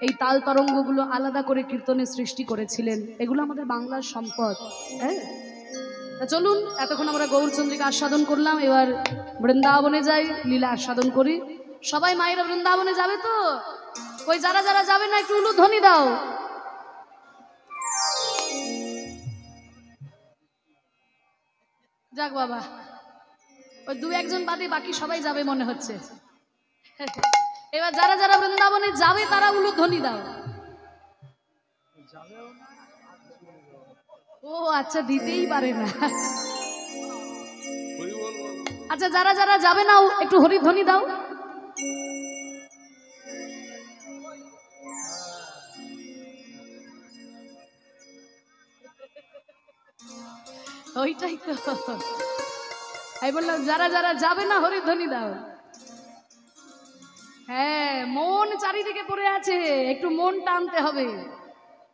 এই তাল তরঙ্গগুলো আলাদা করে কীর্তনের সৃষ্টি করেছিলেন। এগুলো আমাদের বাংলার সম্পদ। হ্যাঁ, চলুন এতক্ষণ আমরা গৌরচন্দ্রিকা আস্বাদন করলাম, এবার বৃন্দাবনে যাই, লীলা আস্বাদন করি। সবাই মায়েরা বৃন্দাবনে যাবে তো? ওই যারা যারা যাবে না একটু উলুধ্বনি দাও। যাক বাবা, ওই দু একজন বাদে বাকি সবাই যাবে মনে হচ্ছে। এবার যারা যারা বৃন্দাবনে যাবে তারা উলুধ্বনি দাও। ও আচ্ছা, দিতেই পারে না। আচ্ছা, যারা যারা যাবে না একটু হরিধ্বনি দাও। ওইটাই তো আমি বললাম, যারা যারা যাবে না হরিধ্বনি দাও। হ্যাঁ, মন চারিদিকে পড়ে আছে, একটু মন টানতে হবে,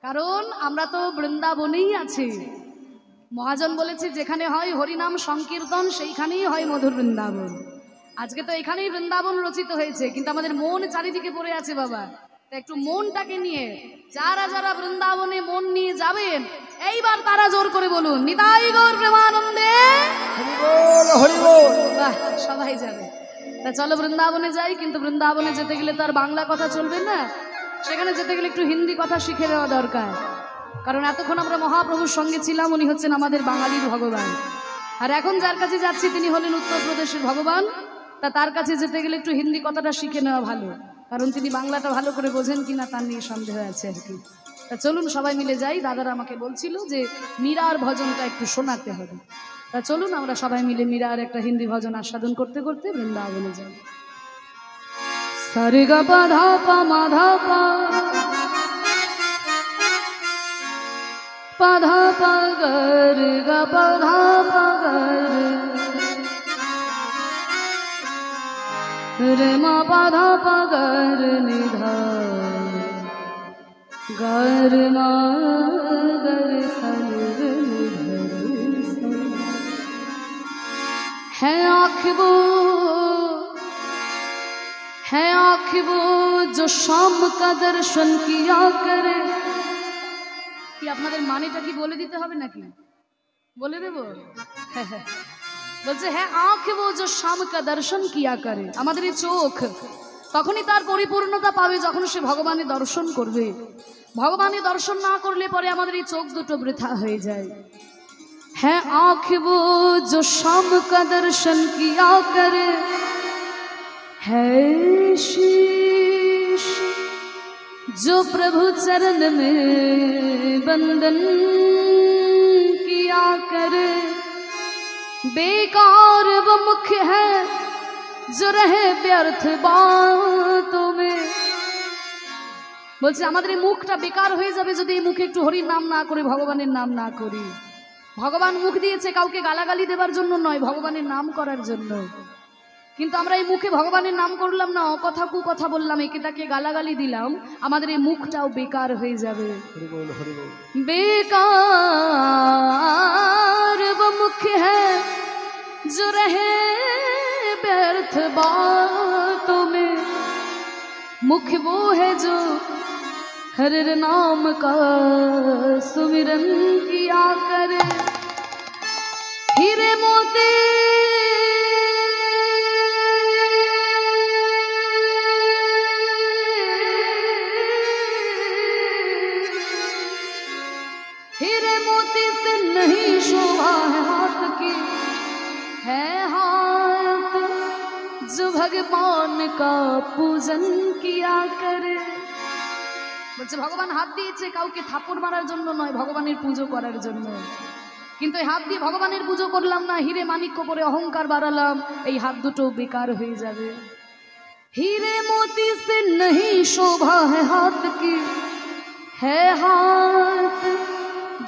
কারণ আমরা তো বৃন্দাবনেই আছি। মহাজন বলেছে যেখানে হয় হরিনাম সংকীর্তন সেইখানেই হয় মধুর বৃন্দাবন। আজকে তো এখানেই বৃন্দাবন রচিত হয়েছে, কিন্তু আমাদের মন চারিদিকে পড়ে আছে বাবা। একটু মনটাকে নিয়ে যারা যারা বৃন্দাবনে মন নিয়ে যাবেন এইবার তারা জোর করে বলুন নিতাই গৌর প্রেমানন্দে হরি বল হরি বল। বাহ, সবাই যাবে। তা চলো বৃন্দাবনে যাই, কিন্তু বৃন্দাবনে যেতে গেলে তো আর বাংলা কথা চলবে না, সেখানে যেতে গেলে একটু হিন্দি কথা শিখে নেওয়া দরকার। কারণ এতক্ষণ আমরা মহাপ্রভুর সঙ্গে ছিলাম, উনি হচ্ছেন আমাদের বাঙালির ভগবান। আর এখন যার কাছে যাচ্ছি তিনি হলেন উত্তরপ্রদেশের ভগবান। তা তার কাছে যেতে গেলে একটু হিন্দি কথাটা শিখে নেওয়া ভালো, কারণ তিনি বাংলাটা ভালো করে বোঝেন কিনা তার নিয়ে সন্দেহ আছে আর কি। তা চলুন সবাই মিলে যাই। দাদারা আমাকে বলছিল যে মীরার ভজনটা একটু শোনাতে হবে। তা চলুন আমরা সবাই মিলে মীরার একটা হিন্দি ভজন আস্বাদন করতে করতে বৃন্দাবনে যাই। সারে গা পা ধা পা মা ধা পা পা ধা পা গা রে গা পা ধা পা গা রে মা পা ধা পা গা রে নি ধা গা রে মা গা রে সা রে सा। है आँख वो जो शाम का दर्शन किया करे। কি আপনাদের মানেটা কি বলে দিতে হবে নাকি? বলে দেব? বলছে হ্যাঁ, আँख वो जो शाम का दर्शन किया करे। আমাদের এই চোখ তখনই তার পরিপূর্ণতা পাবে যখন সে ভগবানের দর্শন করবে। ভগবানের দর্শন না করলে পরে আমাদের এই চোখ দুটো বৃথা হয়ে যায়। है आँख वो जो शाम का दर्शन किया करे, है शीश जो प्रभु चरण में बंदन किया करे। बेकार वो मुख है जो रहे व्यर्थ बातों में। বলছে আমাদের এই মুখটা বেকার হয়ে যাবে যদি এই মুখে একটু হরির নাম না করে ভগবানের নাম না করি। ভগবান মুখ দিয়েছে কাউকে গালাগালি দেবার জন্য নয়, ভগবানের নাম করার জন্য। কিন্তু আমরা এই মুখে ভগবানের নাম করলাম না, অকথা কুকথা বললাম, একে তাকে গালাগালি দিলাম, আমাদের এই মুখটাও বেকার হয়ে যাবে। বেকার वो मुख है जो रहे व्यर्थ बातों में। मुख वो है जो हर नाम का सुमिरन किया करे। हीरे मोती हीरे मोती से नहीं शोभा है हाथ की, है हाथ जो भगवान का पूजन किया करे। বলছে ভগবান হাত দিয়েছে কাউকে থাপ্পড় মারার জন্য নয়, ভগবানের পুজো করার জন্য। কিন্তু এই হাত দিয়ে ভগবানের পুজো করলাম না, হিরে মানিক্য পরে অহংকার বাড়ালাম, এই হাত দুটো বেকার হয়ে যাবে। हीरे मोती से नहीं शोभा है हाथ की, है हाथ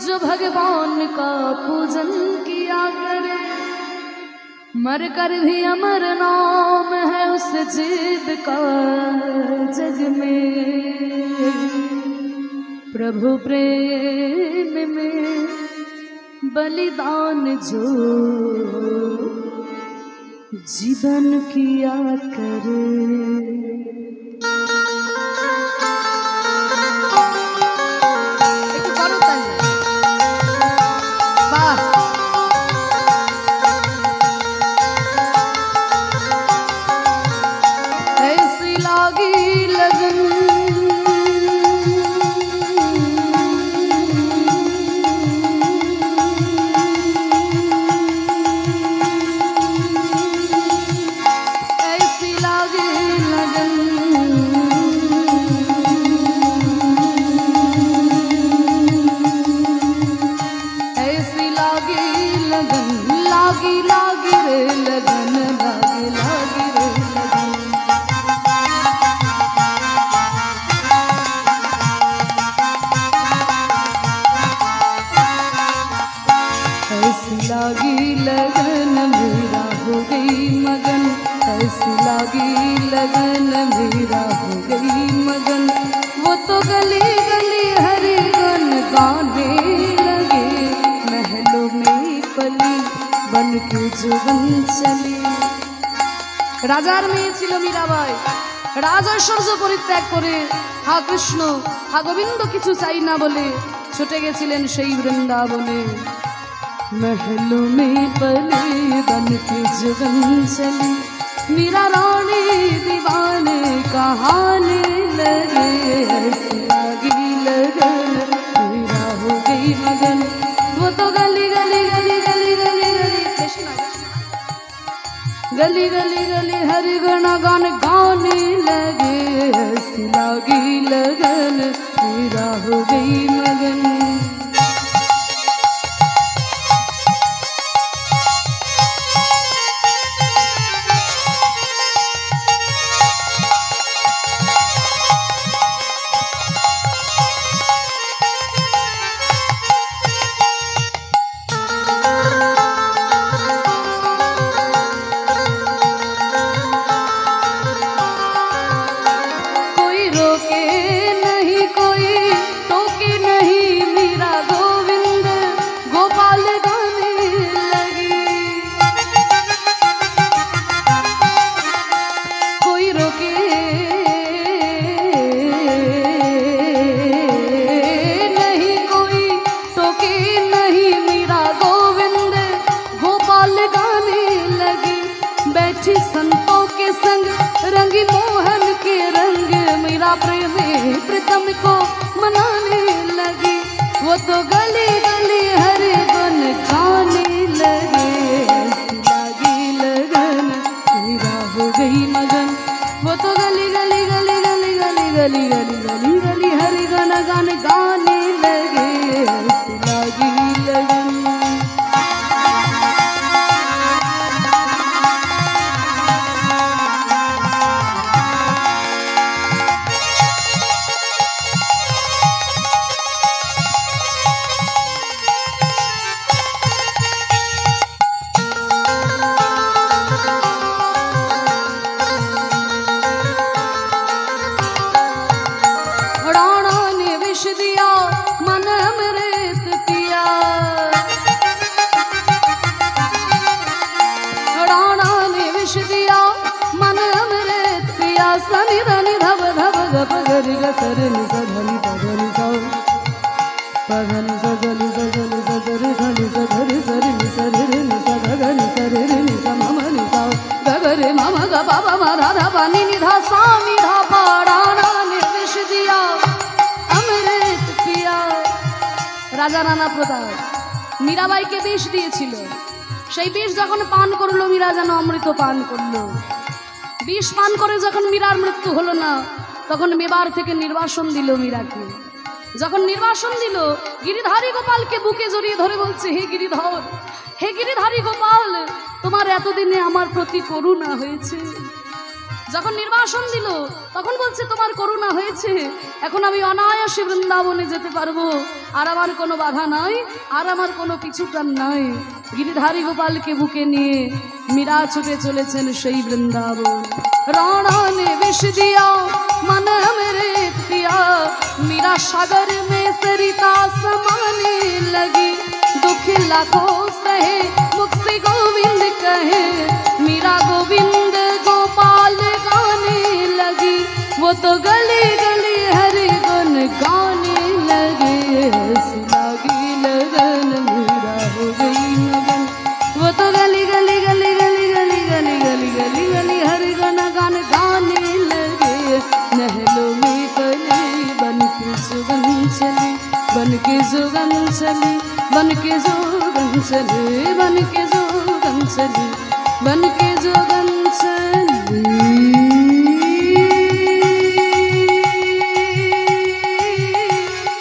जो भगवान का पूजन किया करे। मर कर भी अमर नाम है उस जीव का जग में। प्रभु प्रेम में बलिदान जो जीवन किया करे। लगन मेरा हो गई मगन। वो तो गली गली हरि गन गाने लगे, महलों में पली बन के जुबन चली। রাজার মেয়ে ছিল মীরাবাই। রাজৈশ্বর্য পরিত্যাগ করে হা কৃষ্ণ হা গোবিন্দ কিছু চাই না বলে ছুটে গেছিলেন সেই বৃন্দাবনে। महलों में पले बन के जुबन चली, मीरा रानी दीवाने कहाने लगे, ऐसी लागी लगन मेरा हो गई मगन। वो तो गली गली गली गली गली गली कृष्ण गली गली गली हरि गुण गान गाने लगे, ऐसी लागी लगन मेरा हो गई मगन। संतों के संग रंगी मोहन के रंग, मीरा प्रेम प्रीतम को मनाने लगी। वो तो गली गली हरे गुन गाने लगे, ऐसी लागी लगन मीरा हो गई मगन। वो तो गली गली गली गली गली गली गली गली गली हरे गुन गान गाने लगे, ऐसी लागी लगन। सनि धनि धब धब गप गरि ग सरि नि स धनि प धनि स प धनि स जनि स जनि स जरि धनि स धरि सरि नि स रि रि नि स ग ग नि स रि रि नि स म म नि स ग ग रे म म ग प प म ध ध प नि नि ध सा नि ध प रा रा नि विष दिया अमृत पिया। রাজা রানা প্রতাপ মীরাবাইকে বিষ দিয়েছিল, সেই বিষ যখন পান করলো মীরা যেন অমৃত পান করলো। বিষ পান করে যখন মীরার মৃত্যু হলো না, তখন মেবার থেকে নির্বাসন দিল মীরাকে। যখন নির্বাসন দিল, গিরিধারী গোপালকে বুকে জড়িয়ে ধরে বলছে, হে গিরিধর, হে গিরিধারী গোপাল, তোমার এতদিনে আমার প্রতি করুণা হয়েছে। যখন নির্বাসন দিল তখন বলছে, তোমার করুণা হয়েছে, এখন আমি অনায়াসে বৃন্দাবনে যেতে পারবো, আর আমার কোনো বাধা নাই, আর আমার কোনো পিছুটান নাই। গিরিধারী গোপালকে বুকে নিয়ে মীরা ছুটে চলেছেন সেই বৃন্দাবন। राणा ने विष दिया मन मेरे पिया, मीरा सागर में सरिता समाने लगी। दुख लाखों सहे मुख से गोविंद कहे, मीरा गोविंद गोपाल गाने लगी। वो तो गली गली हरि गुण गाने लगे, ऐसी लागी लगन मीरा हो गई मगन। वो तो गली गली गली गली गली गली गली गली गली हरि गुण गान गाने लगे। महलों में पली बन के जुबन चली, बन के जुबन चली, बन के जुबन चली, बन के जुबन चली, बन के जुबन चली।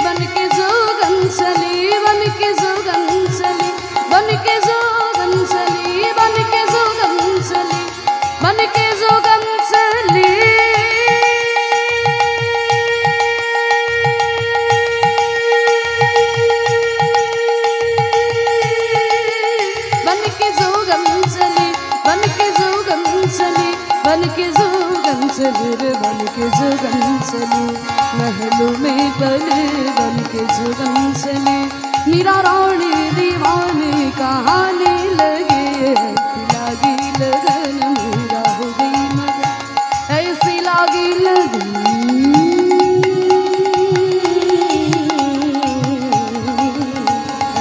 बन के जुगन चली, बन के जुगन चली, बन के जुगन चली, बन के जुगन चली, बन के जुगन चली। बन के जुगन चली, बन के जुगन वीर बन के जुगन चले, महलों में पले बन के जुगन चले, मीरा रानी दीवाने कहाने लगे, ऐसी लागी लगन मीरा हो गई मगन, ऐसी लागी लगन,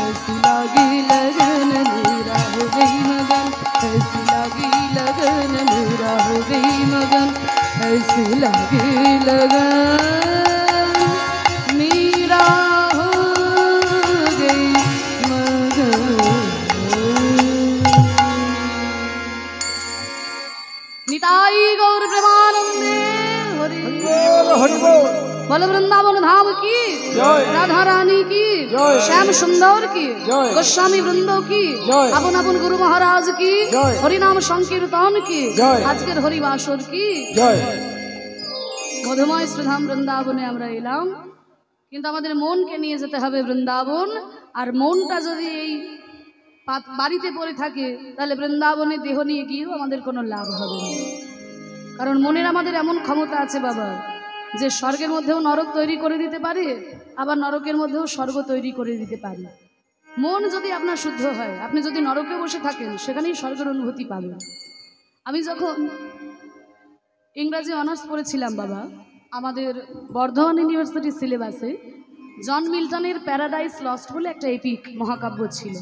ऐसी लागी लगन मीरा हो गई मगन, ऐसी लागी लगन मीरा हो गई मगन, ऐसी लागी लगन मीरा हो गई मगन। निताई गौर प्रेमानंदे हरि हरि बोल। बोल वृंदावन धाम की जय। राधा रानी की जय। श्याम सुंदर की जय। गोस्वामी वृंदों की जय। अपन अपन गुरु महाराज की जय। हरिनाम संकीर्तन की जय। আজকের হরিবাসর কি জয়। মধুময় শ্রীধাম বৃন্দাবনে আমরা এলাম, কিন্তু আমাদের মনকে নিয়ে যেতে হবে বৃন্দাবন। আর মনটা যদি এই বাড়িতে পড়ে থাকে তাহলে বৃন্দাবনে দেহ নিয়ে গিয়েও আমাদের কোনো লাভ হবে না। কারণ মনের আমাদের এমন ক্ষমতা আছে বাবা, যে স্বর্গের মধ্যেও নরক তৈরি করে দিতে পারে, আবার নরকের মধ্যেও স্বর্গ তৈরি করে দিতে পারে। মন যদি আপনার শুদ্ধ হয়, আপনি যদি নরকে বসে থাকেন সেখানেই স্বর্গের অনুভূতি পাবেন। আমি যখন ইংরাজি অনার্স পড়েছিলাম বাবা, আমাদের বর্ধমান ইউনিভার্সিটির সিলেবাসে জন মিল্টনের প্যারাডাইস লস্ট বলে একটা এপিক মহাকাব্য ছিল।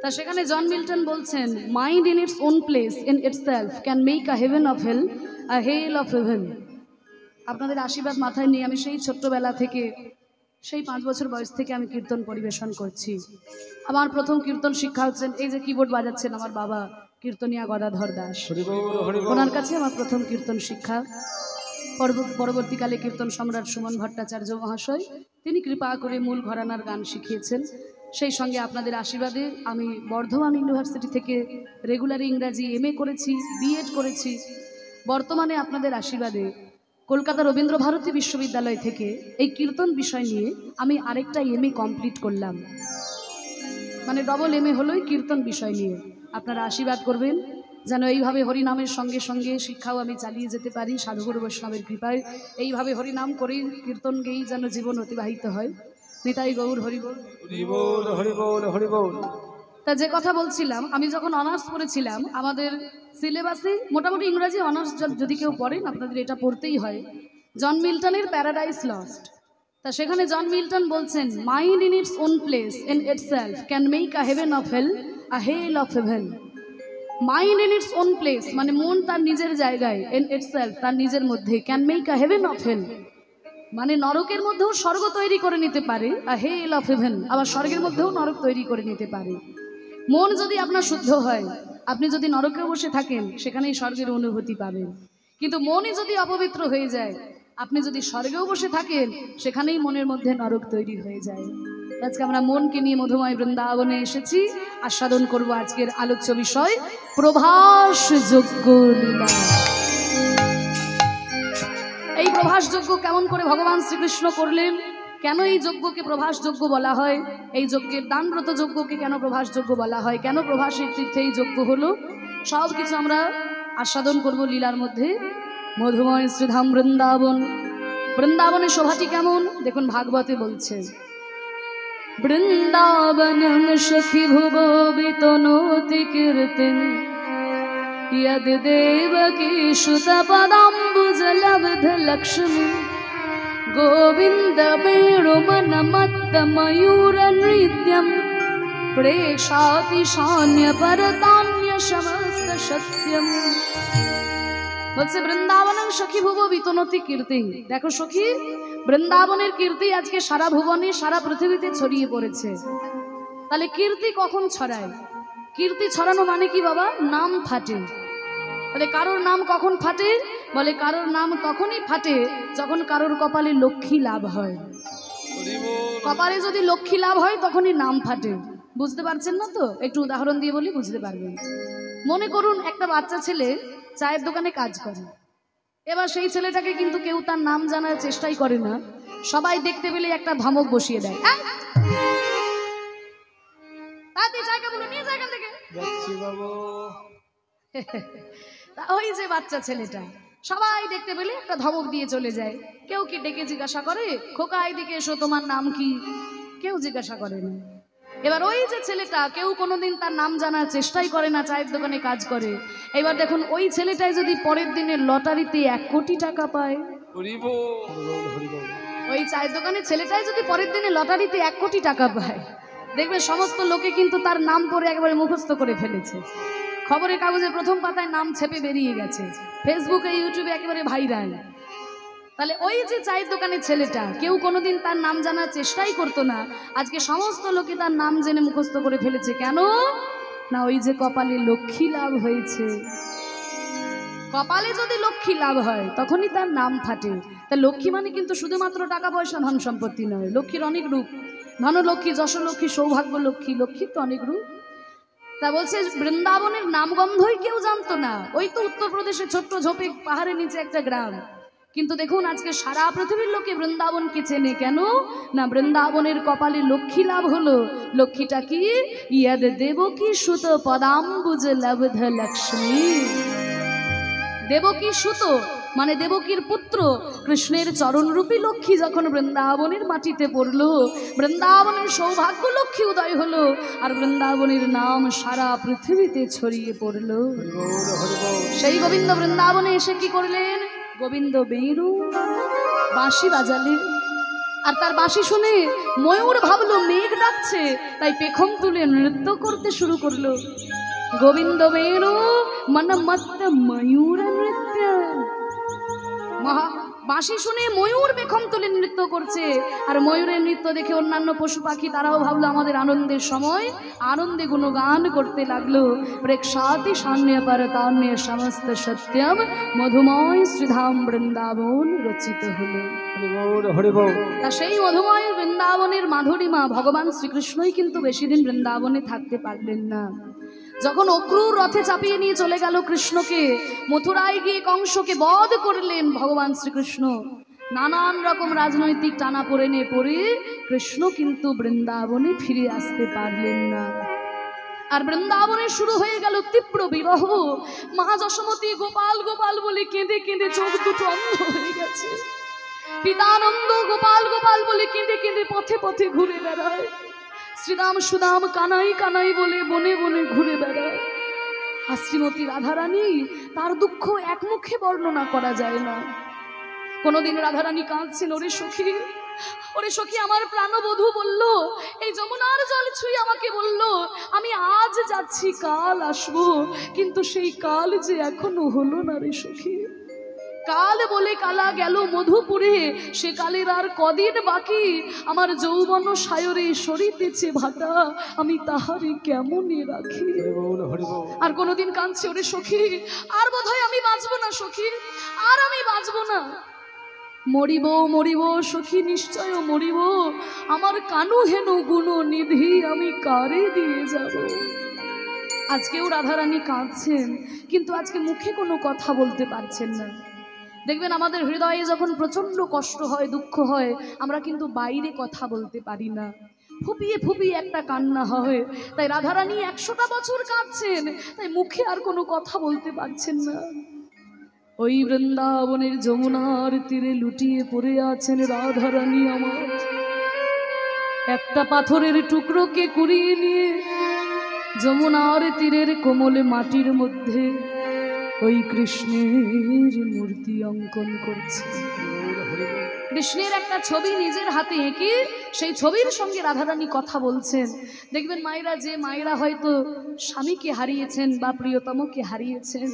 তা সেখানে জন মিল্টন বলছেন, mind in its own place in itself can make a heaven of hell, a hell of heaven. আপনাদের আশীর্বাদ মাথায় নিয়ে আমি সেই ছোট্টবেলা থেকে, সেই 5 বছর বয়স থেকে আমি কীর্তন পরিবেশন করছি। আমার প্রথম কীর্তন শিক্ষা হচ্ছেন, এই যে কিবোর্ড বাজাচ্ছেন আমার বাবা কীর্তনিয়া গদাধর দাস, ওনার কাছে আমার প্রথম কীর্তন শিক্ষা। পরবর্তীকালে কীর্তন সম্রাট সুমন ভট্টাচার্য মহাশয়, তিনি কৃপা করে মূল ঘরানার গান শিখিয়েছেন। সেই সঙ্গে আপনাদের আশীর্বাদে আমি বর্ধমান ইউনিভার্সিটি থেকে রেগুলার ইংরাজি MA করেছি, BEd করেছি। বর্তমানে আপনাদের আশীর্বাদে কলকাতা রবীন্দ্রভারতী বিশ্ববিদ্যালয় থেকে এই কীর্তন বিষয় নিয়ে আমি আরেকটা MA কমপ্লিট করলাম, মানে ডবল MA হলোই কীর্তন বিষয় নিয়ে। আপনারা আশীর্বাদ করবেন যেন এইভাবে হরিনামের সঙ্গে সঙ্গে শিক্ষাও আমি চালিয়ে যেতে পারি সাধুগুরু বৈষ্ণবের কৃপায়। এইভাবে হরিনাম করেই কীর্তন গেয়েই যেন জীবন অতিবাহিত হয়। নিতাই গৌর হরিবোল হরিবোল হরিবোল হরিবোল। তা যে কথা বলছিলাম, আমি যখন অনার্স পড়েছিলাম আমাদের সিলেবাসে মোটামুটি ইংরাজি অনার্স যদি কেউ পড়েন আপনাদের এটা পড়তেই হয়, জন মিল্টনের প্যারাডাইস লস্ট। তা সেখানে জন মিল্টন বলছেন, mind in its own place in itself can make a heaven of hell, a hell of heaven. Mind in its own place মানে মন তার নিজের জায়গায়, ইন ইটসেলফ তার নিজের মধ্যে, can make a heaven of hell মানে নরকের মধ্যেও স্বর্গ তৈরি করে নিতে পারে, আ হেল অফ হেভেন আবার স্বর্গের মধ্যেও নরক তৈরি করে নিতে পারে। মন যদি আপনার শুদ্ধ হয়, আপনি যদি নরকে বসে থাকেন সেখানেই স্বর্গের অনুভূতি পাবেন। কিন্তু মনই যদি অপবিত্র হয়ে যায়, আপনি যদি স্বর্গেও বসে থাকেন সেখানেই মনের মধ্যে নরক তৈরি হয়ে যায়। আজকে আমরা মনকে নিয়ে মধুময় বৃন্দাবনে এসেছি, আস্বাদন করব আজকের আলোচ্য বিষয় প্রভাস যজ্ঞ লীলা। এই প্রভাস যজ্ঞ কেমন করে ভগবান শ্রীকৃষ্ণ করলেন, কেন এই যজ্ঞকে প্রভাস যজ্ঞ বলা হয়, এই যজ্ঞের দানব্রত যজ্ঞকে কেন প্রভাস যজ্ঞ বলা হয়, কেন প্রভাসের তীর্থে এই যজ্ঞ হলো, সব কিছু আমরা আস্বাদন করব লীলার মধ্যে। মধুময় শ্রীধাম বৃন্দাবন, বৃন্দাবনের শোভাটি কেমন দেখুন, ভাগবতে বলছে, বৃন্দাবনং সখী ভুবো বিতনোতি কীর্তিং यद देवकी सुत पदाम्बुजलब्ध लक्ष्मी गोविंद वेणुमन मत्त मयूर नृत्यं प्रेषाति शान्य परतान्य समस्त सत्यम। বলছে বৃন্দাবনং সখী ভুব বিতনতি কীর্তি। দেখো সখী, বৃন্দাবনের কীর্তি আজকে সারা ভুবনে সারা পৃথিবীতে ছড়িয়ে পড়েছে। তাহলে কীর্তি কখন ছড়ায়? কীর্তি ছড়ানো মানে কি বাবা? নাম ফাটে। তাহলে কারোর নাম কখন ফাটে? বলে কারোর নাম তখনই ফাটে যখন কারোর কপালে লক্ষ্মী লাভ হয়। কপালে যদি লক্ষ্মী লাভ হয় তখনই নাম ফাটে। বুঝতে পারছেন না তো? একটু উদাহরণ দিয়ে বলি, বুঝতে পারবেন। মনে করুন একটা বাচ্চা ছেলে চায়ের দোকানে কাজ করে, এবার সেই ছেলেটাকে কিন্তু কেউ তার নাম জানার চেষ্টাই করে না, সবাই দেখতে পেলে একটা ধমক বসিয়ে দেয়, ওই যে বাচ্চা ছেলেটা সবাই দেখতে পেলে একটা ধমক দিয়ে চলে যায়। কেউ কি ডেকে জিজ্ঞাসা করে, খোকা এদিকে এসো, তোমার নাম কি? কেউ জিজ্ঞাসা করে না। এবার ওই যে ছেলেটা, কেউ কোনোদিন তার নাম জানার চেষ্টাই করে না, চায়ের দোকানে কাজ করে। এবার দেখুন ওই ছেলেটাই যদি পরের দিনে লটারিতে 1 কোটি টাকা পায়, ওই চায়ের দোকানে ছেলেটাই যদি পরের দিনে লটারিতে 1 কোটি টাকা পায়, দেখবে সমস্ত লোকে কিন্তু তার নাম পড়ে একেবারে মুখস্থ করে ফেলেছে। খবরের কাগজে প্রথম পাতায় নাম ছেপে বেরিয়ে গেছে, ফেসবুকে ইউটিউবে একেবারে ভাইরাল। তাহলে ওই যে চায়ের দোকানের ছেলেটা, কেউ কোনোদিন তার নাম জানার চেষ্টাই করতো না, আজকে সমস্ত লোকে তার নাম জেনে মুখস্থ করে ফেলেছে। কেন না, ওই যে কপালে লক্ষ্মী লাভ হয়েছে। কপালে যদি লক্ষ্মী লাভ হয় তখনই তার নাম ফাটে। তা লক্ষ্মী মানে কিন্তু শুধুমাত্র টাকা পয়সা ধন সম্পত্তি নয়, লক্ষ্মীর অনেক রূপ। ধনলক্ষ্মী, যশলক্ষ্মী, সৌভাগ্য লক্ষ্মী, লক্ষ্মীর তো অনেক রূপ। তা বলছে বৃন্দাবনের নামগন্ধই কেউ জানতো না। ওই তো উত্তরপ্রদেশের ছোট্ট ঝোপে পাহাড়ের নিচে একটা গ্রাম, কিন্তু দেখুন আজকে সারা পৃথিবীর লোকে বৃন্দাবনকে চেনে। কেন না, বৃন্দাবনের কপালে লক্ষ্মী লাভ হলো। লক্ষ্মীটা কি? ইয়াদ দেবকী সুত পদাম্বুজ লব্ধ লক্ষ্মী। দেবকী সুত মানে দেবকীর পুত্র কৃষ্ণের চরণরূপী লক্ষ্মী যখন বৃন্দাবনের মাটিতে পড়ল, বৃন্দাবনের সৌভাগ্য লক্ষ্মী উদয় হলো, আর বৃন্দাবনের নাম সারা পৃথিবীতে ছড়িয়ে পড়ল। সেই গোবিন্দ বৃন্দাবনে এসে কি করলেন? গোবিন্দ বেণু বাঁশি বাজালেন। আর তার বাঁশি শুনে ময়ূর ভাবলো মেঘ ডাকছে, তাই পেখম তুলে নৃত্য করতে শুরু করলো। গোবিন্দ বেণু মনমত্ত ময়ূর নৃত্য। বাঁশি শুনে ময়ূর পেখম তুলে নৃত্য করছে, আর ময়ূরের নৃত্য দেখে অন্যান্য পশু পাখি তারাও ভাবলো আমাদের আনন্দের সময়, আনন্দে গুণগান করতে লাগলো। প্রেক্ষাতি সান্‍ය পরতান্য সমস্ত সত্যম মধুময় শ্রীধাম বৃন্দাবন রচিত হলো। তা সেই মধুময় বৃন্দাবনের মাধুরীমা ভগবান শ্রীকৃষ্ণই কিন্তু বেশি দিন বৃন্দাবনে থাকতে পারলেন না। যখন অক্রূর রথে চাপিয়ে নিয়ে চলে গেল কৃষ্ণকে, মথুরায় গিয়ে কংসকে বধ করলেন ভগবান শ্রীকৃষ্ণ, নানান রকম রাজনৈতিক টানাপোড়েনে পড়ে কৃষ্ণ কিন্তু বৃন্দাবনে ফিরে আসতে পারলেন না। আর বৃন্দাবনে শুরু হয়ে গেল তীব্র বিরহ। মা যশোমতী গোপাল গোপাল বলে কেঁদে কেঁদে চোখ দুটো অন্ধ হয়ে গেছে। পিতানন্দ গোপাল গোপাল বলে কেঁদে কেঁদে পথে পথে ঘুরে বেড়ায়। শ্রীরাম সুদাম কানাই কানাই বলে বনে বনে ঘুরে বেড়ায়। আর শ্রীমতী রাধারানী, তার দুঃখ এক মুখে বর্ণনা করা যায় না। কোনোদিন রাধারানী কাঁদছেন, ওরে সখী, ওরে সখী, আমার প্রাণবধূ বলল, এই যমুনার জল ছুঁয়ে আমাকে বলল আমি আজ যাচ্ছি কাল আসবো, কিন্তু সেই কাল যে এখনো হলো না রে সখী। কাল বলে কালা গেল মধুপুরে, সে কালের আর কদিন বাকি। আমার যৌবন সায়রে সরিতেছে ভাটা, আমি তাহারে কেমনে রাখি। আর কোনোদিন কাঁদছে, ওরে সখী, আর বোধহয় আমি বাঁচবো না সখী, আর আমি বাঁচবো না, মরিব মরিব সখী, নিশ্চয় মরিব। আমার কানু হেন গুণ নিধি আমি কারে দিয়ে যাব। আজকেও রাধারানী কাঁদছেন, কিন্তু আজকে মুখে কোনো কথা বলতে পারছেন না। দেখবেন আমাদের হৃদয়ে যখন প্রচণ্ড কষ্ট হয়, দুঃখ হয়, আমরা কিন্তু বাইরে কথা বলতে পারি না, ফুপিয়ে ফুপিয়ে একটা কান্না হয়। তাই রাধারানী 100টা বছর কাঁদছেন, তাই মুখে আর কোনো কথা বলতে পারছেন না। ওই বৃন্দাবনের যমুনার তীরে লুটিয়ে পড়ে আছেন রাধারানী আমার। একটা পাথরের টুকরোকে কুড়িয়ে নিয়ে যমুনার তীরের কোমল মাটির মধ্যে ওই কৃষ্ণের মূর্তি অঙ্কন করছে। কৃষ্ণের একটা ছবি নিজের হাতে এঁকে সেই ছবির সঙ্গে রাধারানী কথা বলছেন। দেখবেন মায়েরা, যে মায়েরা হয়তো স্বামীকে হারিয়েছেন বা প্রিয়তমকে হারিয়েছেন,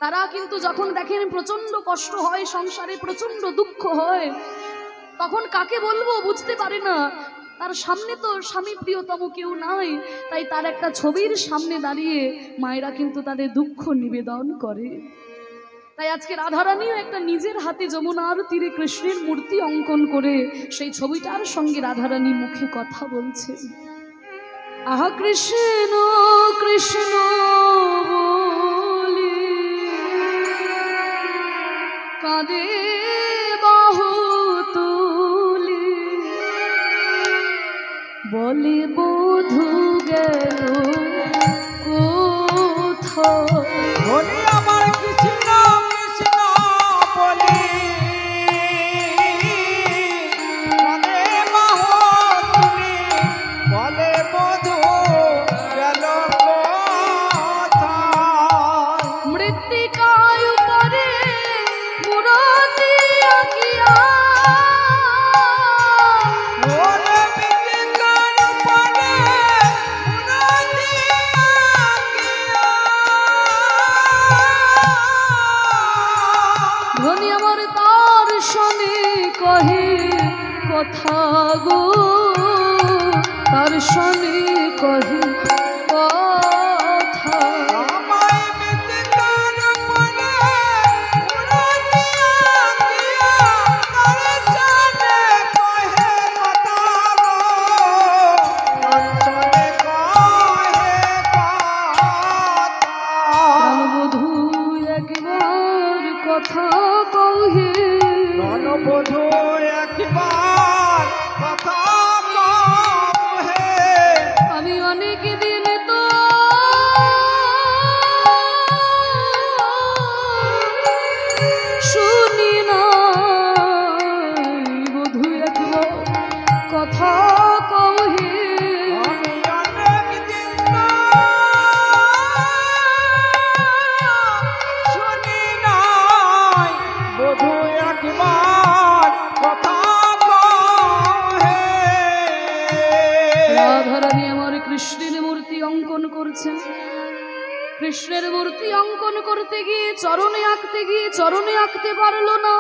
তারা কিন্তু যখন দেখেন প্রচন্ড কষ্ট হয়, সংসারে প্রচন্ড দুঃখ হয়, তখন কাকে বলবো বুঝতে পারে না। তার সামনে তো স্বামী প্রিয়তম কেউ নাই, তাই তার একটা ছবির সামনে দাঁড়িয়ে মায়েরা কিন্তু তাদের দুঃখ নিবেদন করে। তাই আজকে রাধারানীও একটা নিজের হাতে যমুনার তীরে কৃষ্ণের মূর্তি অঙ্কন করে সেই ছবিটার সঙ্গে রাধারানী মুখে কথা বলছে। আহা কৃষ্ণ কৃষ্ণ বলে কাঁদে বাহু তুলে, বলে বধূ গেল কোথায়। আমার কৃষ্ণ কৃষ্ণ কহে কথা গো, তার স্বামী কহে কথা। প্রাণবধূ একবার কথা কহে, প্রাণবধূ একবার কথা কহে, আমি অনেক দিন তো শুনি না, বধূ একবার কথা কহে। আমি অনেক দিন শুনি নাই, বধূ একবার কথা কহে। রাধারানী আমার কৃষ্ণের মূর্তি অঙ্কন করছেন। কৃষ্ণের মূর্তি অঙ্কন করতে গিয়ে চরণে আঁকতে গিয়ে চরণে আঁকতে পারলো না,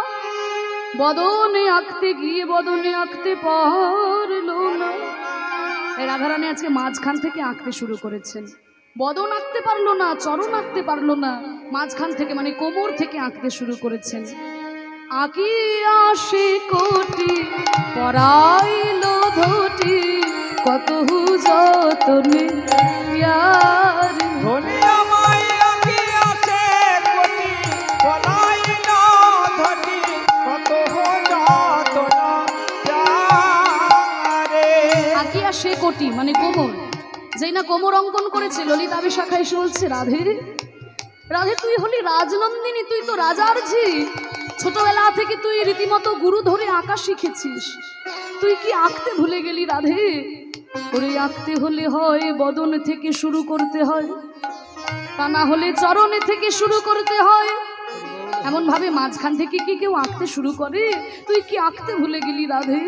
বদনে আঁকতে গিয়ে বদনে আঁকতে পারলো না। এই রাধারানী আজকে মাঝখান থেকে আঁকতে শুরু করেছেন। বদন আঁকতে পারলো না, চরণ আঁকতে পারলো না, মাঝখান থেকে মানে কোমর থেকে আঁকতে শুরু করেছেন। আঁকি আসে কোটি পরাইল ধটি, কত যতনে প্যার। ধনী আমায় আঁকিয়াছে কোটি, বলাই না ধনী, কত যাতনা প্যারে। আঁকি আসে কোটি মানে কোমর, যেই না কোমর অঙ্কন করেছে ললিতা বিশাখা এসে বলছে, রাধে রাধে তুই হলি রাজনন্দিনী, তুই তো রাজার ঝি, ছোটবেলা থেকে তুই রীতিমতো গুরু ধরে আঁকা শিখেছিস, তুই কি আঁকতে ভুলে গেলি রাধে? ওরে আঁকতে হলে হয় বদন থেকে শুরু করতে হয়, তা না হলে চরণে থেকে শুরু করতে হয়। এমন ভাবে মাঝখান থেকে কি কেউ আঁকতে শুরু করে? তুই কি আঁকতে ভুলে গেলি রাধে?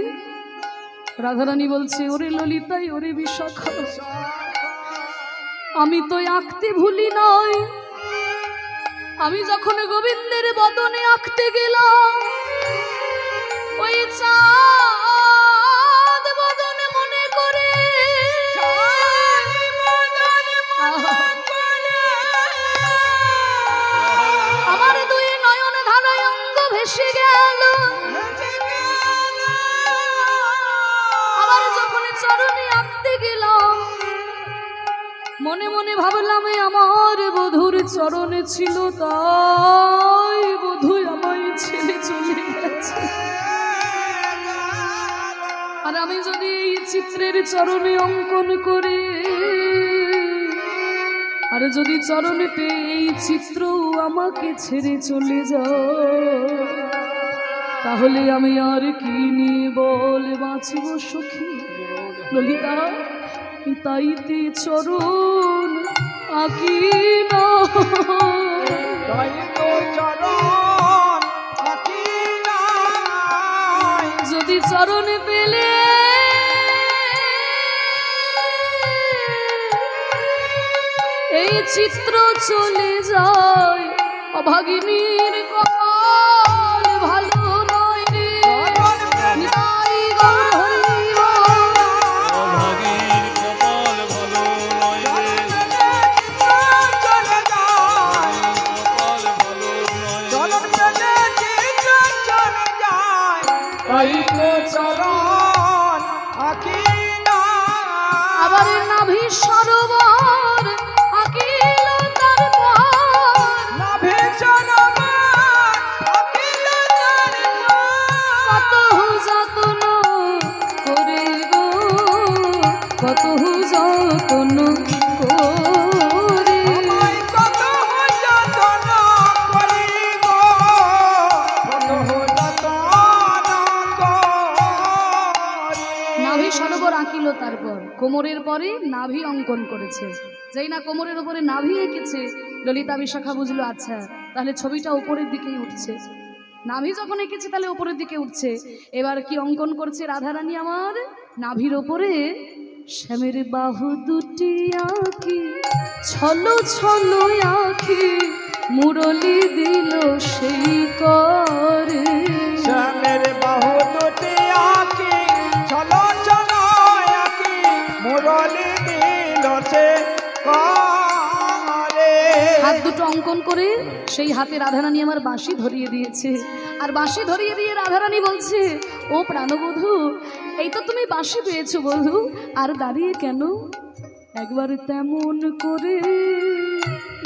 রাধারানী বলছে, ওরে ললিতাই ওরে বিশাখা, আমি তো আঁকতে ভুলি নাই। আমি যখন গোবিন্দের বদনে আঁকতে গেলাম, ওই চাঁদ বদনে মনে করে আমার দুই নয়ন ধারায় অঙ্গ ভেসে গেল। আবার যখন চরণে আঁকতে গেলাম, মনে মনে ভাবলাম আমার বধূর চরণে ছিল, তাই বধূ আমায় ছেড়ে চলে গেছে। আর আমি যদি এই চিত্রের চরণে অঙ্কন করে, আর যদি চরণে পেয়ে এই চিত্র আমাকে ছেড়ে চলে যায়, তাহলে আমি আর কি নিয়ে বল বাঁচব সখী? ললিতা তাইতে চরণ আঁকি না, তাইতো চরণ আঁকি নাই। যদি চরণ পেলে এই চিত্র চলে যায়, অভাগিনীর কপাল ভালো নয় রে। নিতাই গৌর হরি বল। অভাগীর কপাল ভালো নয় রে, চলে যায়, কপাল ভালো নয় রে। চরণ পেলে চিত্র চলে যায়, তাইতো চরণ আঁকি নাই। আবার নাভি সরোবর আঁকিল তারপর, নাভি সরোবর আঁকিল তারপর। কত যতন করে গো, কত যতন করে। আমায় কত যতন করি গো, কত যতন করি। নাভি সরোবর আঁকিল তারপর, কোমরের পরে নাভি অঙ্কন করেছে। যেই না কোমরের উপরে নাভি এঁকেছে, ললিতা বিশাখা বুঝলো আচ্ছা তাহলে ছবিটা উপরের দিকেই উঠছে। নাভি যখন এঁকেছে তাহলে উপরের দিকে উঠছে। এবার কি অঙ্কন করছে রাধারানী আমার? নাভির ওপরে শ্যামের বাহু দুটি আঁকি, ছলো ছলো আঁকি, মুরলি দিল সেই করে। শ্যামের বাহু দুটো অঙ্কন করে সেই হাতে রাধারানী আমার বাঁশি ধরিয়ে দিয়েছে। আর বাঁশি ধরিয়ে দিয়ে রাধারানী বলছে, ও প্রাণবধূ, এই তো তুমি বাঁশি পেয়েছো বধূ, আর দাঁড়িয়ে কেন? একবার তেমন করে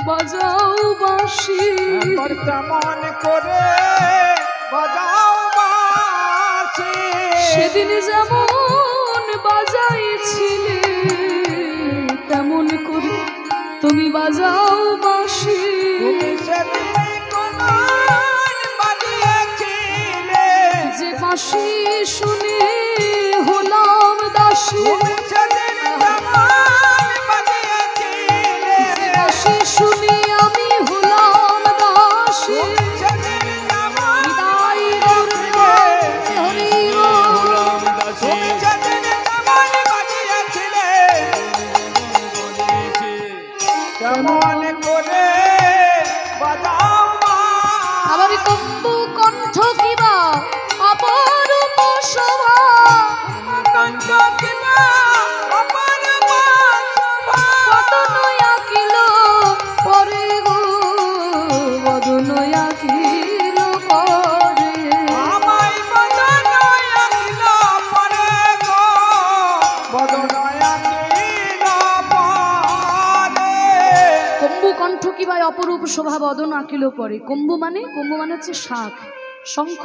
বাজাও বাঁশি, একবার তেমন করে বাজাও বাঁশি। সেদিন যেমন বাজাইছিলে তেমন করে তুমি বাজাও বাঁশি। তুমি সেদিন কোন বাজিয়েছিলে, যে বাঁশি শুনে হলাম দাসী, তুমি সেদিন তেমন বাজিয়েছিলে, যে বাঁশি শুনে আমি হলাম দাসী। তুমি সেদিন তেমন নিতাই গৌর প্রেমানন্দে হরি বল। হলাম দাসী তুমি সেদিন তেমন বাজিয়েছিলে, বলেছে তেমন করে বাজাও বাঁশি। আবার কম্বু কণ্ঠ কিবা অপরূপ শোভা, কণ্ঠ কিবা অপরূপ শোভা। বদন আঁকিল পরে গো, বদন আঁকিল পরে। আমায় বদন আঁকিল পরে গো, বদন আঁকিল পরে। কম্বু কণ্ঠ কিবা অপরূপ শোভা বদন আঁকিল পরে। কম্বু মানে হচ্ছে শাঁখ, শঙ্খ।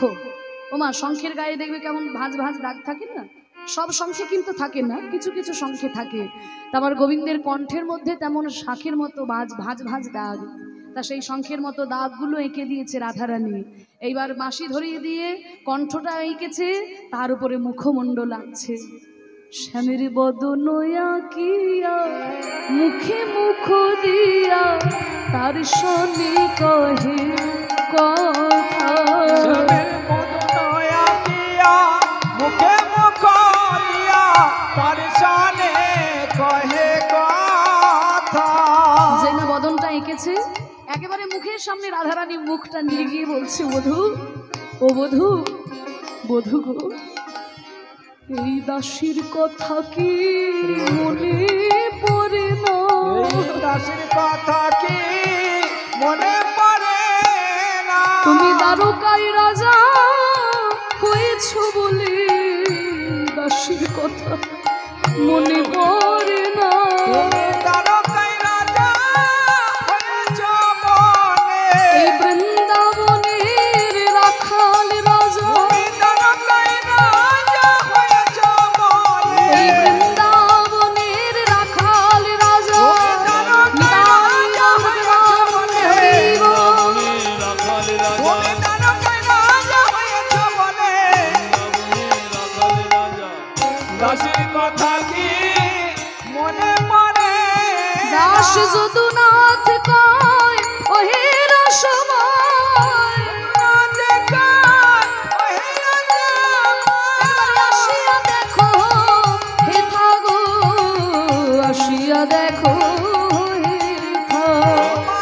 ওমা, শঙ্খের গায়ে দেখবে কেমন ভাঁজ ভাঁজ দাগ থাকে না? সব শঙ্খে কিন্তু থাকে না, কিছু কিছু শঙ্খে থাকে। তা আমার গোবিন্দের কণ্ঠের মধ্যে তেমন শাঁখের মতো ভাঁজ ভাঁজ দাগ। তা সেই শঙ্খের মতো দাগগুলো এঁকে দিয়েছে রাধারানী। এইবার বাঁশি ধরিয়ে দিয়ে কণ্ঠটা এঁকেছে, তার উপরে মুখমণ্ডল আঁকছে। শ্যামের বদন আঁকিয়া মুখে মুখ দিয়া তার শনি কহে কথা। শ্যামের বদন আঁকিয়া মুখে মুখ দিয়া তার শানে কহে কথা। যে না বদনটা এঁকেছে, একেবারে মুখের সামনে রাধারানী মুখটা নিয়ে গিয়ে বলছে, বধূ, ও বধূ, বধূ গো, এই দাসীর কথা কি মনে পড়ে না? এই দাসীর কথা কি মনে পড়ে না? তুমি দ্বারকায় রাজা হয়েছ বলে দাসীর কথা মনে পড়ে না। তুমি দ্বারকায় রাজা হয়েছ বলে, এই বৃন্দাবনের রাখাল রাজা, তুমি দ্বারকায় রাজা হয়েছ বলে, এই বৃন্দাবনের রাখাল রাজা। তুমি দ্বারকায় রাজা হয়েছ বলে, দাসীর কথা কি মনে পড়ে না? দাস যদুনাথ কয় ওহে রসময়, আসিয়া দেখো হে থাগো, আসিয়া দেখো হে থাগো।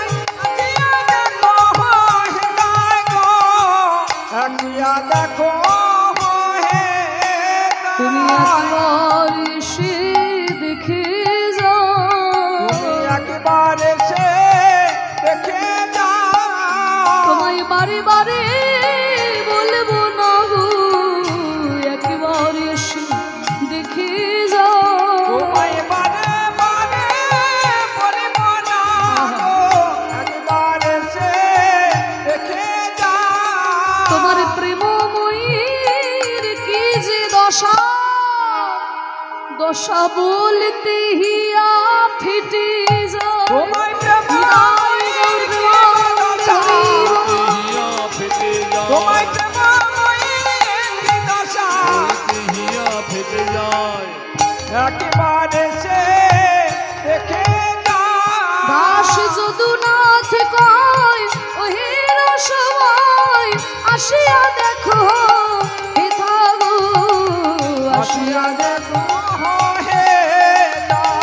তুমি একবার এসে দেখে যাও, তোমায় বারে বারে বলবো না গো, একবার এসে দেখে যাও। তোমার প্রেমময়ীর কি যে দশা, দশা বলতে হিয়া ফেটে যায়। তোমায় নিতাই গৌর প্রেমানন্দে হরি বল। হিয়া ফেটে যায় তোমায় প্রেমময়ী দশা হিয়া ফেটে যায় একেবারে সে দেখে দাস যদুনাথ কয় ওহে রসময়, আসিয়া দেখো হে থাগো, আসিয়া দেখো। হে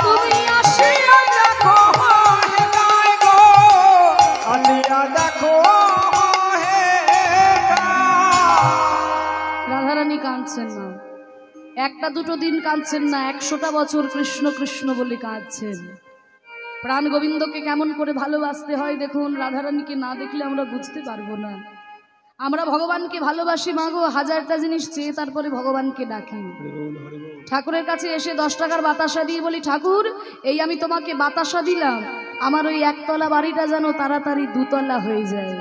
তুমি আসিয়া দেখো, হে দাই গো আসিয়া দেখো হে রাধারানী কাঁদছেন না, একটা দুটো দিন কাঁদছেন না, 100টা বছর কৃষ্ণ কৃষ্ণ বলে কাঁদছেন। প্রাণ গোবিন্দকে কেমন করে ভালোবাসতে হয় দেখুন, রাধারানীকে না দেখলে আমরা বুঝতে পারবো না। আমরা ভগবানকে ভালোবাসি মাগো, হাজারটা জিনিস চেয়ে তারপরে ভগবানকে ডাকি। ঠাকুরের কাছে এসে 10 টাকার বাতাসা দিয়ে বলি, ঠাকুর এই আমি তোমাকে বাতাসা দিলাম, আমার ওই একতলা বাড়িটা যেন তাড়াতাড়ি 2 তলা হয়ে যায়,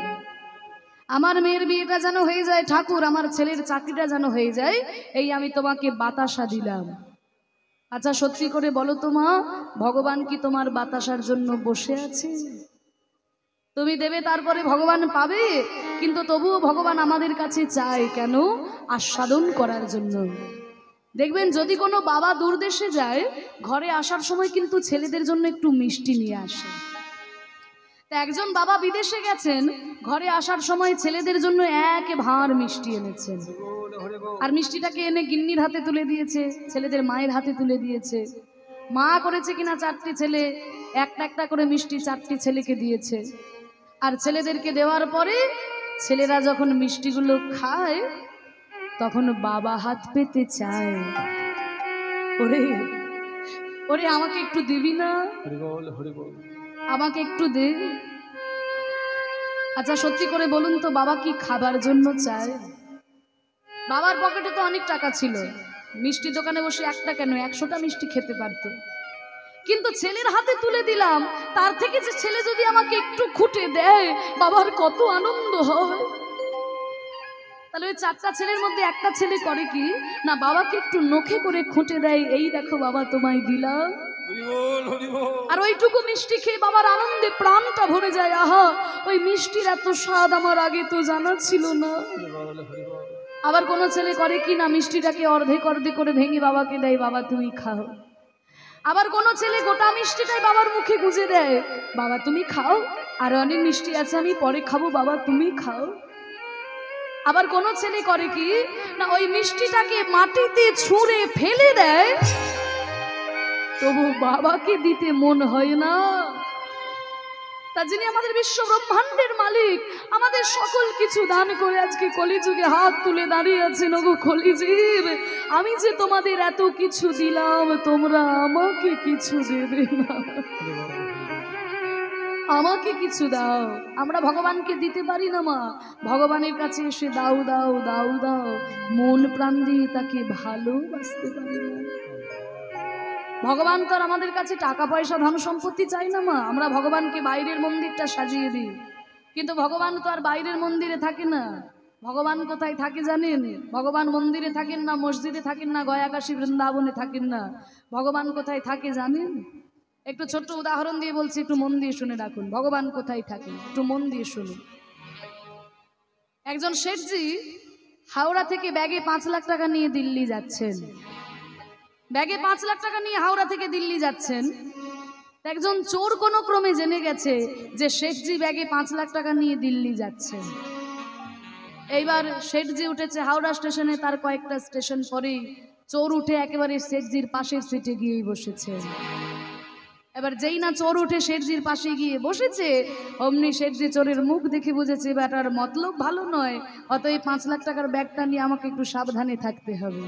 আমার মেয়ের বিয়েটা যেন হয়ে যায়, ঠাকুর আমার ছেলের চাকরিটা যেন হয়ে যায়, এই আমি তোমাকে বাতাসা দিলাম। আচ্ছা সত্যি করে বলো তো মা, ভগবান কি তোমার বাতাসার জন্য বসে আছে? তুমি দেবে তারপরে ভগবান পাবে, কিন্তু তবুও ভগবান আমাদের কাছে চায় কেন? আস্বাদন করার জন্য। দেখবেন যদি কোনো বাবা দূর দেশে যায়, ঘরে আসার সময় কিন্তু ছেলেদের জন্য একটু মিষ্টি নিয়ে আসে। তা একজন বাবা বিদেশে গেছেন, ঘরে আসার সময় ছেলেদের জন্য এক ভাঁড় মিষ্টি এনেছেন, আর মিষ্টিটাকে এনে গিন্নির হাতে তুলে দিয়েছে, ছেলেদের মায়ের হাতে তুলে দিয়েছে। মা করেছে কিনা 4টি ছেলে, একটা একটা করে মিষ্টি 4টি ছেলেকে দিয়েছে। আর ছেলেদেরকে দেওয়ার পরে ছেলেরা যখন মিষ্টিগুলো খায়, তখন বাবা হাত পেতে চায়, ওরে ওরে আমাকে একটু দিবি না, আমাকে একটু দে। আচ্ছা সত্যি করে বলুন তো, বাবা কি খাবার জন্য চায়? বাবার পকেটে তো অনেক টাকা ছিল, মিষ্টি দোকানে বসে একটা কেন 100টা মিষ্টি খেতে পারতো, কিন্তু ছেলের হাতে তুলে দিলাম, তার থেকে যে ছেলে যদি আমাকে একটু খুঁটে দেয়, বাবার কত আনন্দ হয়। তাহলে ওই 4টা ছেলের মধ্যে একটা ছেলে করে কি না, বাবাকে একটু নখে করে খুঁটে দেয়, এই দেখো বাবা তোমায় দিলাম। আর ওইটুকু মিষ্টি খেয়ে বাবার আনন্দে প্রাণটা ভরে যায়, আহা ওই মিষ্টির এত স্বাদ আমার আগে তো জানা ছিল না। আবার কোনো ছেলে করে কি না, মিষ্টিটাকে অর্ধেক অর্ধেক করে ভেঙে বাবাকে দেয়, বাবা তুমি খাও। আবার কোনো ছেলে গোটা মিষ্টিটাই বাবার মুখে গুজে দেয়, বাবা তুমি খাও, আর অনেক মিষ্টি আছে আমি পরে খাবো, বাবা তুমি খাও। আবার কোনো ছেলে করে কি না, ওই মিষ্টিটাকে মাটিতে ছুঁড়ে ফেলে দেয়, তবু বাবাকে দিতে মন হয় না। তা যিনি আমাদের বিশ্ব ব্রহ্মাণ্ডের মালিক, আমাদের সকল কিছু দান করে আজকে কলিযুগে হাত তুলে দাঁড়িয়ে আছেন, ওগো কলিজীব আমি যে তোমাদের এত কিছু দিলাম, তোমরা আমাকে কিছু দেবে না, আমাকে কিছু দাও। আমরা ভগবানকে দিতে পারি না মা, ভগবানের কাছে এসে দাও দাও দাও দাও, মন প্রাণ দিয়ে তাকে ভালোবাসতে পারি না। ভগবান তো আর আমাদের কাছে টাকা পয়সা ধন সম্পত্তি চাই না মা, আমরা ভগবানকে বাইরের মন্দিরটা সাজিয়ে দিই, কিন্তু ভগবান তো আর বাইরের মন্দিরে থাকে না। ভগবান কোথায় থাকে জানেন? ভগবান মন্দিরে থাকেন না, মসজিদে থাকেন না, গয়াকাশী বৃন্দাবনে থাকেন না, ভগবান কোথায় থাকে জানেন? একটু ছোট্ট উদাহরণ দিয়ে বলছি, একটু মন দিয়ে শুনে রাখুন ভগবান কোথায় থাকে, একটু মন দিয়ে শুনুন। একজন শেঠজি হাওড়া থেকে ব্যাগে 5 লাখ টাকা নিয়ে দিল্লি যাচ্ছেন, ব্যাগে 5 লাখ টাকা নিয়ে হাওড়া থেকে দিল্লি যাচ্ছেন। একজন চোর কোনো ক্রমে জেনে গেছে যে শেঠজি ব্যাগে 5 লাখ টাকা নিয়ে দিল্লি যাচ্ছেন। এইবার শেঠজি উঠেছে হাওড়া স্টেশনে, তার কয়েকটা স্টেশন পরেই চোর উঠে একেবারে শেঠজির পাশের সিটে গিয়েই বসেছে। এবার যেই না চোর উঠে শেঠজির পাশে গিয়ে বসেছে, অমনি শেঠজি চোরের মুখ দেখে বুঝেছে ব্যাটার মতলব ভালো নয়, অতএব 5 লাখ টাকার ব্যাগটা নিয়ে আমাকে একটু সাবধানে থাকতে হবে।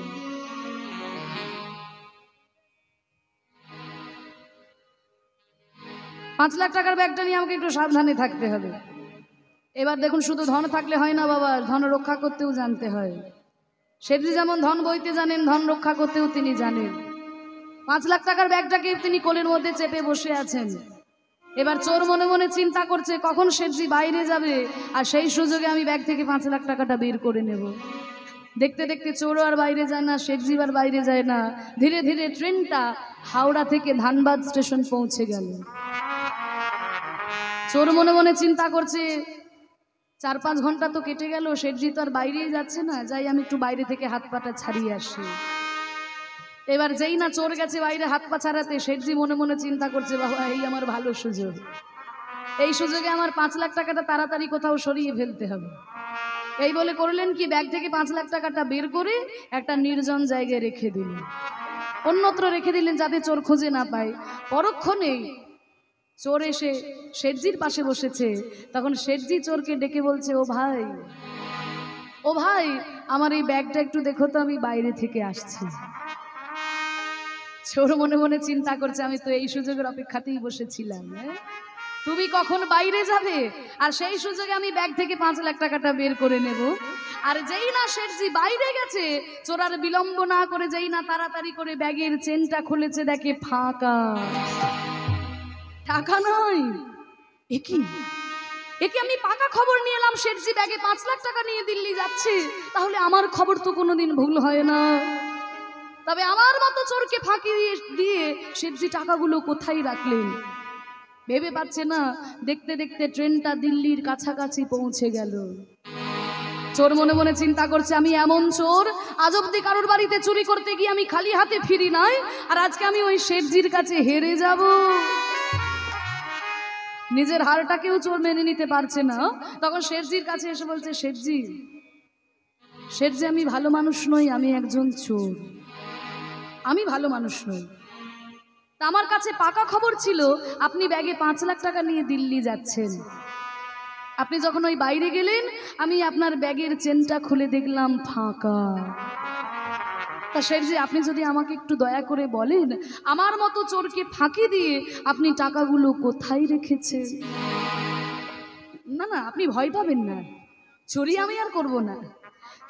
5 লাখ টাকার ব্যাগটা নিয়ে আমাকে একটু সাবধানে থাকতে হবে। এবার দেখুন, শুধু ধন থাকলে হয় না বাবা, ধন রক্ষা করতেও জানতে হয়। শেঠজি যেমন ধন বইতে জানেন, ধন রক্ষা করতেও তিনি জানেন। 5 লাখ টাকার ব্যাগটাকে তিনি কোলের মধ্যে চেপে বসে আছেন। এবার চোর মনে মনে চিন্তা করছে কখন শেঠজি বাইরে যাবে, আর সেই সুযোগে আমি ব্যাগ থেকে 5 লাখ টাকাটা বের করে নেব। দেখতে দেখতে চোরও আর বাইরে যায় না, শেঠজি আর বাইরে যায় না। ধীরে ধীরে ট্রেনটা হাওড়া থেকে ধানবাদ স্টেশন পৌঁছে গেল। চোর মনে মনে চিন্তা করছে 4-5 ঘন্টা তো কেটে গেল, শেঠজি তো আর বাইরেই যাচ্ছে না, যাই আমি একটু বাইরে থেকে হাত পাটা ছাড়িয়ে আসি। এবার যেই না চোর গেছে বাইরে হাত পা ছাড়াতে, শেঠজি মনে মনে চিন্তা করছে বাবা এই আমার ভালো সুযোগ, এই সুযোগে আমার 5 লাখ টাকাটা তাড়াতাড়ি কোথাও সরিয়ে ফেলতে হবে। এই বলে করলেন কি, ব্যাগ থেকে 5 লাখ টাকাটা বের করে একটা নির্জন জায়গায় রেখে দিলেন, অন্যত্র রেখে দিলেন যাতে চোর খুঁজে না পায়। পরক্ষণেই চোর এসে শেঠজির পাশে বসেছে। তখন শেঠজি চোরকে ডেকে বলছে, ও ভাই, ও ভাই, আমার এই ব্যাগটা একটু দেখো তো, আমি বাইরে থেকে আসছি। চোর মনে মনে চিন্তা করছে আমি তো এই সুযোগের অপেক্ষাতেই বসেছিলাম, হ্যাঁ? তুমি কখন বাইরে যাবে আর সেই সুযোগে আমি ব্যাগ থেকে 5 লাখ টাকাটা বের করে নেব। আর যেই না শেঠজি বাইরে গেছে, চোর আর বিলম্ব না করে যেই না তাড়াতাড়ি করে ব্যাগের চেনটা খুলেছে, দেখে ফাঁকা, টাকা নয়। একি একে আমি পাকা খবর নিয়ে এলাম, শেঠজি ব্যাগে 5 লাখ টাকা নিয়ে দিল্লি যাচ্ছে, তাহলে আমার খবর তো কোনোদিন ভুল হয় না। তবে আমার মতো চোরকে ফাঁকি দিয়ে শেঠজি টাকাগুলো কোথায় রাখলেন ভেবে পাচ্ছে না। দেখতে দেখতে ট্রেনটা দিল্লির কাছাকাছি পৌঁছে গেল। চোর মনে মনে চিন্তা করছে আমি এমন চোর, আজ অব্দি কারোর বাড়িতে চুরি করতে গিয়ে আমি খালি হাতে ফিরি নাই, আর আজকে আমি ওই শেঠজির কাছে হেরে যাব। নিজের হারটাকেও চোর মেনে নিতে পারছে না। তখন শেঠজির কাছে এসে বলছে, শেঠজি শেঠজি আমি ভালো মানুষ নই, আমি একজন চোর, আমি ভালো মানুষ নই। তা আমার কাছে পাকা খবর ছিল আপনি ব্যাগে 5 লাখ টাকা নিয়ে দিল্লি যাচ্ছেন। আপনি যখন ওই বাইরে গেলেন, আমি আপনার ব্যাগের চেনটা খুলে দেখলাম ফাঁকা। তা শেঠজি আপনি যদি আমাকে একটু দয়া করে বলেন, আমার মতো চোরকে ফাঁকি দিয়ে আপনি টাকাগুলো কোথায় রেখেছেন? না না, আপনি ভয় পাবেন না, চুরি আমি আর করব না।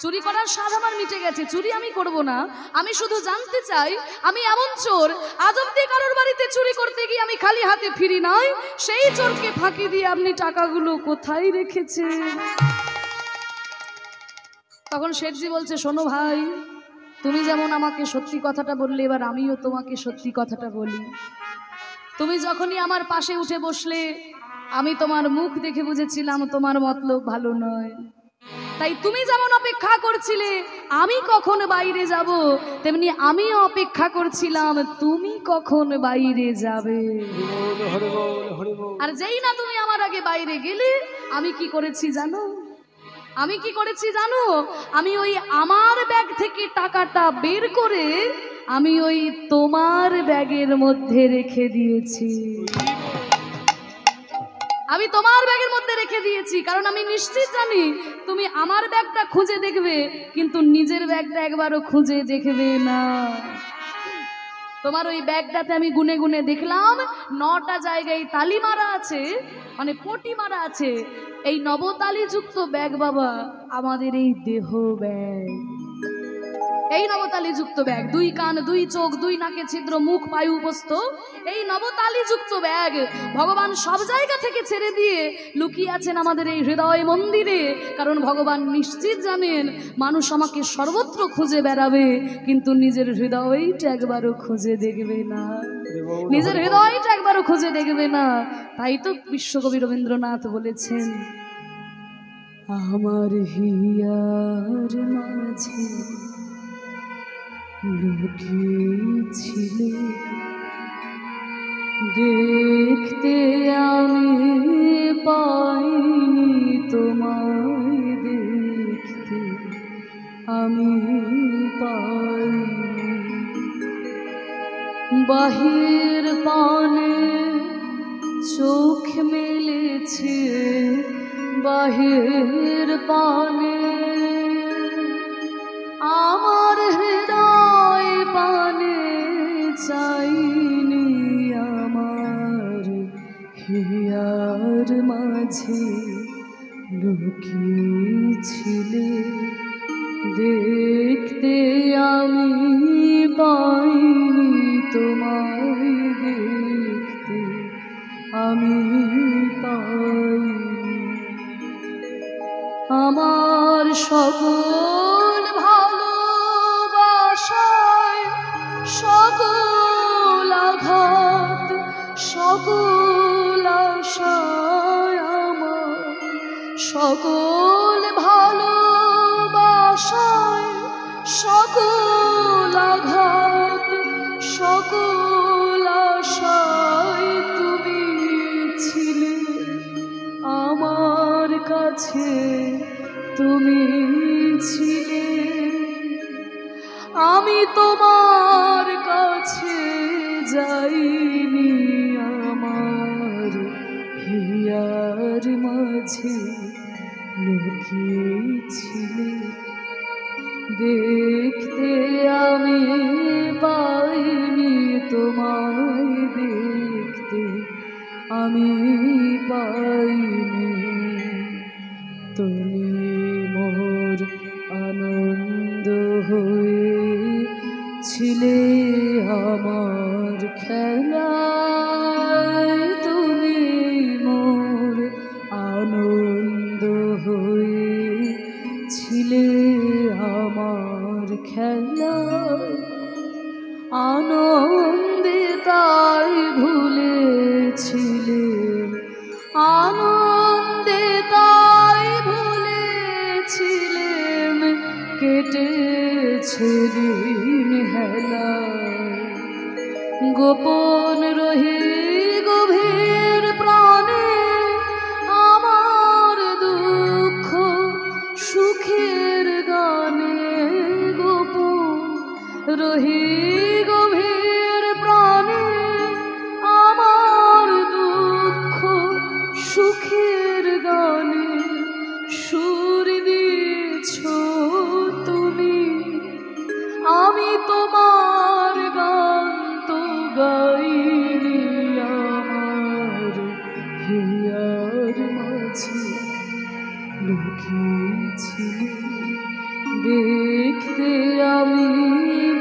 চুরি করার স্বাদ আমার মিটে গেছে, চুরি আমি করব না। আমি শুধু জানতে চাই আমি এমন চোর, আজ অব্দি কারোর বাড়িতে চুরি করতে গিয়ে আমি খালি হাতে ফিরি নাই, সেই চোরকে ফাঁকি দিয়ে আপনি টাকাগুলো কোথায় রেখেছেন? তখন শেঠজি বলছে, শোনো ভাই, তুমি যেমন আমাকে সত্যি কথাটা বললে, এবার আমিও তোমাকে সত্যি কথাটা বলি। তুমি যখনই আমার পাশে উঠে বসলে, আমি তোমার মুখ দেখে বুঝেছিলাম তোমার মতলব ভালো নয়। তাই তুমি যেমন অপেক্ষা করছিলে আমি কখন বাইরে যাব, তেমনি আমিও অপেক্ষা করছিলাম তুমি কখন বাইরে যাবে। আর যেই না তুমি আমার আগে বাইরে গেলে, আমি কি করেছি জানো? আমি কি করেছি জানো? আমি ওই আমার ব্যাগ থেকে টাকাটা বের করে আমি ওই তোমার ব্যাগের মধ্যে রেখে দিয়েছি। আমি তোমার ব্যাগের মধ্যে রেখে দিয়েছি, কারণ আমি নিশ্চিত জানি তুমি আমার ব্যাগটা খুঁজে দেখবে, কিন্তু নিজের ব্যাগটা একবারও খুঁজে দেখবে না। তোমার ওই ব্যাগটাতে আমি গুনে গুনে দেখলাম 9টা জায়গায় তালি মারা আছে, মানে পটি মারা আছে। এই নবতালিযুক্ত ব্যাগ বাবা আমাদের এই দেহ ব্যাগ, এই নবতালিযুক্ত ব্যাগ, 2 কান 2 চোখ 2 নাকে ছিদ্র, মুখ পায়ু উপস্থ, এই নবতালিযুক্ত ব্যাগ ভগবান সব জায়গা থেকে ছেড়ে দিয়ে লুকিয়ে আছেন আমাদের এই হৃদয় মন্দিরে। কারণ ভগবান নিশ্চিত জানেন মানুষ আমাকে সর্বত্র খুঁজে বেড়াবে, কিন্তু নিজের হৃদয়টা একবারও খুঁজে দেখবে না, নিজের হৃদয়টা একবারও খুঁজে দেখবে না। তাই তো বিশ্বকবি রবীন্দ্রনাথ বলেছেন, আমার হিয়ার মাঝে লুকিয়েছিলে, দেখতে আমি পাইনি তোমায়, দেখতে আমি পাইনি। বাহির পানে চোখ মেলেছে, বাহির পানে আমার হৃদয় পানে চাইনি, আমার হিয়ার মাঝে লুকিয়েছিলে, দেখতে আমি পাইনি তোমায়, দেখতে আমি পাইনি। আমার সকল ভালোবাসায় সকল আঘাত সকল আশায়, আমার সকল ভালোবাসায় সকল আঘাত সকল আশায় তুমি ছিলে আমার কাছে, তুমি ছিলে। আমি তোমার কাছে যাইনি, আমার হিয়ার মাঝে লুকিয়েছিলে, দেখতে আমি পাইনি ছিলে আমার খেলায়, তুমি মোর আনন্দ হয়ে ছিলে আমার খেলায়, আনন্দে তাই ভুলেছিলে, আনন্দে তাই ভুলেছিলেম, কেটেছে দিন হেলায়, গোপন রহে গভীর প্রাণে আমার দুঃখ সুখের গানে, গোপন রহে গভীর প্রাণে আমার দুঃখ সুখের গানে, সুর দিয়েছ তুমি, আমি তোমার গান তো গাইনি আমার হিয়ার মাঝে লুকিয়েছিলে, দেখতে আমি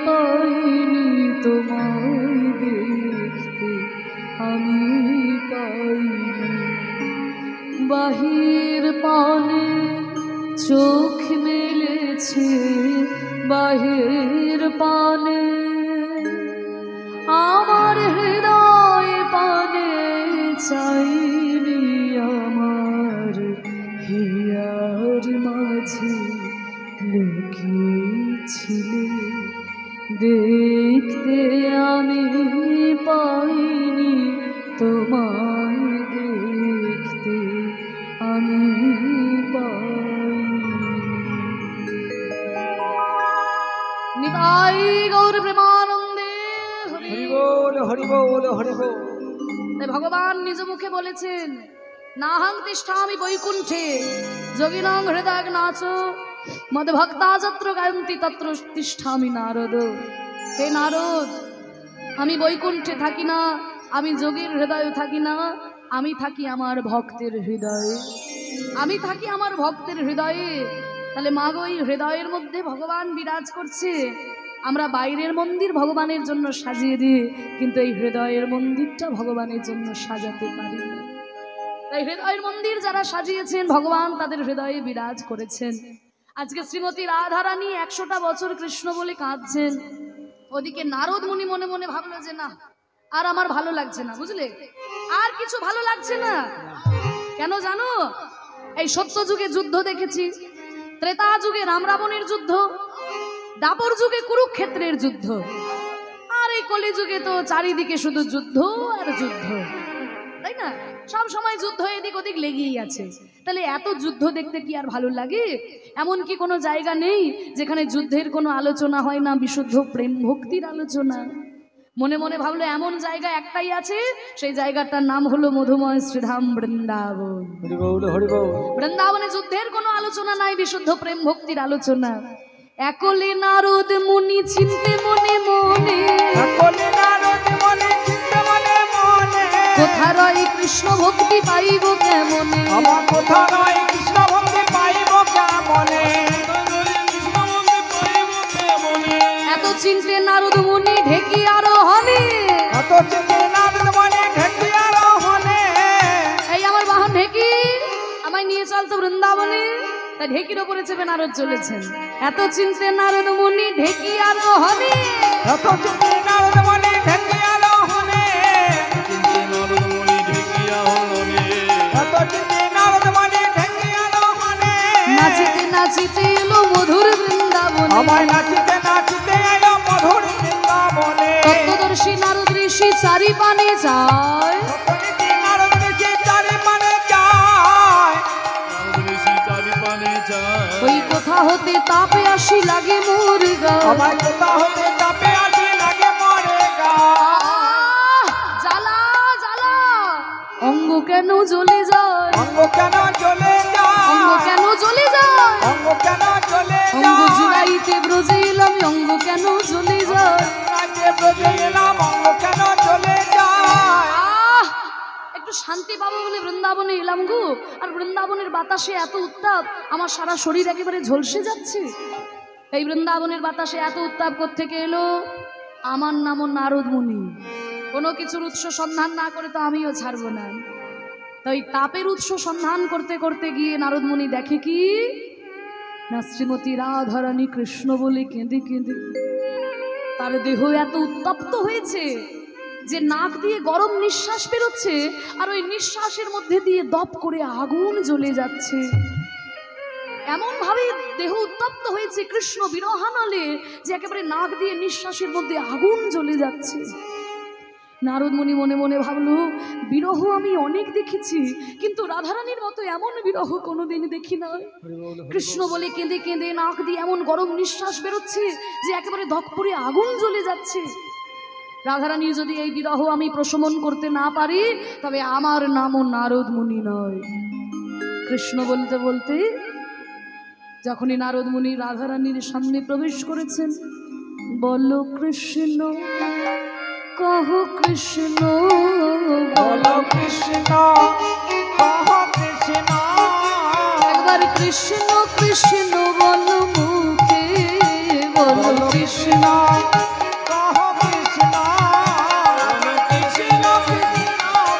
পাইনি তোমায়, দেখতে আমি পাইনি, বাহির পানে চোখ মেলেছে, বাহির পানে আমার হৃদয় পানে চাইনি আমার হিয়ার মাঝে লুকিয়েছিলে, দেখতে আমি পাইনি তোমায়, দেখতে আমি পাইনি। নিতাই গৌর প্রেমানন্দে হরি হরি বল, হরি বল, হরি বল। তাই ভগবান নিজ মুখে বলেছেন, নাহং তিষ্ঠামি বৈকুণ্ঠে যোগিনং হৃদয় নাচ মদ ভক্তা যত্র গায়ন্তি তত্র তিষ্ঠামি নারদ। হে নারদ, আমি বৈকুণ্ঠে থাকি না, আমি যোগীর হৃদয়ে থাকি না, আমি থাকি আমার ভক্তের হৃদয়ে, আমি থাকি আমার ভক্তের হৃদয়ে। তাহলে মা গো, এই হৃদয়ের মধ্যে ভগবান বিরাজ করছে। আমরা বাইরের মন্দির ভগবানের জন্য সাজিয়ে দিই, কিন্তু এই হৃদয়ের মন্দিরটা ভগবানের জন্য সাজাতে পারি না। তাই হৃদয়ের মন্দির যারা সাজিয়েছেন, ভগবান তাদের হৃদয়ে বিরাজ করেছেন। আজকে শ্রীমতী রাধারানী 100টা বছর কৃষ্ণ বলে কাঁদছেন, ওদিকে নারদ মুনি মনে মনে ভাবলো যে না, আর আমার ভালো লাগছে না, বুঝলে, আর কিছু ভালো লাগছে না। কেন জানো? এই সত্য যুগে যুদ্ধ দেখেছি, ত্রেতা যুগে রাম রাবণের যুদ্ধ, দাপর যুগে কুরুক্ষেত্রের যুদ্ধ, আর এই কলি যুগে তো চারিদিকে শুধু যুদ্ধ আর যুদ্ধ, তাই না? সব সময় যুদ্ধ এদিক ওদিক লেগেই আছে। তাহলে এত যুদ্ধ দেখতে কি আর ভালো লাগে? এমন কি কোনো জায়গা নেই যেখানে যুদ্ধের কোনো আলোচনা হয় না, বিশুদ্ধ প্রেম ভক্তির আলোচনা? মনে মনে ভাবলো এমন জায়গা একটাই আছে, সেই জায়গাটার নাম হলো মধুময় শ্রীধাম বৃন্দাবন। হরি বল, হরি বল। বৃন্দাবনে যুদ্ধের কোনো আলোচনা নাই, বিশুদ্ধ প্রেম ভক্তির আলোচনা। একলে নারদ মুনি চিনতে মনে মনে, একলে নারদ মুনি চিনতে মনে মনে, কোথা রয় কৃষ্ণ ভক্তি পাইব কেমনে, আমার কোথা নয় কৃষ্ণ ভক্তি পাইব কেমনে, এত চিনতে নারদ মুনি ঢেকি আরোহণে, এত চিনতে নারদ মুনি ঢেকি আরোহণে, এই আমার বাহন ঢেকি, আমায় নিয়ে চল তো বৃন্দাবনে। তাই ঢেকির ওপরে চেপে নারদ চলেছেন। এত চিনতে নারদ মুনি ঢেকি আরোহণে, এত চিনতে নারদ মুনি ঢেকি আরোহণে, এত চিনতে নারদ মুনি ঢেকি আরোহণে, নাচিতে নাচিতে এলো মধুর বৃন্দাবনে, আমায় নাচিতে নাচিতে এলো মধুর বৃন্দাবনে, তত্ত্বদর্শী নারদ ঋষি চারি পানে যায়, নারদ ঋষি চারি পানে যায়, ওই কোথা হতে তাপে আসি লাগে মোর গা, আমার কোথা হতে তাপে আসি লাগে মরে গা, জ্বালা জ্বালা অঙ্গ কেন জ্বলে যায়, অঙ্গ কেন জ্বলে যায়, অঙ্গ কেন জ্বলে যায়, অঙ্গ কেন জ্বলে অঙ্গ যায়, জুড়াইতে ব্রজে এলাম, অঙ্গ কেন জ্বলে যায়, রাজ্যে ব্রজে এলাম, অঙ্গ কেন জ্বলে যায়, একটু শান্তি পাবো বলে বৃন্দাবনে এলাম গো, আর বৃন্দাবনের বাতাসে এত উত্তাপ, আমার সারা শরীর একেবারে ঝলসে যাচ্ছে। এই বৃন্দাবনের বাতাসে এত উত্তাপ থেকে এলো, আমার নামও নারদ মুনি। কোনো কিছুর উৎস সন্ধান না করে তো আমিও ছাড়বো না। তো এই তাপের উৎস সন্ধান করতে করতে গিয়ে নারদ মুনি দেখে কি না, শ্রীমতী রাধারানী কৃষ্ণ বলে কেঁদে কেঁদে তার দেহ এত উত্তপ্ত হয়েছে যে নাক দিয়ে গরম নিঃশ্বাস বেরোচ্ছে, আর ওই নিঃশ্বাসের মধ্যে দিয়ে দপ করে আগুন জ্বলে যাচ্ছে। এমন ভাবে দেহ উত্তপ্ত হয়েছে কৃষ্ণ বিরহানলে যে একেবারে নাক দিয়ে নিঃশ্বাসের মধ্যে আগুন জ্বলে যাচ্ছে। নারদ মুনি মনে মনে ভাবলো, বিরহ আমি অনেক দেখেছি, কিন্তু রাধারানীর মতো এমন বিরহ কোনোদিন দেখি না। কৃষ্ণ বলে কেঁদে কেঁদে নাক দিয়ে এমন গরম নিঃশ্বাস বেরোচ্ছে যে একেবারে ধক করে আগুন জ্বলে যাচ্ছে। রাধারানীর যদি এই বিরহ আমি প্রশমন করতে না পারি, তবে আমার নামও নারদ মুনি নয়। কৃষ্ণ বলতে বলতে যখনই নারদ মুনি রাধারানীর সামনে প্রবেশ করেছেন, বলো কৃষ্ণ কহ কৃষ্ণ, বলো কৃষ্ণ কহ কৃষ্ণ, একবার কৃষ্ণ কৃষ্ণ বলো মুখে, বলো কৃষ্ণ কহ কৃষ্ণ, কৃষ্ণ কৃষ্ণ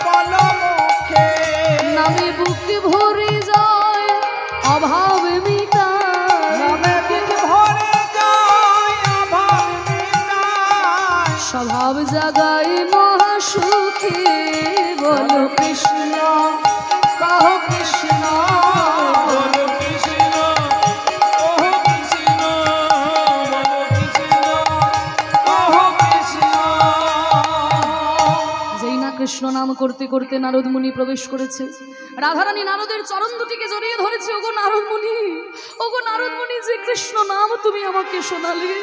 বলো মুখে, নামে বুক ভরে যায় অভাব মিটায়, নামে বুক ভরে যায় অভাব মিটায়, স্বভাব জাগায় মহাসুখে, বলো কৃষ্ণ কহ কৃষ্ণ, বলো কৃষ্ণ, ওহ কৃষ্ণ, বলো কৃষ্ণ, কহ কৃষ্ণ। যেই না কৃষ্ণ নাম করতে করতে নারদ মুনি প্রবেশ করেছে, রাধারানী নারদের চরণ দুটিকে জড়িয়ে ধরেছে। ওগো নারদ মুনি, ওগো নারদ মুনি, যে কৃষ্ণ নাম তুমি আমাকে শোনালে,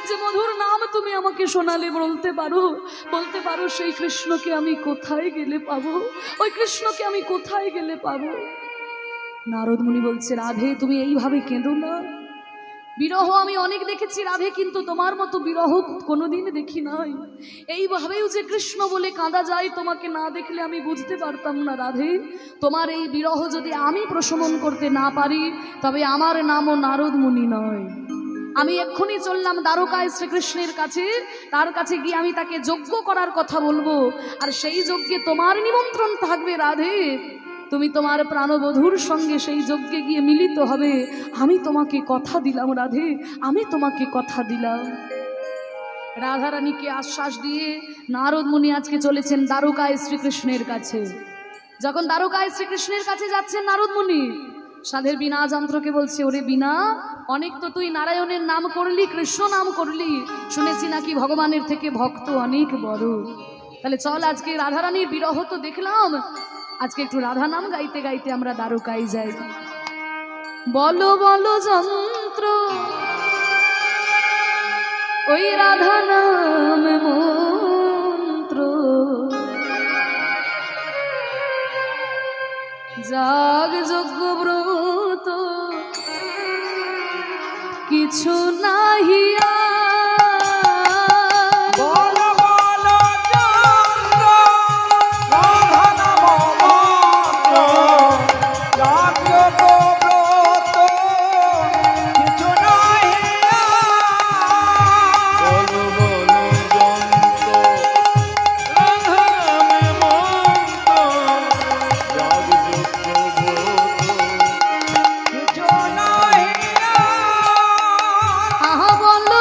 যে মধুর নাম তুমি আমাকে শোনালে, বলতে পারো সেই কৃষ্ণকে আমি কোথায় গেলে পাবো? ওই কৃষ্ণকে আমি কোথায় গেলে পাবো? নারদ মুনি বলছে, রাধে তুমি এইভাবে কেঁদো না। বিরহ আমি অনেক দেখেছি রাধে, কিন্তু তোমার মতো বিরহ কোনোদিন দেখি নাই। এইভাবেও যে কৃষ্ণ বলে কাঁদা যায়, তোমাকে না দেখলে আমি বুঝতে পারতাম না রাধে। তোমার এই বিরহ যদি আমি প্রশমন করতে না পারি, তবে আমার নামও নারদ মুনি নয়। আমি এক্ষুনি চললাম দ্বারকায় শ্রীকৃষ্ণের কাছে, তার কাছে গিয়ে আমি তাকে যজ্ঞ করার কথা বলবো, আর সেই যজ্ঞে তোমার নিমন্ত্রণ থাকবে রাধে। তুমি তোমার প্রাণবধূর সঙ্গে সেই যজ্ঞে গিয়ে মিলিত হবে। আমি তোমাকে কথা দিলাম রাধে, আমি তোমাকে কথা দিলাম। রাধারানীকে আশ্বাস দিয়ে নারদ মুনি আজকে চলেছেন দ্বারকায় শ্রীকৃষ্ণের কাছে। যখন দ্বারকায় শ্রীকৃষ্ণের কাছে যাচ্ছেন নারদ মুনি, সাধের বিনা যন্ত্রকে বলছে, ওরে বিনা, অনেক তো তুই নারায়ণের নাম করলি, কৃষ্ণ নাম করলি, শুনেছি নাকি ভগবানের থেকে ভক্ত অনেক বড়। তাহলে চল, আজকে রাধারানীর বিরহ তো দেখলাম, আজকে একটু রাধা নাম গাইতে গাইতে আমরা দ্বারকায় যাই। বলো বলো যন্ত্র ওই রাধা নাম মন্ত্র, যাগ যজ্ঞ ব্রত কিছু নাহিয়া, বলো বলো চন্দ্র রাধা নাম মন্ত্র, যাগ ব্রত কিছু নাহিয়া, বলো বলো যন্ত্র রাধা নামে মন্ত্র, যাগ যজ্ঞ ব্রত কিছু নাহিয়া, আহা বলো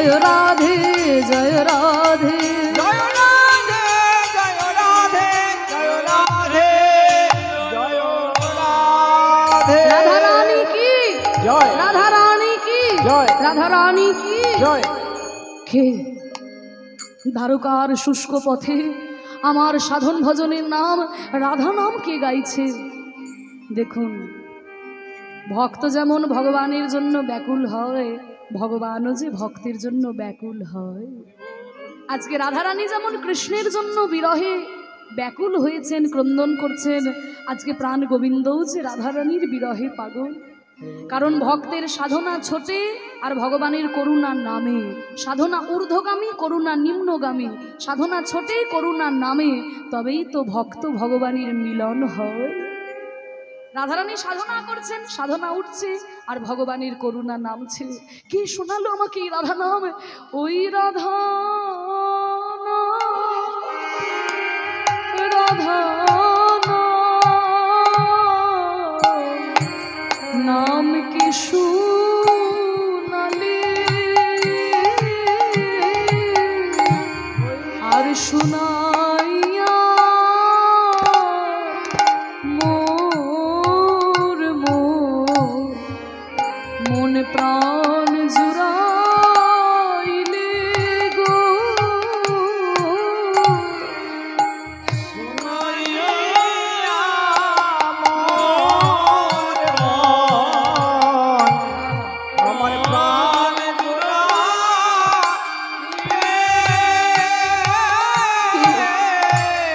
জয় রাধে জয় রাধে জয় রাধে জয় রাধে জয় রাধে জয় রাধে রাধা রানী কি জয় রাধা রানী কি জয় রাধা রানী কি জয় কে দ্বারকার শুষ্ক পথে আমার সাধন ভজনের নাম রাধা নাম কে গাইছে? দেখুন, ভক্ত যেমন ভগবানের জন্য ব্যাকুল হয়, ভগবানও যে ভক্তের জন্য ব্যাকুল হয়। আজকে রাধারানী যেমন কৃষ্ণের জন্য বিরহে ব্যাকুল হয়েছেন, ক্রন্দন করছেন, আজকে প্রাণ গোবিন্দও যে রাধারানীর বিরহে পাগল। কারণ ভক্তের সাধনা ছোটে আর ভগবানের করুণার নামে। সাধনা ঊর্ধ্বগামী, করুণা নিম্নগামী। সাধনা ছোটে, করুণার নামে, তবেই তো ভক্ত ভগবানের মিলন হয়। রাধারানী সাধনা করছেন, সাধনা উঠছে আর ভগবানের করুণা নামছে। কে শোনালো আমাকে এই রাধা নাম? ওই রাধা রাধা নাম কি শুনালে আর শুনাইয়া মোর মন প্রাণ জুড়াইলে গো আমার প্রাণ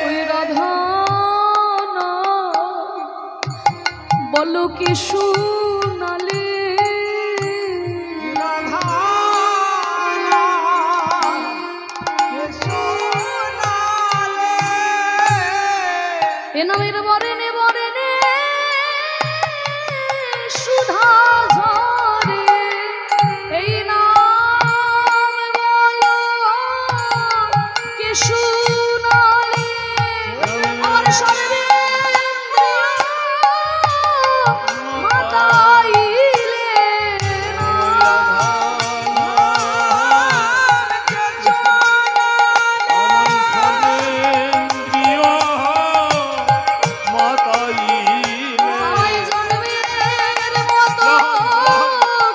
ওই রাধা বলো কি শুনালে এ নামের বরেনে বরেনে সুধা ঝরে, এই নাম বলো কি শুনালে আমার সর্বেন্দ্রিয় মাতাইলে আমায় জন্মের মতো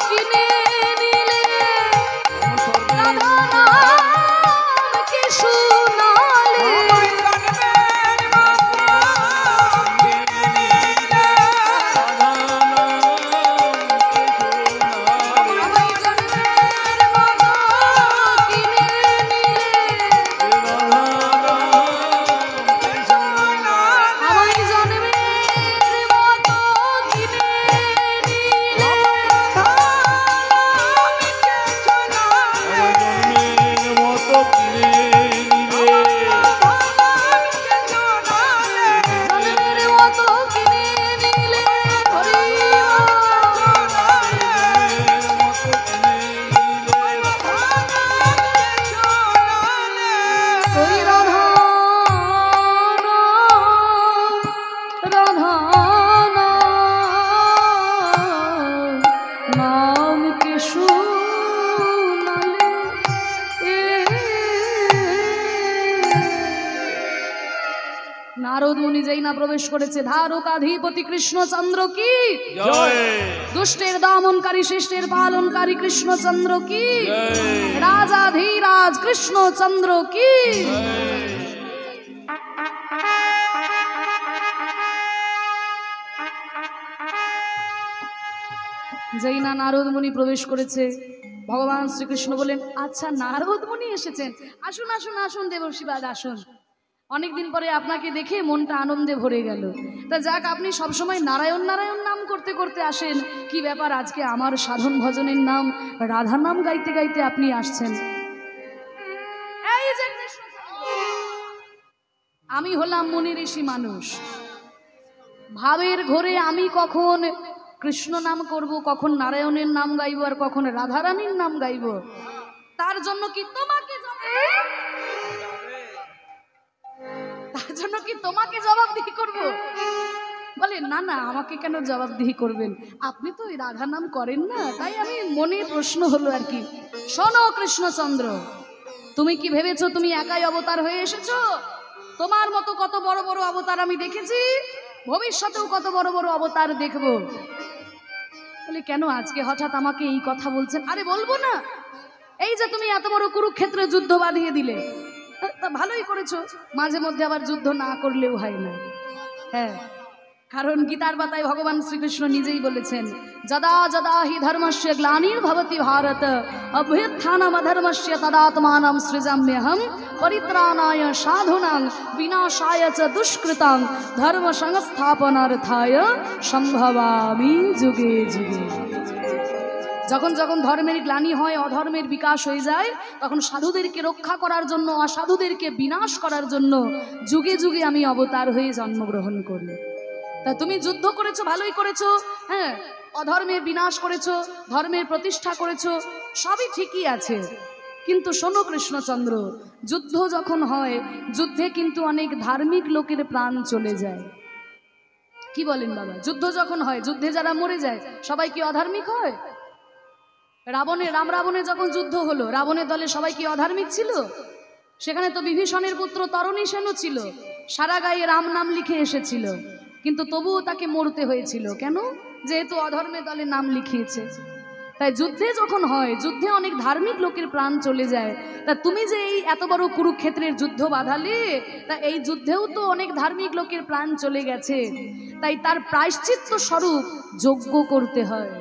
কিনে নিলে রাধা নাম কি শুনালে আমায় জন্মের মতো কিনে নিলে আমায় জন্মের মতো কিনে নিলে জন্মের মতো কিনে নিলে হরি ওই রাধা রাধা নাম কে শুনালে নারদ মুনি যেই না প্রবেশ করেছে, ধারকাধিপতি কৃষ্ণচন্দ্র কি দুষ্টের দমনকারী শিষ্টের পালনকারী কৃষ্ণচন্দ্র কি রাজাধিরাজ কৃষ্ণচন্দ্র কি যেই না নারদ মুনি প্রবেশ করেছে, ভগবান শ্রীকৃষ্ণ বলেন, আচ্ছা নারদ মুনি এসেছেন, আসুন আসুন আসুন দেবর্ষিবাদ আসুন। অনেকদিন পরে আপনাকে দেখে মনটা আনন্দে ভরে গেল। তা যাক, আপনি সবসময় নারায়ণ নারায়ণ নাম করতে করতে আসেন, কি ব্যাপার আজকে আমার সাধন ভজনের নাম রাধা নাম গাইতে গাইতে আপনি আসছেন? এই যে আমি হলাম মুনি ঋষি মানুষ, ভাবের ঘোরে আমি কখন কৃষ্ণ নাম করব, কখন নারায়ণের নাম গাইব, আর কখন রাধারানীর নাম গাইব, তার জন্য কি তোমাকে জবাবদিহি করব? বলে না না, আমাকে কেন জবাবদিহি করবেন, আপনি তো ওই রাধা নাম করেন না, তাই আমি মনে প্রশ্ন হলো আর কি। শোনো কৃষ্ণচন্দ্র, তুমি কি ভেবেছো তুমি একাই অবতার হয়ে এসেছো? তোমার মতো কত বড় বড় অবতার আমি দেখেছি, ভবিষ্যতেও কত বড় বড় অবতার দেখবো। বলে কেন আজকে হঠাৎ আমাকে এই কথা বলছেন? আরে বলবো না, এই যে তুমি এত বড় কুরুক্ষেত্রে যুদ্ধ বাঁধিয়ে দিলে, তা ভালোই করেছো। মাঝে মধ্যে আবার যুদ্ধ না করলেও হয় না। হ্যাঁ, কারণ গীতার পাতায় ভগবান শ্রীকৃষ্ণ নিজেই বলেছেন, যদা যদা হি ধর্মস্য গ্লানির্ভবতি ভারত অভ্যুত্থানম অধর্মস্য তদাত্মানম সৃজাম্যহম পরিত্রাণায় সাধুনাং বিনাশায় চ দুষ্কৃতাং ধর্ম সংস্থাপনার্থায় সম্ভবামি যুগে যুগে। যখন যখন ধর্মের গ্লানি হয়, অধর্মের বিকাশ হয়ে যায়, তখন সাধুদেরকে রক্ষা করার জন্য, অসাধুদেরকে বিনাশ করার জন্য যুগে যুগে আমি অবতার হয়ে জন্মগ্রহণ করি। তা তুমি যুদ্ধ করেছো, ভালোই করেছো। হ্যাঁ, অধর্মের বিনাশ করেছো, ধর্মের প্রতিষ্ঠা করেছো, সবই ঠিকই আছে। কিন্তু শোনো কৃষ্ণচন্দ্র, যুদ্ধ যখন হয়, যুদ্ধে কিন্তু অনেক ধার্মিক লোকের প্রাণ চলে যায়। কি বলেন বাবা? যুদ্ধ যখন হয়, যুদ্ধে যারা মরে যায় সবাই কি অধার্মিক হয়? রাম রাবণের যখন যুদ্ধ হলো, রাবণের দলে সবাই কি অধার্মিক ছিল? সেখানে তো বিভীষণের পুত্র তরণী সেনও ছিল, সারা গায়ে রাম নাম লিখে এসেছিল, কিন্তু তবুও তাকে মরতে হয়েছিল। কেন? যেহেতু অধর্মের দলে নাম লিখিয়েছে। তাই যুদ্ধে যখন হয়, যুদ্ধে অনেক ধার্মিক লোকের প্রাণ চলে যায়। তা তুমি যে এই এত বড় কুরুক্ষেত্রের যুদ্ধ বাঁধালে, তা এই যুদ্ধেও তো অনেক ধার্মিক লোকের প্রাণ চলে গেছে। তাই তার প্রায়শ্চিত্ত স্বরূপ যজ্ঞ করতে হয়।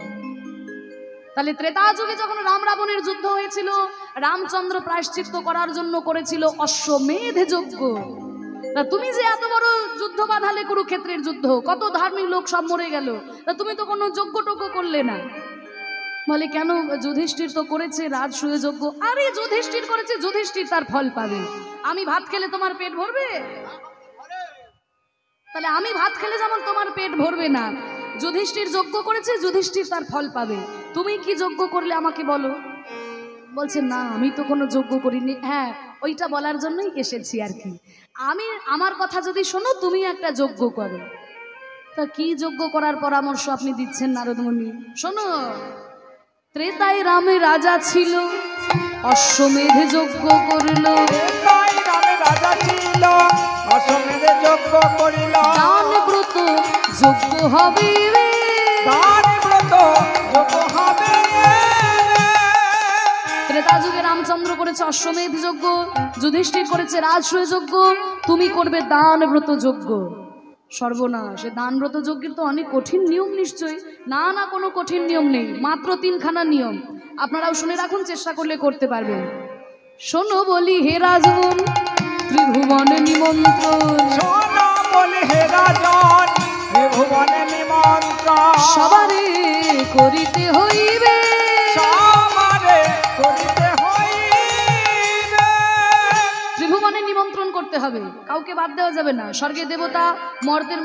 তাহলে ত্রেতা যুগে যখন রাম রাবণের যুদ্ধ হয়েছিল, রামচন্দ্র প্রায়শ্চিত্ত করার জন্য করেছিল অশ্বমেধ যজ্ঞ। তা তুমি যে এত বড় যুদ্ধ বাঁধালে, কুরুক্ষেত্রের যুদ্ধ, কত ধার্মিক লোক সব মরে গেল, তা তুমি তো কোনো যজ্ঞটজ্ঞ করলে না। বলে কেন? যুধিষ্ঠির তো করেছে রাজসূয় যজ্ঞ। আরে যুধিষ্ঠির করেছে, যুধিষ্ঠির তার ফল পাবে। আমি ভাত খেলে তোমার পেট ভরবে? তাহলে আমি ভাত খেলে যেমন তোমার পেট ভরবে না, যুধিষ্ঠির যজ্ঞ করেছে, যুধিষ্ঠির তার ফল পাবে। তুমি কি যজ্ঞ করলে আমাকে বলো? বলছে না, আমি তো কোনো যজ্ঞ করিনি। হ্যাঁ, ওইটা বলার জন্যই এসেছি আর কি। আমার কথা যদি শোনো, তুমি একটা যজ্ঞ করো। তা কি যজ্ঞ করার পরামর্শ আপনি দিচ্ছেন নারদ মুনি? শোনো, ত্রেতায় রামে রাজা ছিল, অশ্বমেধ যজ্ঞ করল। ত্রেতায় রামে রাজা ছিল, অশ্বমেধ যজ্ঞ করিল। দান ব্রত যজ্ঞ হবে রে, দান ব্রত যজ্ঞ হবে। ত্রেতা যুগে রামচন্দ্র করেছে অশ্বমেধ যজ্ঞ, যুধিষ্ঠির করেছে রাজসূয় যজ্ঞ, তুমি করবে দান ব্রত যজ্ঞ। সর্বনাশ! দান ব্রত যজ্ঞের তো অনেক কঠিন নিয়ম নিশ্চয়ই। না না, কোনো কঠিন নিয়ম নেই, মাত্র 3খানা নিয়ম। আপনারাও শুনে রাখুন, চেষ্টা করলে করতে পারবেন। শোনো বলি হে রাজন, ত্রিভুবনে নিমন্ত্রণ। শোনো বলি হে রাজন, ত্রিভুবনে নিমন্ত্রণ। সবারে করিতে হইবে, সবারে করিতে হইবে। ত্রিভুবনে নিমন্ত্রণ করতে হবে, কাউকে বাদ দেওয়া যাবে না। স্বর্গের দেবতা, মর্তের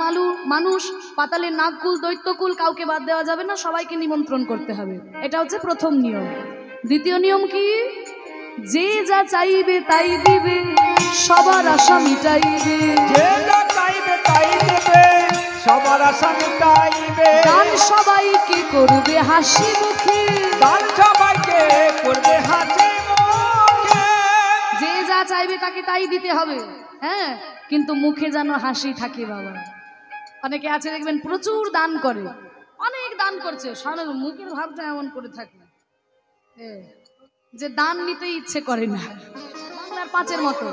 মানুষ, পাতালের নাগকুল, দৈত্যকুল, কাউকে বাদ দেওয়া যাবে না, সবাইকে নিমন্ত্রণ করতে হবে। এটা হচ্ছে প্রথম নিয়ম। দ্বিতীয় নিয়ম কি? যে যা চাইবে তাই দিবে, সবার আশা মিটাইবে। যে যা চাইবে তাই দেবে, সবার আশা মিটাইবে। দান সবাইকে করবে হাসি মুখে, দান সবাইকে করবে হাসি মুখে। যে যা চাইবে তাকে তাই দিতে হবে। হ্যাঁ, কিন্তু মুখে যেন হাসি থাকে বাবা। অনেকে আছে দেখবেন প্রচুর দান করে, অনেক দান করছে, সারা মুখের ভাবটা এমন করে থাকে যে দান নিতে ইচ্ছে করে না। বাংলার 5-এর মতো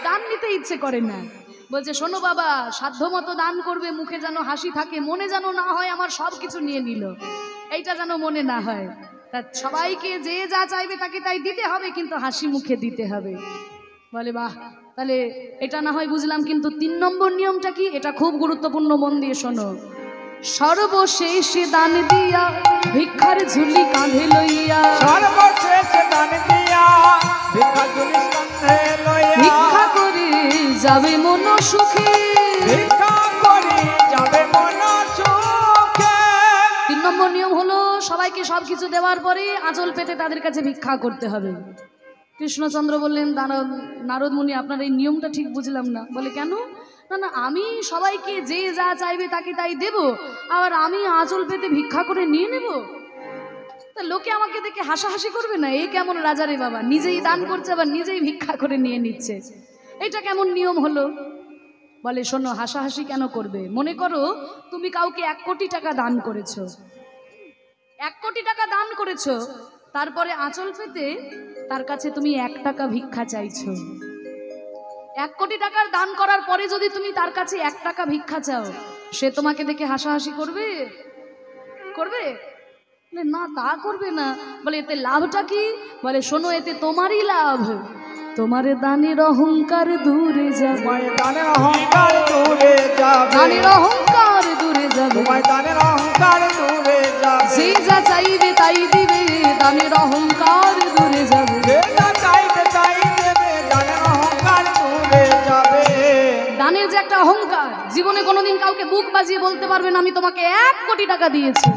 দান নিতে ইচ্ছে করে না। বলছে শোনো বাবা, সাধ্য মতো দান করবে, মুখে যেন হাসি থাকে, মনে যেন না হয় আমার সব কিছু নিয়ে নিল, এইটা যেন মনে না হয়। তা সবাইকে যে যা চাইবে তাকে তাই দিতে হবে, কিন্তু হাসি মুখে দিতে হবে। বলে বাহ, তাহলে এটা না হয় বুঝলাম, কিন্তু 3 নম্বর নিয়মটা কি? এটা খুব গুরুত্বপূর্ণ, মন দিয়ে শোনো। সর্বশেষে দান দিয়া, ভিক্ষার ঝুলি কাঁধে লইয়া। সর্বশেষে দান দিয়া, ভিক্ষার ঝুলি কাঁধে লইয়া। ভিক্ষা করে যাবে মন সুখে, ভিক্ষা করে যাবে মন সুখে। 3 নম্বর নিয়ম হলো সবাইকে সবকিছু দেওয়ার পরে আঁচল পেতে তাদের কাছে ভিক্ষা করতে হবে। কৃষ্ণচন্দ্র বললেন, নারদ মুনি, আপনার এই নিয়মটা ঠিক বুঝলাম না। বলে কেন? না না, আমি সবাইকে যে যা চাইবে তাকে তাই দেব, আবার আমি আঁচল পেতে ভিক্ষা করে নিয়ে নেব? তা লোকে আমাকে দেখে হাসাহাসি করবে না, এই কেমন রাজা রে বাবা, নিজেই দান করছে আবার নিজেই ভিক্ষা করে নিয়ে নিচ্ছে, এটা কেমন নিয়ম হলো? বলে শোনো, হাসাহাসি কেন করবে? মনে করো তুমি কাউকে 1 কোটি টাকা দান করেছো, 1 কোটি টাকা দান করেছো, তারপরে আঁচল পেতে তার কাছে তুমি 1 টাকা ভিক্ষা চাইছো। 1 কোটি টাকার দান করার পরে যদি তুমি তার কাছে 1 টাকা ভিক্ষা চাও, সে তোমাকে দেখে হাসাহাসি করবে? করবে না, তা করবে না। বলে এতে লাভটা কি? বলে শোনো, এতে তোমারই লাভ, তোমার দানের অহংকার দূরে যাবে, দানের অহংকার দূরে যাবে, দানের অহংকার দূরে যাবে, দানের অহংকার দূরে যাবে, যে যা চাইবে তাই দিবে, দানের অহংকার দূরে যাবে, যে যা চাইবে তাই দেবে, দানের অহংকার দূরে যাবে। দানের যে একটা অহংকার, জীবনে কোনোদিন কাউকে বুক বাজিয়ে বলতে পারবে না আমি তোমাকে 1 কোটি টাকা দিয়েছি।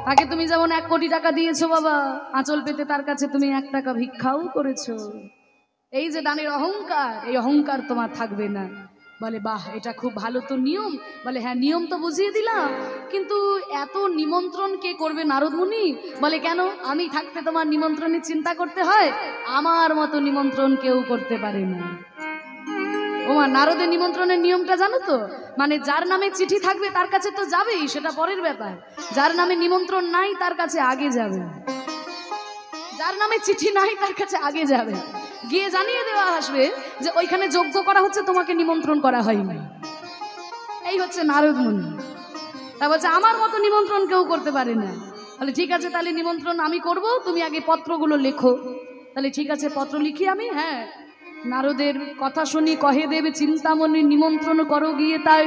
তাকে তুমি যেমন 1 কোটি টাকা দিয়েছো বাবা, আঁচল পেতে তার কাছে তুমি 1 টাকা ভিক্ষাও করেছো। এই যে দানের অহংকার, এই অহংকার তোমার থাকবে না। বলে বাহ, এটা খুব ভালো তো নিয়ম। বলে হ্যাঁ, নিয়ম তো বুঝিয়ে দিলাম, কিন্তু এত নিমন্ত্রণ কে করবে নারদ মুনি? বলে কেন, আমি থাকতে তোমার নিমন্ত্রণের চিন্তা করতে হয়? আমার মতো নিমন্ত্রণ কেউ করতে পারে না। ওমা, নারদের নিমন্ত্রণের নিয়মটা জানো তো? মানে যার নামে চিঠি থাকবে তার কাছে তো যাবেই, সেটা পরের ব্যাপার। যার নামে নিমন্ত্রণ নাই তার কাছে আগে যাবে, যার নামে চিঠি নাই তার কাছে আগে যাবে, গিয়ে জানিয়ে দেওয়া আসবে যে ওইখানে যজ্ঞ করা হচ্ছে, তোমাকে নিমন্ত্রণ করা হয়নি। এই হচ্ছে নারদ মুনি। তা বলছে আমার মতো নিমন্ত্রণ কেউ করতে পারে না। তাহলে ঠিক আছে, তাহলে নিমন্ত্রণ আমি করব, তুমি আগে পত্রগুলো লেখো। তাহলে ঠিক আছে, পত্র লিখি আমি। হ্যাঁ, নারদের কথা শুনি কহে দেবে চিন্তামণি, নিমন্ত্রণ করো গিয়ে তাই।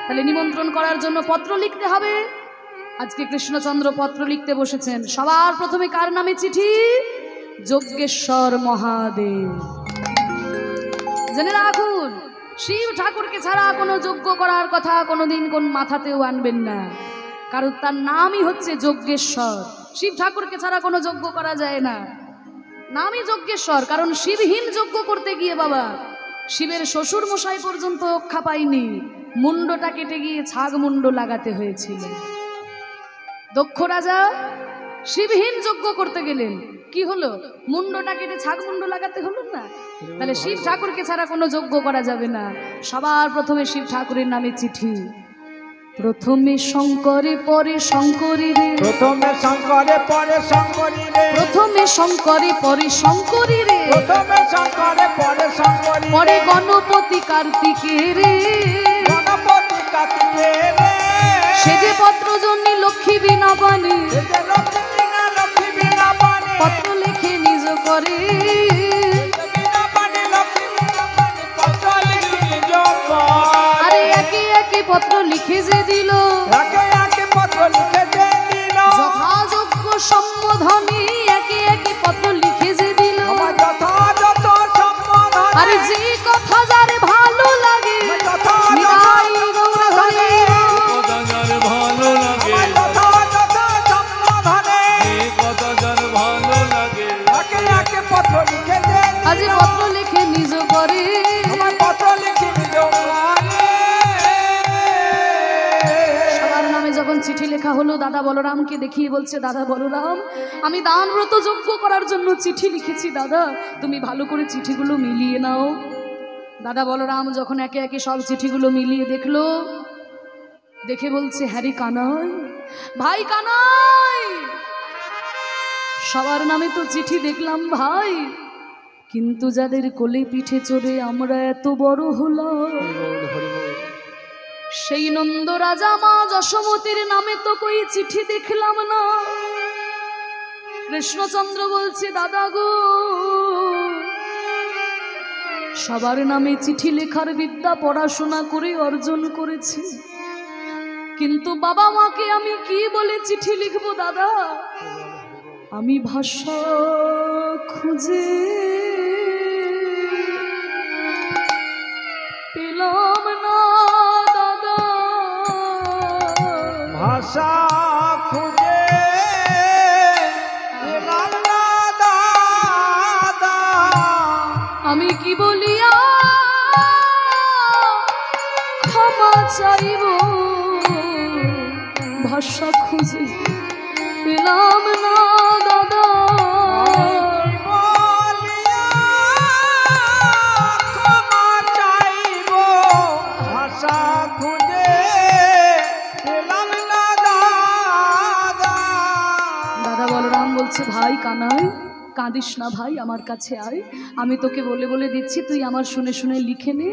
তাহলে নিমন্ত্রণ করার জন্য পত্র লিখতে হবে। আজকে কৃষ্ণচন্দ্র পত্র লিখতে বসেছেন। সবার প্রথমে কার নামে চিঠি? যজ্ঞেশ্বর মহাদেব। জেনে রাখুন, শিব ঠাকুরকে ছাড়া কোনো যজ্ঞ করার কথা কোনোদিন কোন মাথাতেও আনবেন না, কারণ তার নামই হচ্ছে যজ্ঞেশ্বর। শিব ঠাকুরকে ছাড়া কোনো যজ্ঞ করা যায় না, নামই যজ্ঞেশ্বর। কারণ শিবহীন যজ্ঞ করতে গিয়ে বাবা, শিবের শ্বশুর মশাই পর্যন্ত রক্ষা পায়নি, মুন্ডটা কেটে গিয়ে ছাগ মুন্ড লাগাতে হয়েছিল। দক্ষ রাজা শিবহীন যজ্ঞ করতে গেলেন, কি হলো? মুন্ডটা কেটে ছাগ মুন্ড লাগাতে হলো না? তাহলে শিব ঠাকুরকে ছাড়া কোনো যজ্ঞ করা যাবে না। সবার প্রথমে শিব ঠাকুরের নামে চিঠি। প্রথমে শঙ্করে পরে শঙ্করী রে, প্রথমে শঙ্করে পরে শঙ্করী রে, প্রথমে শঙ্করে পরে শঙ্করী রে, প্রথমে শঙ্করে পরে শঙ্করী, পরে গণপতি কার্তিকে রে, গণপতি কার্তিকে রে, সেজে পত্র জন্যে লক্ষ্মী বিনা পানে, সেজে লক্ষ্মী বিনা, লক্ষ্মী বিনা পানে, পত্র লিখে নিজ করে, বিনা পানে, লক্ষ্মী বিনা পানে, পত্র লিখে নিজ করে। আরে একে একে পত্র লিখে যে দিল, একে একে পত্র লিখে যে দিল, যথাযোগ্য সম্বোধনে একে একে পত্র লিখে যে দিল। আমার যথাযথ সম্বোধনে, আরে যে কথা যার ভালো লাগে, নিতাই গৌর হরে। কথা যার ভালো লাগে, যথাযথ সম্বোধনে, এই কথা যার ভালো লাগে, একে একে পত্র লিখে যে দিল, আজ পত্র লিখে নিজ করে, আমার পত্র লিখে নিজ করে। সবার নামে যখন চিঠি লেখা হলো, দাদা বলরামকে দেখিয়ে বলছে, দাদা বলরাম, আমি দানব্রত যজ্ঞ করার জন্য চিঠি লিখেছি, দাদা তুমি ভালো করে চিঠিগুলো মিলিয়ে নাও। দাদা বলরাম যখন একে একে সব চিঠিগুলো মিলিয়ে দেখলো, দেখে বলছে, হ্যারি কানাই, ভাই কানাই, সবার নামে তো চিঠি দেখলাম ভাই, কিন্তু যাদের কোলে পিঠে চড়ে আমরা এত বড় হলাম, সেই নন্দ রাজা মা যশোমতির নামে তো কই চিঠি দেখলাম না। কৃষ্ণচন্দ্র বলছে, দাদা গো, সবার নামে চিঠি লেখার বিদ্যা পড়াশোনা করে অর্জন করেছি, কিন্তু বাবা মাকে আমি কি বলে চিঠি লিখবো দাদা? আমি ভাষা খুঁজে পেলাম না দাদা, ভাষা খুঁজে পেলাম না দাদা, আমি কি বলিয়া ক্ষমা চাইব? ভাষা খুঁজে পেলাম না দাদা। বলিয়া ক্ষমা চাইব, ভাষা খুঁজে পেলাম না দাদা। দাদা বলরাম বলছে, ভাই কানাই কাঁদিস না ভাই, আমার কাছে আয়, আমি তোকে বলে বলে দিচ্ছি, তুই আমার শুনে শুনে লিখে নে।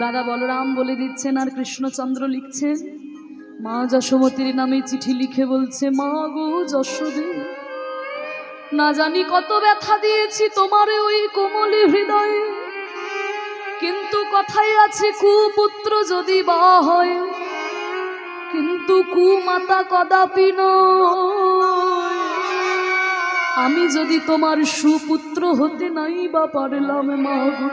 দাদা বলরাম বলে দিচ্ছেন আর কৃষ্ণচন্দ্র লিখছেন। মা যশোমতীর নামে চিঠি লিখে বলছে, মা গো যশোদে, না জানি কত ব্যথা দিয়েছি তোমারে ওই কোমলী হৃদয়ে, কিন্তু কথাই আছে কুপুত্র যদি বা হয়, কিন্তু কুমাতা কদাপি নয়। আমি যদি তোমার সুপুত্র হতে নাই বা পারলাম মা গো,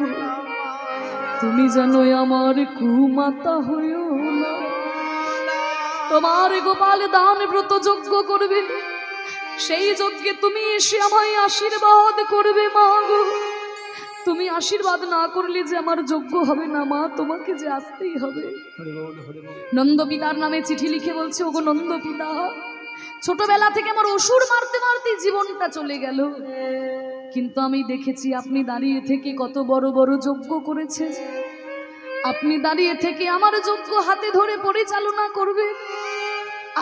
তুমি যেন আমার কুমাতা হইও না। তোমার গোপাল দান ব্রত যজ্ঞ করবে, সেই যজ্ঞে তুমি এসে আমায় আশীর্বাদ করবে মা গো। তুমি আশীর্বাদ না করলে যে আমার যজ্ঞ হবে না মা, তোমাকে যে আসতেই হবে। নন্দ পিতার নামে চিঠি লিখে বলছে, ওগো নন্দ পিতা, ছোটবেলা থেকে আমার অসুর মারতে মারতে জীবনটা চলে গেল, কিন্তু আমি দেখেছি আপনি দাঁড়িয়ে থেকে কত বড় বড় যজ্ঞ করেছেন। আপনি দাঁড়িয়ে থেকে আমার যজ্ঞ হাতে ধরে পরিচালনা করবেন,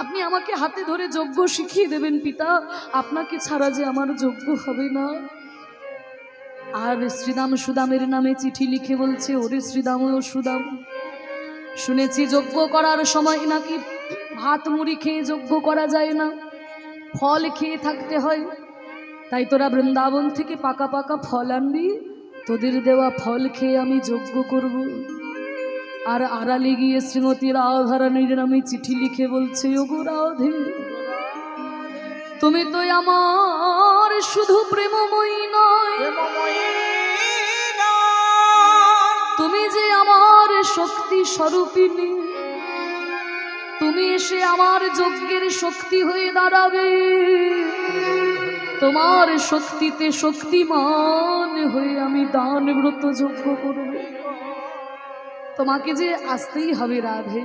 আপনি আমাকে হাতে ধরে যজ্ঞ শিখিয়ে দেবেন পিতা, আপনাকে ছাড়া যে আমার যজ্ঞ হবে না। আর শ্রীদাম সুদামের নামে চিঠি লিখে বলছে, ওরে শ্রীদাম ও সুদাম, শুনেছি যজ্ঞ করার সময় নাকি ভাত মুড়ি খেয়ে যজ্ঞ করা যায় না, ফল খেয়ে থাকতে হয়। তাই তোরা বৃন্দাবন থেকে পাকা পাকা ফল আনবি, তোদের দেওয়া ফল খেয়ে আমি যজ্ঞ করব। আর আড়ালে গিয়ে শ্রীমতী রাধারানীর নামে চিঠি লিখে বলছে, ওগো রাধে, তুমি তো আমার শুধু প্রেমময়ী নয়, তুমি যে আমার শক্তি স্বরূপিণী, তুমি এসে আমার যজ্ঞের শক্তি হয়ে দাঁড়াবে, তোমার শক্তিতে শক্তিমান হয়ে আমি দান ব্রত যজ্ঞ করব। তোমাকে যে আসতেই হবে রাধে।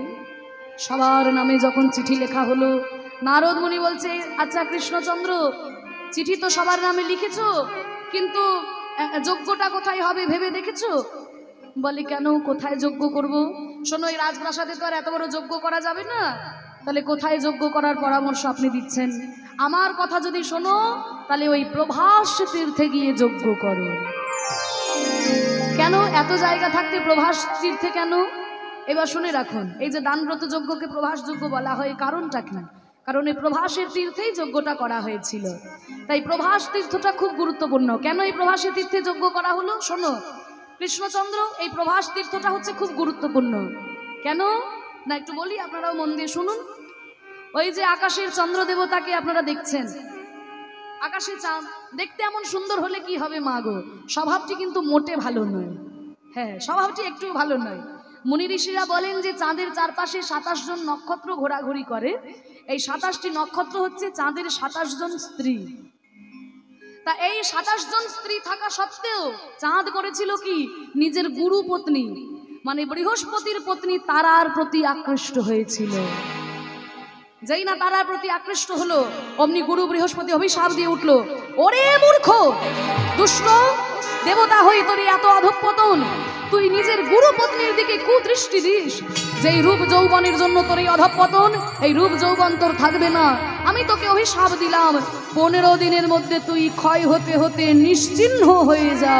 সবার নামে যখন চিঠি লেখা হলো, নারদ মুনি বলছে, আচ্ছা কৃষ্ণচন্দ্র, চিঠি তো সবার নামে লিখেছো, কিন্তু যজ্ঞটা কোথায় হবে ভেবে দেখেছো? বলে, কেন, কোথায় যজ্ঞ করব? শোনো, এই রাজপ্রাসাদে তো আর এত বড় যজ্ঞ করা যাবে না, তাহলে কোথায় যজ্ঞ করার পরামর্শ আপনি দিচ্ছেন? আমার কথা যদি শোনো, তাহলে ওই প্রভাস তীর্থে গিয়ে যজ্ঞ করো। কেন এত জায়গা থাকতে প্রভাস তীর্থে কেন? এবার শুনে রাখুন, এই যে দানব্রত যজ্ঞকে প্রভাস যজ্ঞ বলা হয়, কারণটা কি? কারণ এই প্রভাসের তীর্থেই যজ্ঞটা করা হয়েছিল। তাই প্রভাস তীর্থটা খুব গুরুত্বপূর্ণ। কেন এই প্রভাসের তীর্থে যজ্ঞ করা হলো? শোনো কৃষ্ণচন্দ্র, এই প্রভাস তীর্থটা হচ্ছে খুব গুরুত্বপূর্ণ। কেন না একটু বলি, আপনারাও মন দিয়ে শুনুন। ওই যে আকাশের চন্দ্র দেবতাকে আপনারা দেখছেন, আকাশে চাঁদ দেখতে এমন সুন্দর হলে কি হবে মা গো, স্বভাবটি কিন্তু মোটে ভালো নয়। হ্যাঁ, স্বভাবটি একটু ভালো নয়। মুনি ঋষিরা বলেন যে চাঁদের চারপাশে 27 জন নক্ষত্র ঘোরাঘুরি করে, এই 27টি নক্ষত্র হচ্ছে চাঁদের 27 জন স্ত্রী। তা এই 27 জন স্ত্রী থাকা সত্ত্বেও চাঁদ করেছিল কি, নিজের গুরু পত্নী মানে বৃহস্পতির পত্নী তারার প্রতি আকৃষ্ট হয়েছিল। যেই না তারার প্রতি আকৃষ্ট হলো, অমনি গুরু বৃহস্পতি অভিশাপ দিয়ে উঠলো, ওরে মূর্খ দুষ্ট দেবতা হয়ে তোর এত অধঃপতন, তুই নিজের গুরু পত্নীর দিকে কুদৃষ্টি দিস। যেই রূপ যৌবনের জন্য তোর এই অধঃপতন, এই রূপ যৌবন তোর থাকবে না। আমি তোকে অভিশাপ দিলাম, 15 দিনের মধ্যে তুই ক্ষয় হতে হতে নিশ্চিহ্ন হয়ে যা।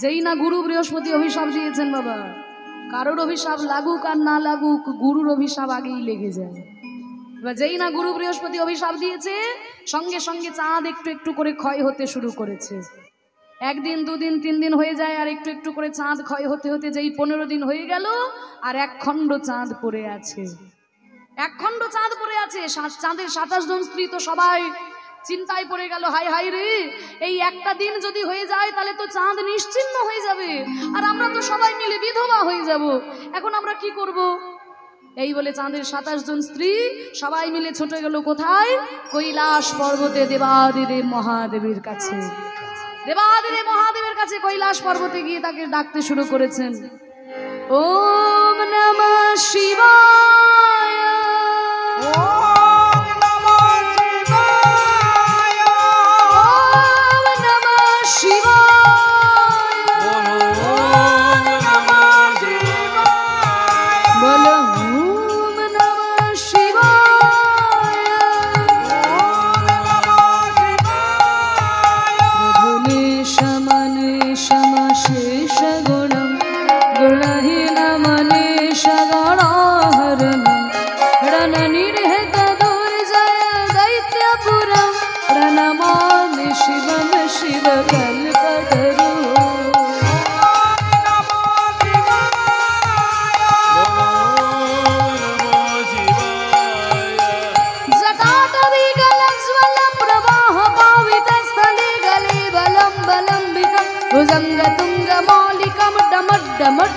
যেই না গুরু বৃহস্পতি অভিশাপ দিয়েছেন বাবা, কারোর অভিশাপ লাগুক আর না লাগুক, গুরুর অভিশাপ আগেই লেগে যায়। এবার যেই না গুরু বৃহস্পতি অভিশাপ দিয়েছে, সঙ্গে সঙ্গে চাঁদ একটু একটু করে ক্ষয় হতে শুরু করেছে। 1 দিন 2 দিন 3 দিন হয়ে যায়, আর একটু একটু করে চাঁদ ক্ষয় হতে হতে যেই 15 দিন হয়ে গেল, আর 1 খণ্ড চাঁদ পড়ে আছে। 1 খণ্ড চাঁদ পড়ে আছে। চাঁদের 27 জন স্ত্রী তো সবাই চিন্তায় পড়ে গেল, হাই হাই রে, এই একটা দিন যদি হয়ে যায় তাহলে তো চাঁদ নিশ্চিহ্ন হয়ে যাবে, আর আমরা তো সবাই মিলে বিধবা হয়ে যাব, এখন আমরা কি করব? এই বলে চাঁদের 27 জন স্ত্রী সবাই মিলে ছুটে গেল কোথায়? কৈলাস পর্বতে দেবাদিদেব মহাদেবের কাছে। দেবাদিদেব মহাদেবের কাছে কৈলাস পর্বতে গিয়ে তাকে ডাকতে শুরু করেছেন, ওম নমঃ শিবায়,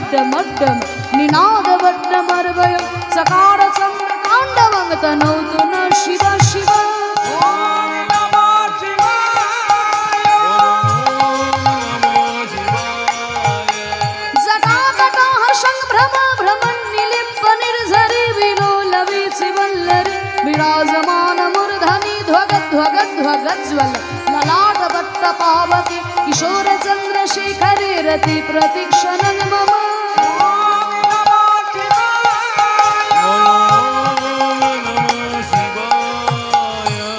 वड्डमड्डम निनादवड्डमर्वयं सकार चन्द्रताण्डवं तनोतु न शिव शिव ओम नमः शिवाय जटातटाः संभ्रम भ्रमन्निलिम्बनिर्झरि विलोलवीचिवल्लरि विराजमानमूर्धनि ध्वगध्वगध्वगज्ज्वल ललाटवट्टपावके किशोरचन्द्रशेखरे रति प्रतीक्षणं मम ओम नमः शिवाय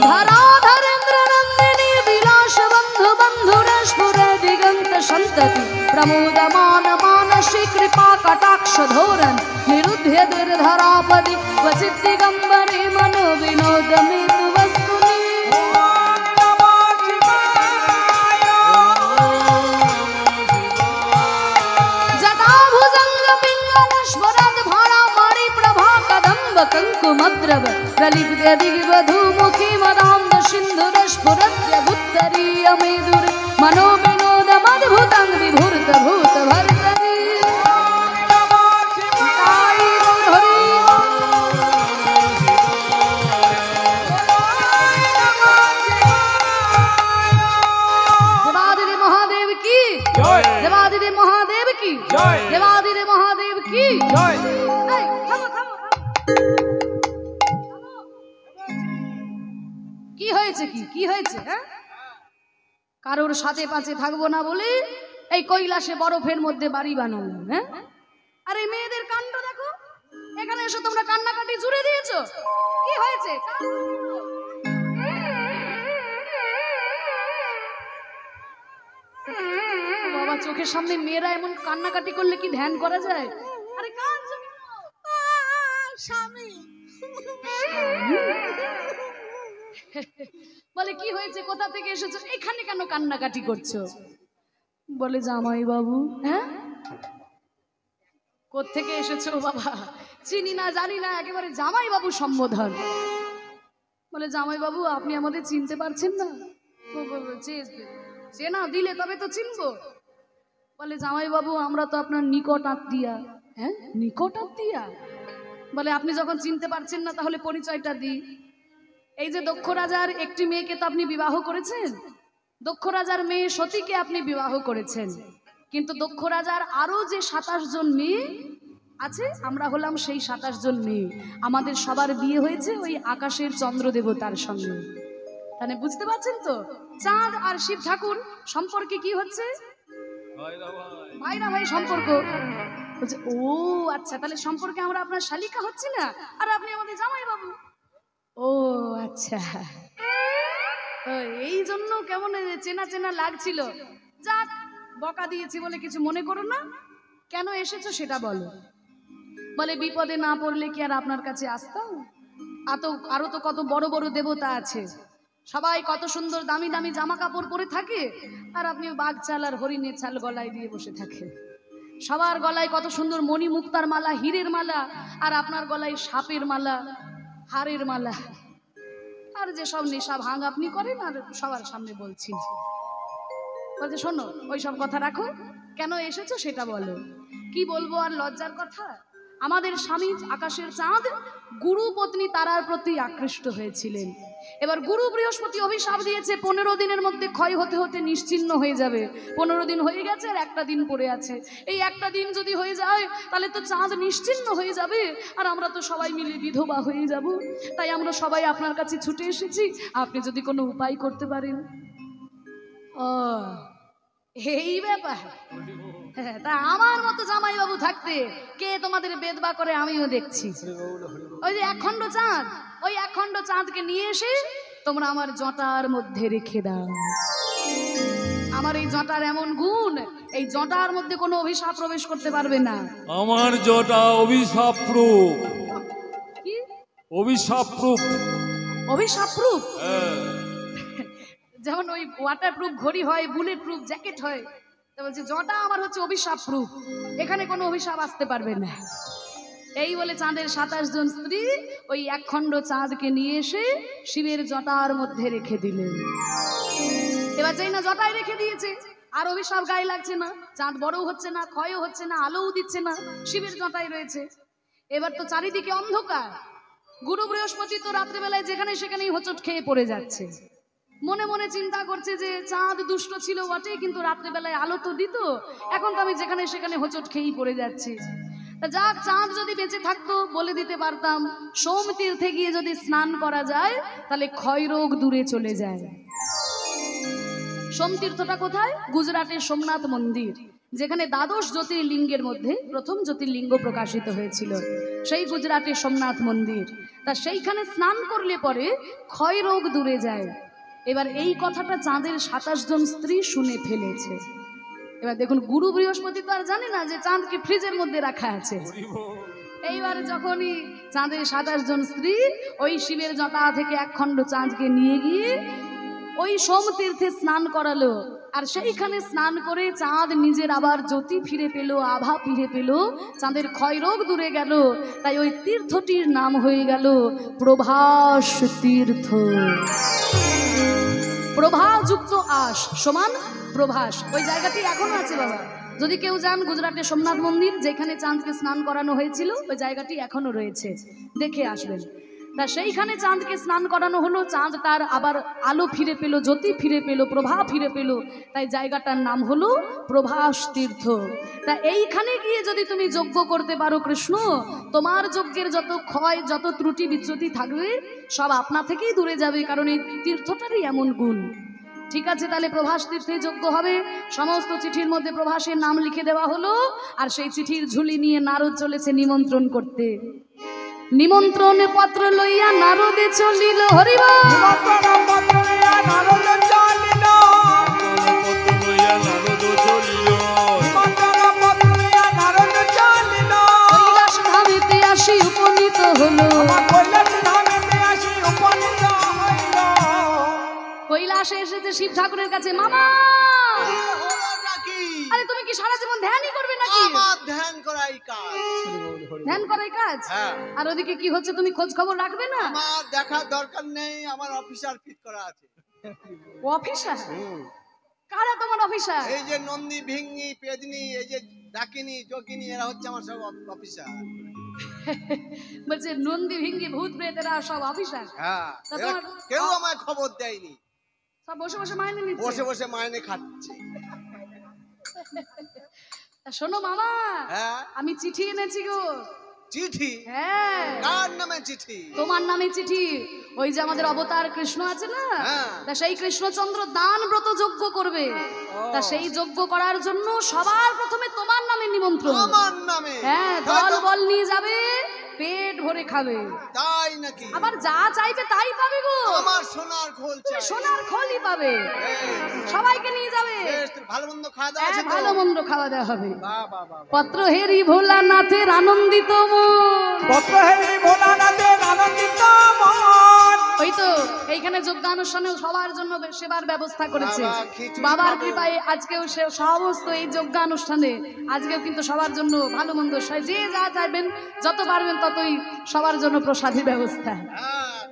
धराधरेन्द्रनन्दिनी विलासबन्धुबन्धुरस्फुर दिगन्तसन्तति प्रमोदमान मानसी कृपा कटाक्षधोरन् निरुध्य दुर्धरापदि क्वचित् दिगम्बरे मनो विनोदमेतु वस्तुनि ओम नमः शिवाय जटाभुजङ्गपिङ्गलस्वरद्भारामणिप्रभा कदम्ब कङ्कुमद्रव प्रलिप्य दिग्वधूमुखी मदान्ध सिन्धुरस्फुरत्यभुत्तरीयमेदुर मनो विनोदमद्भुतं विभूर्तभूतभर्तरि ओम नमः शिवाय देवादिदेव महादेव की जय देवादिदेव महादेव की जय देवादिदेव महादेव की जय এই, থামো, থামো, থামো। কি হয়েছে কি হয়েছে হ্যাঁ? কারোর সাথে পাঁচে থাকবো না বলে এই কৈলাসে বরফের মধ্যে বাড়ি বানালাম হ্যাঁ? আর এই মেয়েদের কাণ্ড দেখো, এখানে এসে তোমরা কান্নাকাটি জুড়ে দিয়েছো, কি হয়েছে? বাবা, চোখের সামনে মেয়েরা এমন কান্নাকাটি করলে কি ধ্যান করা যায়? আরে কাঁদছো কেন? স্বামী বলে কি হয়েছে, কোথা থেকে এসেছো, এখানে কেন কান্নাকাটি করছো? বলে জামাই বাবু। হ্যাঁ, কোত্থেকে এসেছো বাবা? চিনি না জানি না, একেবারে জামাই বাবু সম্বোধন। বলে জামাই বাবু, আপনি আমাদের চিনতে পারছেন না? চেনা দিলে তবে তো চিনবো। বলে জামাই বাবু, আমরা তো আপনার নিকট আত্মীয়া। হ্যাঁ, নিকট আত্মীয়া? বলে আপনি যখন চিনতে পারছেন না তাহলে পরিচয়টা দিই। এই যে দক্ষ রাজার একটি মেয়েকে তো আপনি বিবাহ করেছেন, দক্ষ রাজার মেয়ে সতীকে আপনি বিবাহ করেছেন, কিন্তু দক্ষ রাজার আরো যে 27 জন মেয়ে আছে, আমরা হলাম সেই 27 জন মেয়ে। আমাদের সবার বিয়ে হয়েছে ওই আকাশের চন্দ্র দেবতার সঙ্গে। তাহলে বুঝতে পারছেন তো, চাঁদ আর শিব ঠাকুর সম্পর্কে কি হচ্ছে? ভাইরা ভাই সম্পর্ক বলছে। ও আচ্ছা, তাহলে সম্পর্কে আমরা আপনার শালিকা হচ্ছি না, আর আপনি আমাদের জামাই বাবু। ও আচ্ছা, এই জন্য কেমন চেনা চেনা লাগছিল। যাক, বকা দিয়েছি বলে কিছু মনে করো না। কেন এসেছো সেটা বলো। বলে বিপদে না পড়লে কি আর আপনার কাছে আসতাম? আরো তো কত বড় বড় দেবতা আছে, সবাই কত সুন্দর দামি দামি জামা কাপড় পরে থাকে, আর আপনি বাঘ চাল আর হরিণের চাল গলায় দিয়ে বসে থাকেন। সবার গলায় কত সুন্দর মণি মুক্তার মালা, হীরের মালা, আর আপনার গলায় সাপের মালা, হাড়ের মালা, আর যে সব নেশা ভাঙ আপনি করেন, আর সবার সামনে বলছি। বলছে শোনো, ওই সব কথা রাখো, কেন এসেছো সেটা বলো। কি বলবো আর, লজ্জার কথা। আমাদের স্বামী আকাশের চাঁদ গুরু পত্নী তারার প্রতি আকৃষ্ট হয়েছিলেন। এবার গুরু বৃহস্পতি অভিশাপ দিয়েছে 15 দিনের মধ্যে ক্ষয় হতে হতে নিশ্চিহ্ন হয়ে যাবে। 15 দিন হয়ে গেছে আর একটা দিন পড়ে আছে। এই একটা দিন যদি হয়ে যায় তাহলে তো চাঁদ নিশ্চিহ্ন হয়ে যাবে, আর আমরা তো সবাই মিলে বিধবা হয়ে যাব। তাই আমরা সবাই আপনার কাছে ছুটে এসেছি, আপনি যদি কোনো উপায় করতে পারেন। ও এই ব্যাপার, তা আমার মতো জামাইবাবু থাকতে কে তোমাদের বেদবা করে আমিও দেখছি। ওই যে একখণ্ড চাঁদ, ওই একখণ্ড চাঁদকে নিয়ে এসে তোমরা আমার জটার মধ্যে রেখে দাও। আমার এই জটার এমন গুণ, এই জটার মধ্যে কোনো অভিশাপ প্রবেশ করতে পারবে না। আমার জটা অভিশাপ প্রুফ। কি অভিশাপ প্রুফ? অভিশাপ প্রুফ? হ্যাঁ, যেমন ওই ওয়াটার প্রুফ ঘড়ি হয়, বুলেট প্রুফ জ্যাকেট হয়, তো বলছে জটা আমার হচ্ছে অভিশাপ প্রুফ, এখানে কোনো অভিশাপ আসতে পারবে না। এই বলে চাঁদের 27 জন স্ত্রী ওই একখণ্ড চাঁদকে নিয়ে এসে শিবের জটার মধ্যে রেখে দিলেন। এবার যেই না জটায় রেখে দিয়েছে, আর অভিশাপ গায়ে লাগছে না, চাঁদ বড়ও হচ্ছে না, ক্ষয়ও হচ্ছে না, আলোও দিচ্ছে না, শিবের জটায় রয়েছে। এবার তো চারিদিকে অন্ধকার। গুরু বৃহস্পতি তো রাত্রেবেলায় যেখানে সেখানেই হোঁচট খেয়ে পড়ে যাচ্ছে। মনে মনে চিন্তা করছে যে চাঁদ দুষ্ট ছিল বটে, কিন্তু রাত্রেবেলায় আলো তো দিত, এখন তো আমি যেখানে সেখানে হোঁচট খেয়েই পড়ে যাচ্ছি। তা যাক, চাঁদ যদি বেঁচে থাকতো বলে দিতে পারতাম সোম তীর্থে গিয়ে যদি স্নান করা যায় তাহলে ক্ষয় রোগ দূরে চলে যায়। সোম তীর্থটা কোথায়? গুজরাটের সোমনাথ মন্দির, যেখানে দ্বাদশ জ্যোতির্লিঙ্গের মধ্যে প্রথম জ্যোতির্লিঙ্গ প্রকাশিত হয়েছিল, সেই গুজরাটের সোমনাথ মন্দির। তা সেইখানে স্নান করলে পরে ক্ষয় রোগ দূরে যায়। এবার এই কথাটা চাঁদের 27 জন স্ত্রী শুনে ফেলেছে। এবার দেখুন, গুরু বৃহস্পতি তো আর জানে না যে চাঁদকে ফ্রিজের মধ্যে রাখা আছে। এইবার যখনই চাঁদের 27 জন স্ত্রী ওই শিবের জটা থেকে এক খণ্ড চাঁদকে নিয়ে গিয়ে ওই সোম তীর্থে স্নান করালো, আর সেইখানে স্নান করে চাঁদ নিজের আবার জ্যোতি ফিরে পেল, আভা ফিরে পেল, চাঁদের ক্ষয় রোগ দূরে গেল। তাই ওই তীর্থটির নাম হয়ে গেল প্রভাস তীর্থ। প্রভাযুক্ত আশ সমান প্রভাস, ওই জায়গাটি এখনো আছে বাবা। যদি কেউ যান গুজরাটের সোমনাথ মন্দির, যেখানে চাঁদকে স্নান করানো হয়েছিল, ওই জায়গাটি এখনো রয়েছে, দেখে আসবেন। তা সেইখানে চাঁদকে স্নান করানো হলো, চাঁদ তার আবার আলো ফিরে পেল, জ্যোতি ফিরে পেল, প্রভা ফিরে পেল, তাই জায়গাটার নাম হলো প্রভাস তীর্থ। তা এইখানে গিয়ে যদি তুমি যজ্ঞ করতে পারো কৃষ্ণ, তোমার যজ্ঞের যত ক্ষয়, যত ত্রুটি বিচ্যুতি থাকবে সব আপনা থেকেই দূরে যাবে, কারণ এই তীর্থটারই এমন গুণ। ঠিক আছে, তাহলে প্রভাস তীর্থে যজ্ঞ হবে। সমস্ত চিঠির মধ্যে প্রভাসের নাম লিখে দেওয়া হলো, আর সেই চিঠির ঝুলি নিয়ে নারদ চলেছে নিমন্ত্রণ করতে। নিমন্ত্রণ পত্র লইয়া নারদে চলিল, হরিবল। কৈলাস ধামেতে আসি উপনীত হলো। কৈলাসে এসেছে শিব ঠাকুরের কাছে। মামা, আরে তুমি কি সারা জীবন ধ্যানই করবে নাকি? ধ্যান করাই কাজ। ধ্যান করাই কাজ? আর ওদিকে কি হচ্ছে তুমি খোঁজ খবর রাখবে না? আমার দেখার দরকার নেই, আমার অফিসার ফিট করা আছে। অফিসার? কারা তোমার অফিসার? এই যে নন্দী, ভিঙ্গি, পেদনি, এই যে ডাকিনি, যোগিনী, এরা হচ্ছে আমার সব অফিসার। বলছে নন্দী, ভিঙ্গি, ভূত, প্রেত এরা সব অফিসার? হ্যাঁ, কেউ আমায় খবর দেয়নি, সব বসে বসে মাইনে নিচ্ছে, বসে বসে মাইনে খাচ্ছে। শোনো মামা, হ্যাঁ, আমি চিঠি এনেছি গো। চিঠি? হ্যাঁ। কার নামে চিঠি? তোমার নামে চিঠি। ওই যে আমাদের অবতার কৃষ্ণ আছে না, তা সেই কৃষ্ণচন্দ্র দান ব্রত যজ্ঞ করবে। তা সেই যজ্ঞ করার জন্য সবার প্রথমে তোমার নামে নিমন্ত্রণ। আমার নামে? হ্যাঁ, দল বল নিয়ে যাবে, পেট ভরে খাবে। তাই নাকি? আবার যা চাইবে তাই পাবে গো। আমার সোনার খোল চাই। সোনার খোলই পাবে, সবাইকে নিয়ে যাবে। ভালো মন্দ খাওয়া দাওয়া আছে? ভালো মন্দ খাওয়া দাওয়া হবে। বাহ বাহ বাহ। পত্র হেরি ভোলানাথের আনন্দিত মন, পত্র হেরি ভোলানাথের আনন্দিত মন। ওই তো এইখানে যজ্ঞানুষ্ঠানে সবার জন্য সেবার ব্যবস্থা করেছে বাবার কৃপায়। আজকেও সমস্ত এই যজ্ঞানুষ্ঠানে আজকেও কিন্তু সবার জন্য ভালো মন্দ, যে যা চাইবেন, যত পারবেন ততই সবার জন্য প্রসাদী ব্যবস্থা।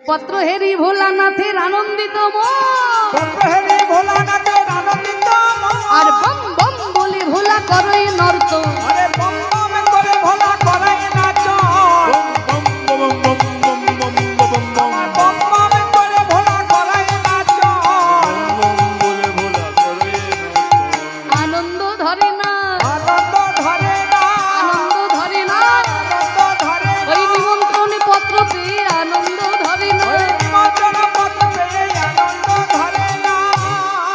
পত্র হেরি ভোলানাথের আনন্দিত মন, পত্র হেরি ভোলানাথের আনন্দিত মন। আর বম বম বলে ভোলা করে নর্ত, আরে বম বম করে ভোলা করে নাচ। বম বম বম বম বম বম বম বম বম করে ভোলা করে নাচ। বম বলে ভোলা করে আনন্দ ধরে না, আনন্দ ধরে না, আনন্দ ধরে না, আনন্দ ধরে না। ওই নিমন্ত্রণ পত্র পেয়ে আনন্দ ধরে না। নিমন্ত্রণ পত্র পেয়ে আনন্দ ধরে না।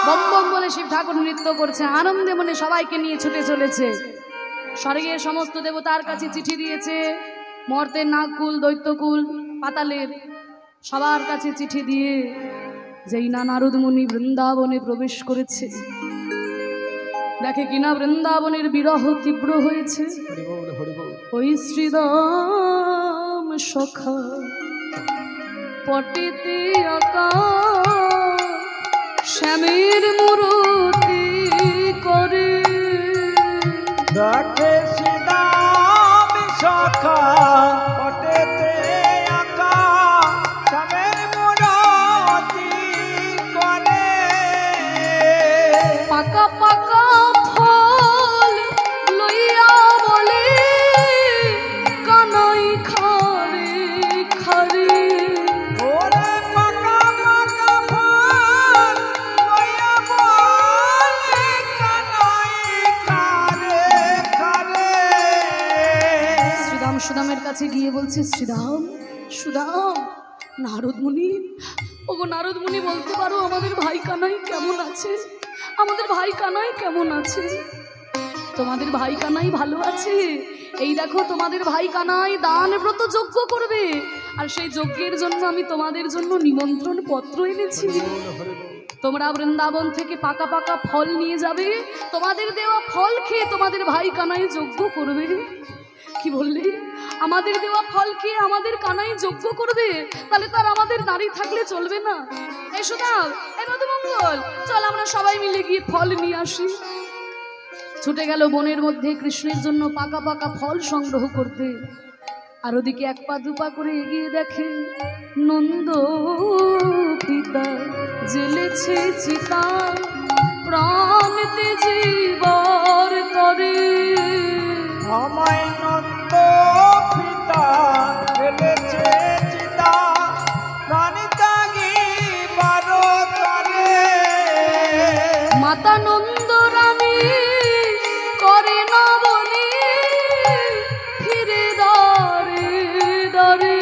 বম বম বলে শিব ঠাকুর নৃত্য করছে, আনন্দে মনে সবাইকে নিয়ে ছুটে চলেছে। স্বর্গের সমস্ত দেবতার কাছে চিঠি দিয়েছে, মর্তের নাগকুল, দৈত্যকুল, পাতালের সবার কাছে চিঠি দিয়ে যেই না নারদ মুনি বৃন্দাবনে প্রবেশ করেছে, দেখে কিনা বৃন্দাবনের বিরহ তীব্র হয়েছে। ওই শ্রীরাম সখা পটেতে আঁকা শ্যামের মূরতি করে, দেখে শ্রীরাম সখা পটেতে আঁকা শ্যামের মূরতি করে। পাকা পাকা কাছে গিয়ে বলছে, শ্রীরাম সুদাম, নারদ মুনি, ওগো নারদ মুনি, বলতে পারো আমাদের ভাই কানাই কেমন আছে? আমাদের ভাই কানাই কেমন আছে? তোমাদের ভাই কানাই ভালো আছে। এই দেখো তোমাদের ভাই কানাই দান ব্রত যজ্ঞ করবে, আর সেই যজ্ঞের জন্য আমি তোমাদের জন্য নিমন্ত্রণ পত্র এনেছি। তোমরা বৃন্দাবন থেকে পাকা পাকা ফল নিয়ে যাবে, তোমাদের দেওয়া ফল খেয়ে তোমাদের ভাই কানাই যজ্ঞ করবে। কি বললি? আমাদের দেওয়া ফল খেয়ে আমাদের কানাই যজ্ঞ করবে? তাহলে তার আমাদের নারী থাকলে চলবে না। এই সুদাম, এই মধুমঙ্গল, চল আমরা সবাই মিলে গিয়ে ফল নিয়ে আসি। ছুটে গেল বনের মধ্যে কৃষ্ণের জন্য পাকা পাকা ফল সংগ্রহ করতে। আর ওদিকে এক পা দুপা করে এগিয়ে দেখে নন্দ পিতা জেলেছে চিতা, প্রাণ তেজিবার তরে। আমায় নন্দ পিতা ফেলেছে চিতা, প্রাণ ত্যাগিবার তরে। মাতা নন্দ রানী করে নবনী, ফিরে দরে দরে।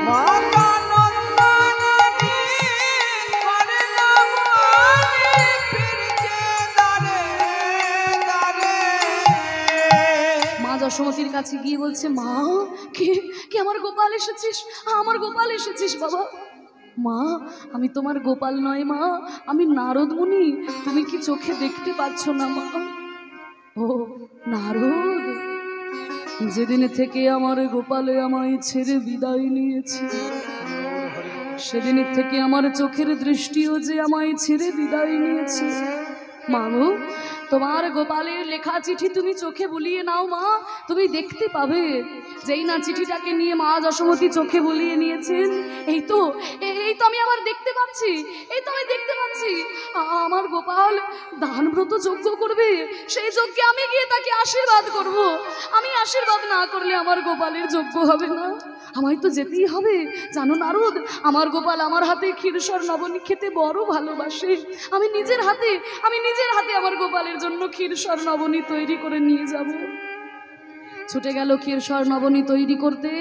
মাতা নন্দ রানী করে নবনী, ফিরছে দারে দারে। মা যশোমতীর কাছে গিয়ে বলছে, মা কে কে আমার গোপাল এসেছিস, আমার গোপাল এসেছিস বাবা। মা আমি তোমার গোপাল নয় মা, আমি নারদ মুনি, তুমি কি চোখে দেখতে পাচ্ছ না মা? ও নারদ, যেদিন থেকে আমার গোপালে আমায় ছেড়ে বিদায় নিয়েছে, সেদিন থেকে আমার চোখের দৃষ্টিও যে আমায় ছেড়ে বিদায় নিয়েছে। মা গো, তোমার গোপালের লেখা চিঠি তুমি চোখে বুলিয়ে নাও মা, তুমি দেখতে পাবে। যেই না চিঠিটাকে নিয়ে মা যশোমতী চোখে বুলিয়ে নিয়েছেন, এই তো আমি আবার দেখতে পাচ্ছি, এই তো আমি দেখতে পাচ্ছি আমার গোপাল দানব্রত যজ্ঞ করবে। সেই যজ্ঞে আমি গিয়ে তাকে আশীর্বাদ করব। আমি আশীর্বাদ না করলে আমার গোপালের যজ্ঞ হবে না, আমায় তো যেতেই হবে। জানো নারদ, আমার গোপাল আমার হাতে ক্ষীরসর নবনী খেতে বড় ভালোবাসে। আমি নিজের হাতে আমার গোপালের জন্য ক্ষীরসর নবনী তৈরি করে নিয়ে যাব। ছুটে গেল ক্ষীরসর নবনী তৈরি করতে,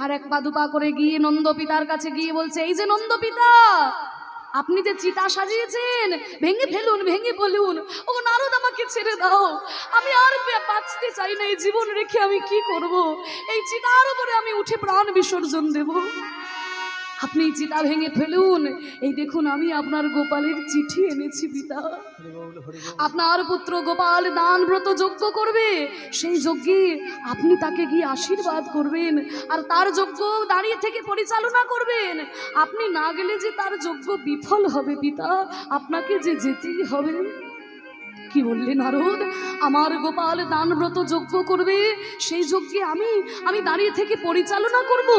আর এক পা দুপা করে গিয়ে নন্দ পিতার কাছে গিয়ে বলছে, এই যে নন্দ পিতা, আপনি যে চিতা সাজিয়েছেন, ভেঙে ফেলুন, ভেঙে ফেলুন। ও নারদ, আমাকে ছেড়ে দাও, আমি আর বাঁচতে চাই না। এই জীবন রেখে আমি কি করব? এই চিতার উপরে আমি উঠে প্রাণ বিসর্জন দেব। আপনি চিতা ভেঙে ফেলুন। এই দেখুন, আমি আপনার গোপালের চিঠি এনেছি পিতা। আপনার পুত্র গোপাল দান ব্রত যজ্ঞ করবে, সেই যজ্ঞে আপনি তাকে গিয়ে আশীর্বাদ করবেন, আর তার যজ্ঞ দাঁড়িয়ে থেকে পরিচালনা করবেন। আপনি না গেলে যে তার যজ্ঞ বিফল হবে পিতা, আপনাকে যে যেতেই হবে। কি বললেন নারদ? আমার গোপাল দান ব্রত যজ্ঞ করবে, সেই যজ্ঞে আমি দাঁড়িয়ে থেকে পরিচালনা করব,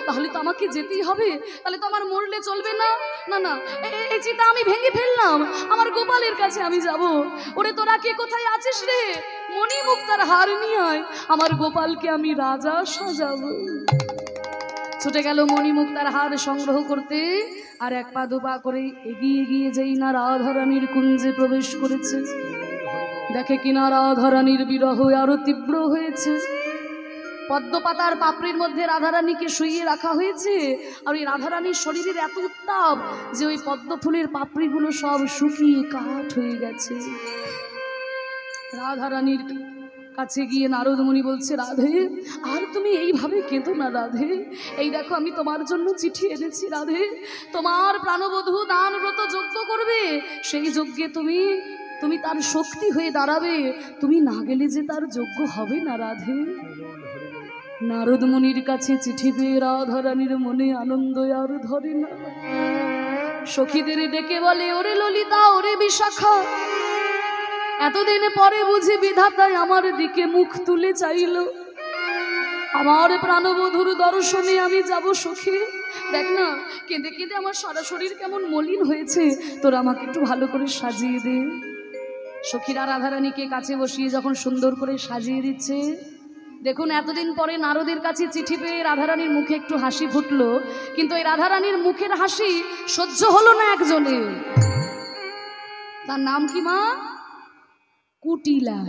তাহলে তো আমাকে যেতেই হবে। তাহলে তো আমার মরলে চলবে না। না না, এই চিতা আমি ভেঙে ফেললাম, আমার গোপালের কাছে আমি যাব। ওরে তোরা কে কোথায় আছিস রে? মণিমুক্তার হার নিয়ে আয়, আমার গোপালকে আমি রাজা সাজাবো। ছুটে গেল মণিমুক্তার হার সংগ্রহ করতে, আর এক পা দুপা করে এগিয়ে গিয়ে যেই না রাধারানীর কুঞ্জে প্রবেশ করেছে, দেখে কিনা রাধারানীর বিরহ আরো তীব্র হয়েছে। পদ্মপাতার পাপড়ির মধ্যে রাধারানীকে শুইয়ে রাখা হয়েছে, আর ওই রাধারানীর শরীরের এত উত্তাপ যে ওই পদ্ম ফুলের পাপড়িগুলো সব শুকিয়ে কাঠ হয়ে গেছে। রাধারানীর কাছে গিয়ে নারদ মুনি বলছে, রাধে, আর তুমি এইভাবে কেঁদো না রাধে। এই দেখো, আমি তোমার জন্য চিঠি এনেছি রাধে। তোমার প্রাণবধূ দান ব্রত যজ্ঞ করবে, সেই যজ্ঞে তুমি তার শক্তি হয়ে দাঁড়াবে। তুমি না গেলে যে তার যজ্ঞ হবে না রাধে। নারদ মুনির কাছে চিঠি পেয়ে রাধারানীর মনে আনন্দ আর ধরে না। সখীদের ডেকে বলে, ওরে ললিতা, ওরে বিশাখা, এতদিন পরে বুঝি বিধাতায় আমার দিকে মুখ তুলে চাইল। আমার প্রাণবধূর দর্শনে আমি যাব সখী। দেখ না, কেঁদে কেঁদে আমার সারা শরীর কেমন মলিন হয়েছে, তোরা আমাকে একটু ভালো করে সাজিয়ে দে। সখীরা রাধারানীকে কাছে বসিয়ে যখন সুন্দর করে সাজিয়ে দিচ্ছে, দেখুন এতদিন পরে নারদের কাছে চিঠি পেয়ে রাধারানীর মুখে একটু হাসি ফুটলো, কিন্তু এই রাধারানীর মুখের হাসি সহ্য হলো না একজনের। তার নাম কি মা? কুটিলা।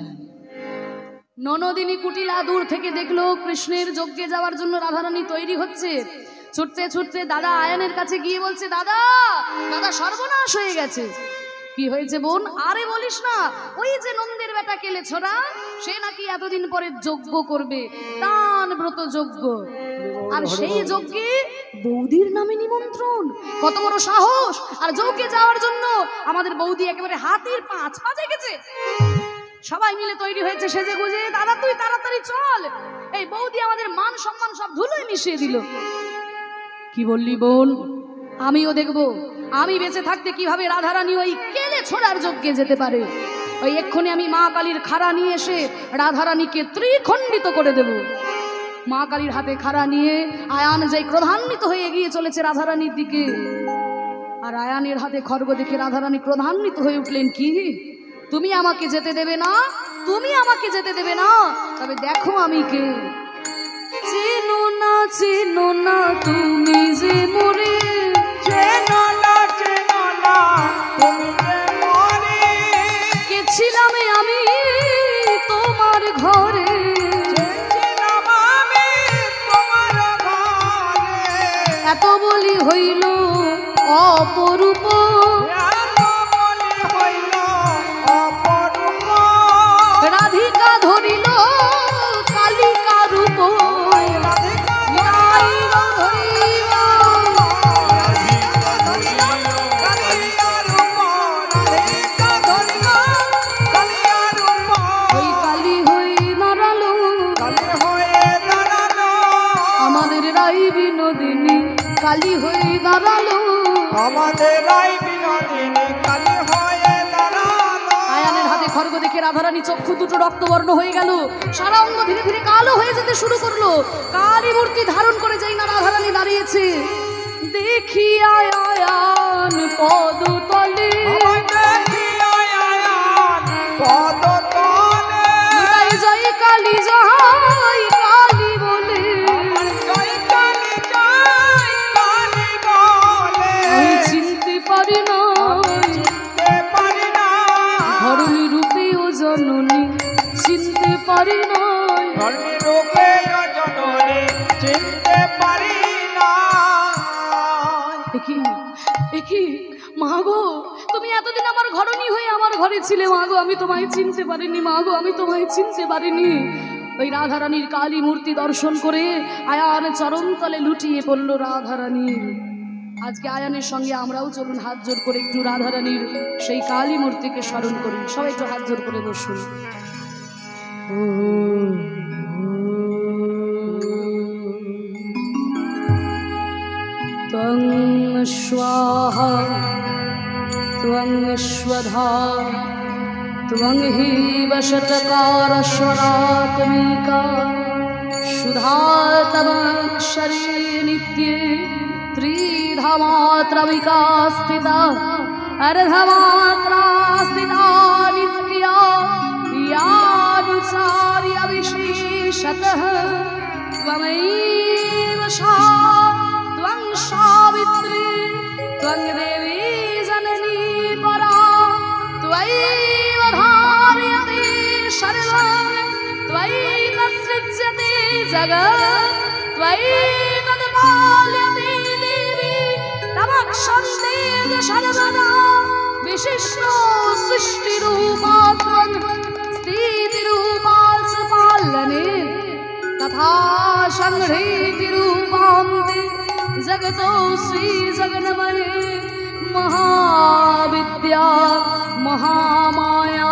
ননদিনী কুটিলা দূর থেকে দেখলো কৃষ্ণের যজ্ঞে যাওয়ার জন্য রাধারানী তৈরি হচ্ছে। ছুটতে ছুটতে দাদা আয়ানের কাছে গিয়ে বলছে, দাদা দাদা সর্বনাশ হয়ে গেছে। কি হয়েছে বোন? আরে বলিস না, ওই যে নন্দের বেটা কেলে ছোড়া, সে নাকি এতদিন পরে যজ্ঞ করবে, দান ব্রত যজ্ঞ। আর সেই যজ্ঞে বৌদির নামে নিমন্ত্রণ। কত বড় সাহস! আর যজ্ঞে যাওয়ার জন্য আমাদের বৌদি একেবারে হাতির পাঁচ পা দেখেছে। সবাই মিলে তৈরি হয়েছে সেজে গুজে। দাদা তুই তাড়াতাড়ি চল, এই বৌদি আমাদের মান সম্মান সব ধুলোয় মিশিয়ে দিল। কি বললি বোন? আমিও দেখবো আমি বেঁচে থাকতে কিভাবে রাধারানী ওই কেলে ছোড়ার যজ্ঞে যেতে পারে। ওই এক্ষুনি আমি মা কালীর খাড়া নিয়ে এসে রাধারানীকে ত্রিখণ্ডিত করে দেব। মা কালীর হাতে খাড়া নিয়ে আয়ান যেই ক্রোধান্বিত হয়ে এগিয়ে চলেছে রাধারানীর দিকে, আর আয়ানের হাতে খড়গ দেখে রাধারানী ক্রোধান্বিত হয়ে উঠলেন, কি তুমি আমাকে যেতে দেবে না? তুমি আমাকে যেতে দেবে না? তবে দেখো আমি কে। চেনো না তুমি যে মোরে, চেনো না তুমি যে মোরে, কে ছিলাম আমি তোমার ঘরে, ছিলাম আমি তোমার ঘরে, এত বলি হইল অপরূপ, এত বলি হইল অপরূপ, রাধিকা ধরিল কালিকা রূপ, ওই কালী হয়ে দাঁড়ালো আমাদের রাই বিনোদিনী, কালী হয়ে দাঁড়ালো আমাদের রাই বিনোদিনী, কালী হয়ে দাঁড়ালো। আয়ানের হাতে খড়গ দেখে রাধারানী চক্ষু দুটো রক্তবর্ণ হয়ে গেল, সারা অঙ্গ ধীরে ধীরে কালো হয়ে যেতে শুরু করলো। কালী মূর্তি ধারণ করে যেই না রাধারানী দাঁড়িয়েছে, দেখি আয়ান পদতলে, জয় জয় কালী জয় কালী বলে, আমি চিনতে পারি না ধরণী রূপে ও জননী, চিনতে পারি না। মা গো, তুমি এতদিন আমার ঘরণী হয়ে আমার ঘরে ছিলে মা গো, আমি তোমায় চিনতে পারিনি মা গো, আমি তোমায় চিনতে পারিনি। ওই রাধারানীর কালী মূর্তি দর্শন করে আয়ান চরণতলে লুটিয়ে পড়ল রাধারানী। আজকে আয়ানের সঙ্গে আমরাও চলুন হাত জোর করে একটু রাধারানীর সেই কালী মূর্তিকে স্মরণ করি। সবাই একটু হাত জোর করে বসুন। त्वं स्वाहा त्वं स्वधा त्वं हि वशटकारस्वरात्मिका सुधातमक्षरे नित्ये त्रिधामात्रमिका स्थिता अर्धमात्रा स्थिता नित्या यानुचार्य विशेषतः त्वमेव सा त्वं सावित्री त्वं देवी जननी परा त्वयैव धारयते सर्वं त्वयैव सृज्यते जगत् त्वयैतत्पाल्यते देवी तमक्षन्ते सर्वदा विशिष्टो सृष्टिरूपा त्वं स्थितिरूपा च पालने तथा संहृतिरूपान्ते जगतो श्री जगन्मये महाविद्या महामाया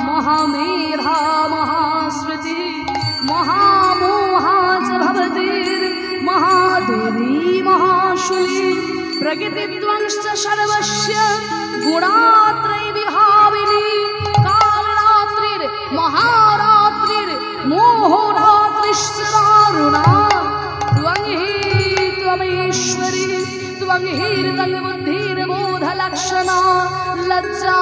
महामेधा महाश्रुति महामोहा च भवतीर्महादेवी महाशूली प्रकृतित्वंश्च सर्वस्य गुणात्रयविभाविनी कालरात्रिर्महारात्रिर्मोहरात्रिश्च दारुणा त्वं हि त्वमेश्वरी त्वं हीर्दङ्गबुद्धिर्बोधलक्षणा लज्जा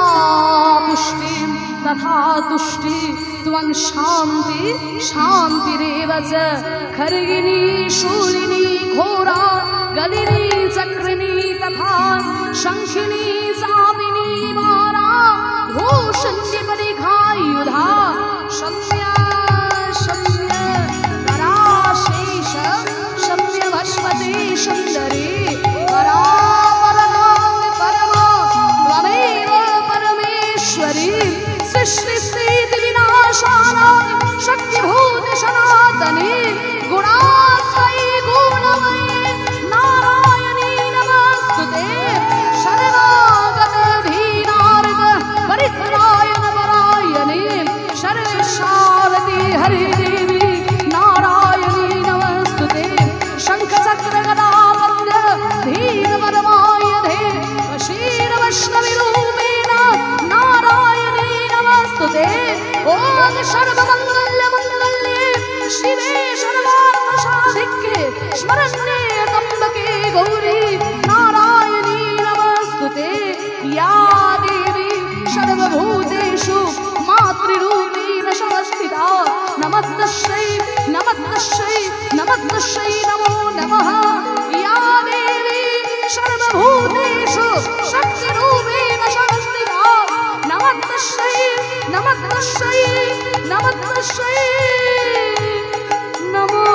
पुष्टिं तथा तुष्टि त्वं शान्ति शान्तिरेव च खर्गिनी शूलिनी घोरा गलिनी चक्रिणी तथा शङ्खिनी चापिनी मारा भूषण्य परिघायुधा संज्ञा ওং সর্বমঙ্গল মঙ্গলে শিবে সর্বার্থ সাধিকে স্মরণ্যে ত্র্যম্বকে গৌরী নারায়ণী নমস্তুতে ইয়া দেবী সর্বভূতেষু মাতৃরূপেণ সংস্থিতা নমস্তস্यै নমস্তস্यै নমস্তস্यै নমো নমঃ ইয়া দেবী সর্বভূতেষু শক্তিরূপেণ সংস্থিতা নমস্তস্यै নমস্তস্यै নমস্তস্यै নমো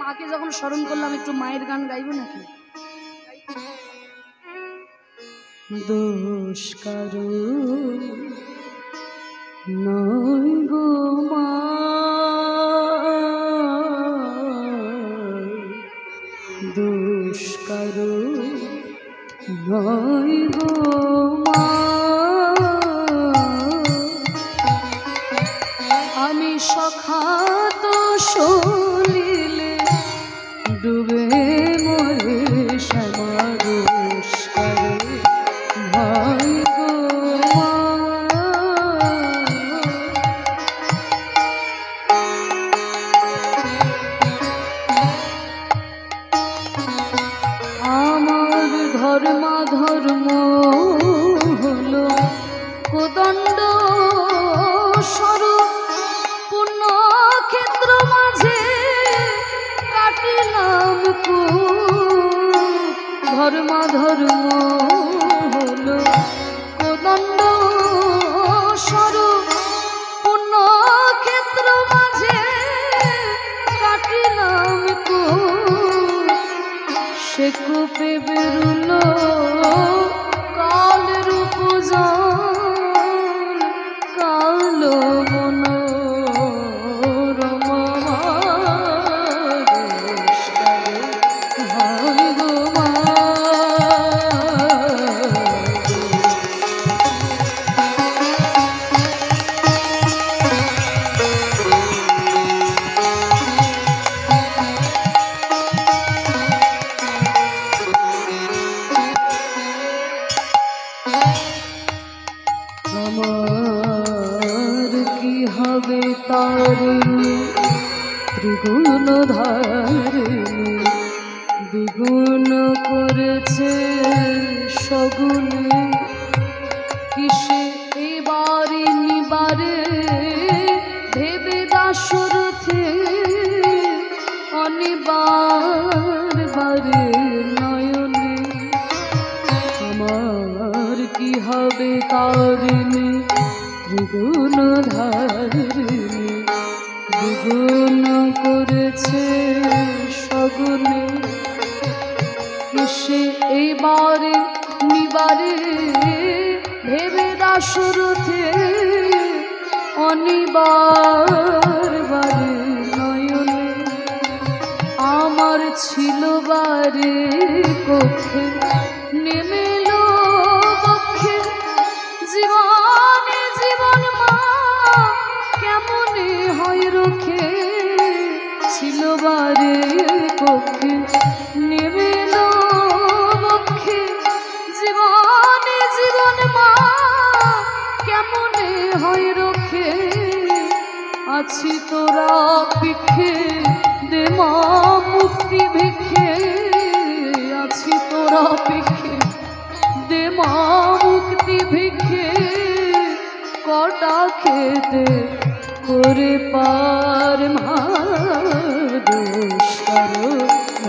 মাকে যখন স্মরণ করলাম একটু মায়ের গান গাইব নাকি? দোষ কারো নয় গো মা, দোষ কারো নয় গো মা, আমি সখাত সলিলে ডুবে মরে শ্যামা, দোষ কারো নয় গো মা। আমার ধর্ম হলো কোদণ্ড স্বরূপ, পুণ্যক্ষেত্র মাঝে কাটিলাম ধর্ম হলো কোদণ্ড স্বরূপ, পুণ্যক্ষেত্র মাঝে কাটিলাম সে কূপে বেরুল কাল রূপ কালো মনোরমা, ভাই গো মা। আমার কি হবে তারিণী ত্রিগুণ ধারিণী, দ্বিগুণ করেছে সগুণে, কিসে এবারে নিবারে ভেবে দাসরথে অনিবার বারে নয়নে। আমার কি হবে তারিণী ত্রিগুণ ধারিণী, দ্বিগুণ করেছে সগুণে, কিসে এবারে নিবারে ভেবে দাসরথে অনিবার বারে নয়নে। আমার ছিল বারে কক্ষে নেমেল বক্ষে, জীবনে জীবন মা কেমনে হয় রক্ষে, ছিল বারে কক্ষে নেমেল বক্ষে, জীবনে জীবন মা কেমনে হয় রক্ষে, আছি তোরা পিখে দে মা মুক্তি ভিক্ষে, আছি তোরা পিখে দে মা মুক্তি ভিক্ষে, কটা খেতে করে পার মা, দোষ কারো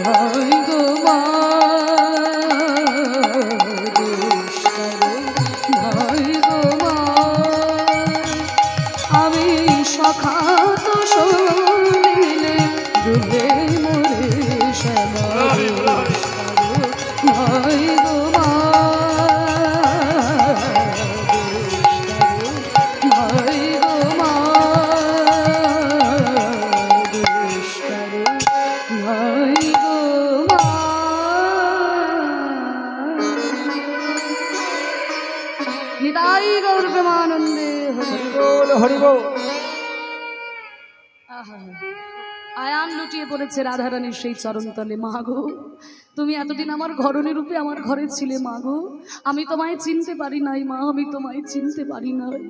ভাই গো মা, দোষ কারো ভাই গো মা। আমি নিতাই গৌর প্রেমানন্দে হরি হরিবোল হরিবোল। আহা, আয়ান লুটিয়ে পড়েছে রাধারানীর সেই চরণতলে। মা গো, তুমি এতদিন আমার ঘরণী রূপে আমার ঘরে ছিলে মা গো, আমি তোমায় চিনতে পারি নাই মা, আমি তোমায় চিনতে পারি নাই।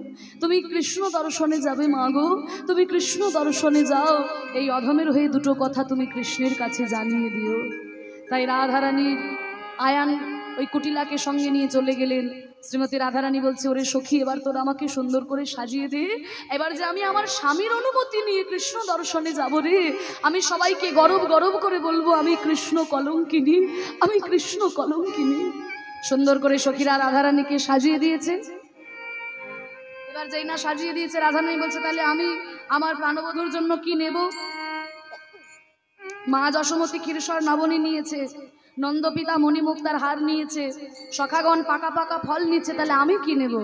তুমি কৃষ্ণ দর্শনে যাবে মা গো, তুমি কৃষ্ণ দর্শনে যাও, এই অধমের হয়ে দুটো কথা তুমি কৃষ্ণের কাছে জানিয়ে দিও। তাই রাধারানীর আয়ান ওই কুটিলাকে সঙ্গে নিয়ে চলে গেলেন। শ্রীমতী রাধারানী বলছে, ওরে সখী, এবার তোর আমাকে সুন্দর করে সাজিয়ে দে, এবার যে আমি আমার স্বামীর অনুমতি নিয়ে কৃষ্ণ দর্শনে যাব রে, আমি সবাইকে গরব গরব করে বলবো আমি কৃষ্ণ কলঙ্কিনী, আমি কৃষ্ণ কলঙ্কিনী। সুন্দর করে সখীরা রাধারানীকে সাজিয়ে দিয়েছে। এবার যেই না সাজিয়ে দিয়েছে, রাধারানী বলছে, তাহলে আমি আমার প্রাণবধূর জন্য কি নেব? মা যশোমতী ক্ষীরসর নবনী নিয়েছে, নন্দপিতা মণিমুক্তার হার নিয়েছে, সখাগণ পাকা পাকা ফল নিচ্ছে, তাহলে আমি কি নেব?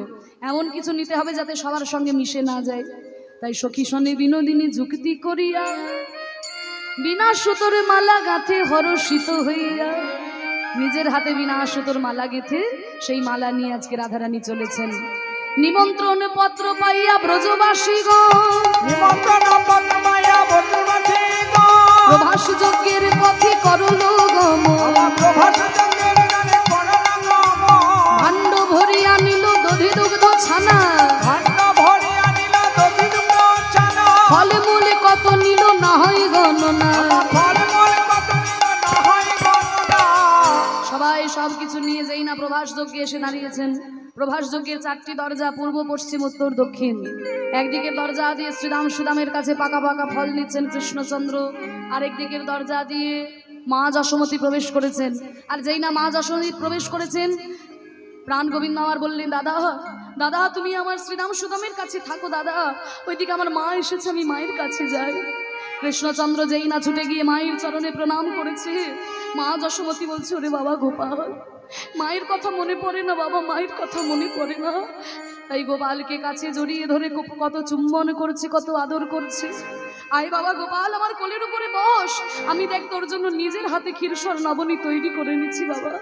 এমন কিছু নিতে হবে যাতে সবার সঙ্গে মিশে না যায়। তাই সখী শনে বিনোদিনী যুক্তি করিয়া বিনা সুতোর মালা গাঁথে হরষিত হইয়া, নিজের হাতে বিনা সুতোর মালা গেঁথে সেই মালা নিয়ে আজকে রাধারানী চলেছেন। নিমন্ত্রণ পত্র পাইয়া ব্রজবাসীগণ, নিমন্ত্রণ পত্র পাইয়া ব্রজবাসীগণ, প্রভাস যজ্ঞের পথে করল গমন, প্রভাস যজ্ঞের গানে করল গমন, ভাণ্ড ভরিয়া নিল দধি দুগ্ধ ছানা, ভাণ্ড ভরিয়া নিল দধি দুগ্ধ ছানা, ফলে মূলে কত নিল না হয় গণনা। ফলমূল কত নিল না হয় গণনা। সবাই সবকিছু নিয়ে যেই না প্রভাস যজ্ঞে এসে দাঁড়িয়েছেন। প্রভাস যজ্ঞের 4টি দরজা, পূর্ব পশ্চিম উত্তর দক্ষিণ। একদিকের দরজা দিয়ে শ্রীরাম সুদামের কাছে পাকা পাকা ফল নিচ্ছেন কৃষ্ণচন্দ্র, আরেক দিকের দরজা দিয়ে মা যশোমতী প্রবেশ করেছেন। আর যেই না মা যশোমতী প্রবেশ করেছেন, প্রাণ গোবিন্দ আমার বললেন, দাদা দাদা তুমি আমার শ্রীরাম সুদামের কাছে থাকো দাদা, ওইদিকে আমার মা এসেছে, আমি মায়ের কাছে যাই। কৃষ্ণচন্দ্র যেই না ছুটে গিয়ে মায়ের চরণে প্রণাম করেছে। মা যশোমতী বলছে, ওরে বাবা গোপাল, মায়ের কথা মনে পড়ে না বাবা, মায়ের কথা মনে পড়ে না। তাই গোপালকে কাছে জড়িয়ে ধরে কত চুম্বন করছে, কত আদর করছে। আয় বাবা গোপাল, আমার কোলের উপরে বস, আমি দেখ তোর জন্য নিজের হাতে ক্ষীরসর নবনী তৈরি করে নিচ্ছি বাবা।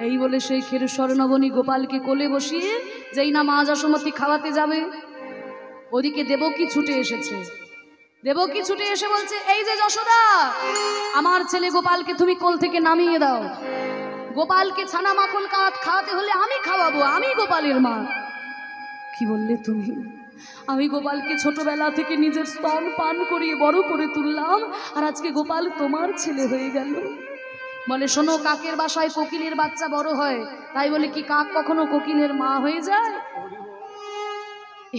এই বলে সেই ক্ষীরসর নবনী গোপালকে কোলে বসিয়ে যেই না মা যশোমতী খাওয়াতে যাবে, ওদিকে দেবকী ছুটে এসেছে। দেবকী ছুটে এসে বলছে, এই যে যশোদা, আমার ছেলে গোপালকে তুমি কোল থেকে নামিয়ে দাও। গোপালকে ছানা মাখন খাওয়াতে হলে আমি খাওয়াবো, আমি গোপালের মা। কি বললে তুমি? আমি গোপালকে ছোটবেলা থেকে নিজের স্তন পান করিয়ে বড় করে তুললাম, আর আজকে গোপাল তোমার ছেলে হয়ে গেল। বলে, শোনো, কাকের বাসায় কোকিলের বাচ্চা বড় হয়, তাই বলে কি কাক কখনো কোকিলের মা হয়ে যায়?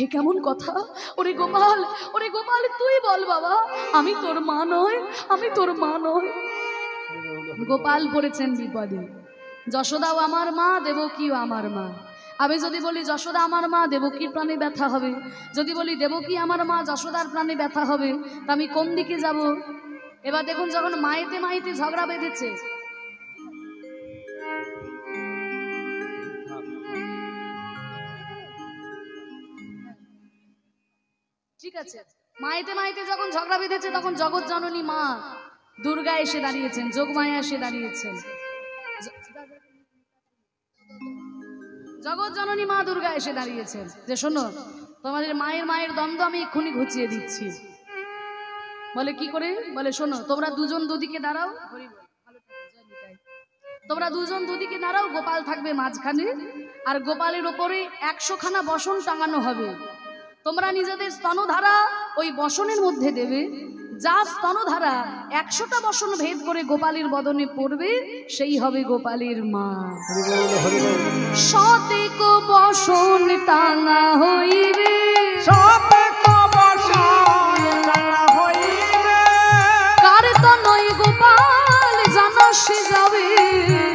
এ কেমন কথা? ওরে গোপাল, ওরে গোপাল, তুই বল বাবা, আমি তোর মা নয়, আমি তোর মা নয়। গোপাল পড়েছেন বিপদে। যশোদাও আমার মা, দেবকীও আমার মা। আমি যদি বলি যশোদা আমার মা, দেবকীর প্রাণে ব্যথা হবে। যদি বলি দেবকী আমার মা, যশোদার প্রাণে ব্যথা হবে। তা আমি কোন দিকে যাব? এবার দেখুন, যখন মায়েতে মায়েতে ঝগড়া বেঁধেছে, ঠিক আছে, মায়েতে মায়েতে যখন ঝগড়া বেঁধেছে, তখন জগৎ জননী মা দুর্গা এসে দাঁড়িয়েছেন, যোগমায়া এসে দাঁড়িয়েছেন। জগৎ জননী মা দুর্গা এসে দাঁড়িয়েছেন যে, শোনো, তোমাদের মায়ের দ্বন্দ্ব আমি এক্ষুনি ঘুচিয়ে দিচ্ছি। বলে, কি করে? বলে, শোনো, তোমরা দুজন দুদিকে দাঁড়াও, তোমরা দুজন দুদিকে দাঁড়াও, গোপাল থাকবে মাঝখানে, আর গোপালের ওপরে 100খানা বসন টাঙানো হবে। তোমরা নিজেদের স্তনধারা ওই বসনের মধ্যে দেবে, যা স্তনধারা 100টা বসন ভেদ করে গোপালের বদনে পড়বে, সেই হবে গোপালের মা। শতেক বসন টাঙা হইবে, শতেক বসন টাঙা হইবে, কার তো নয় গোপাল জানা সে যাবে,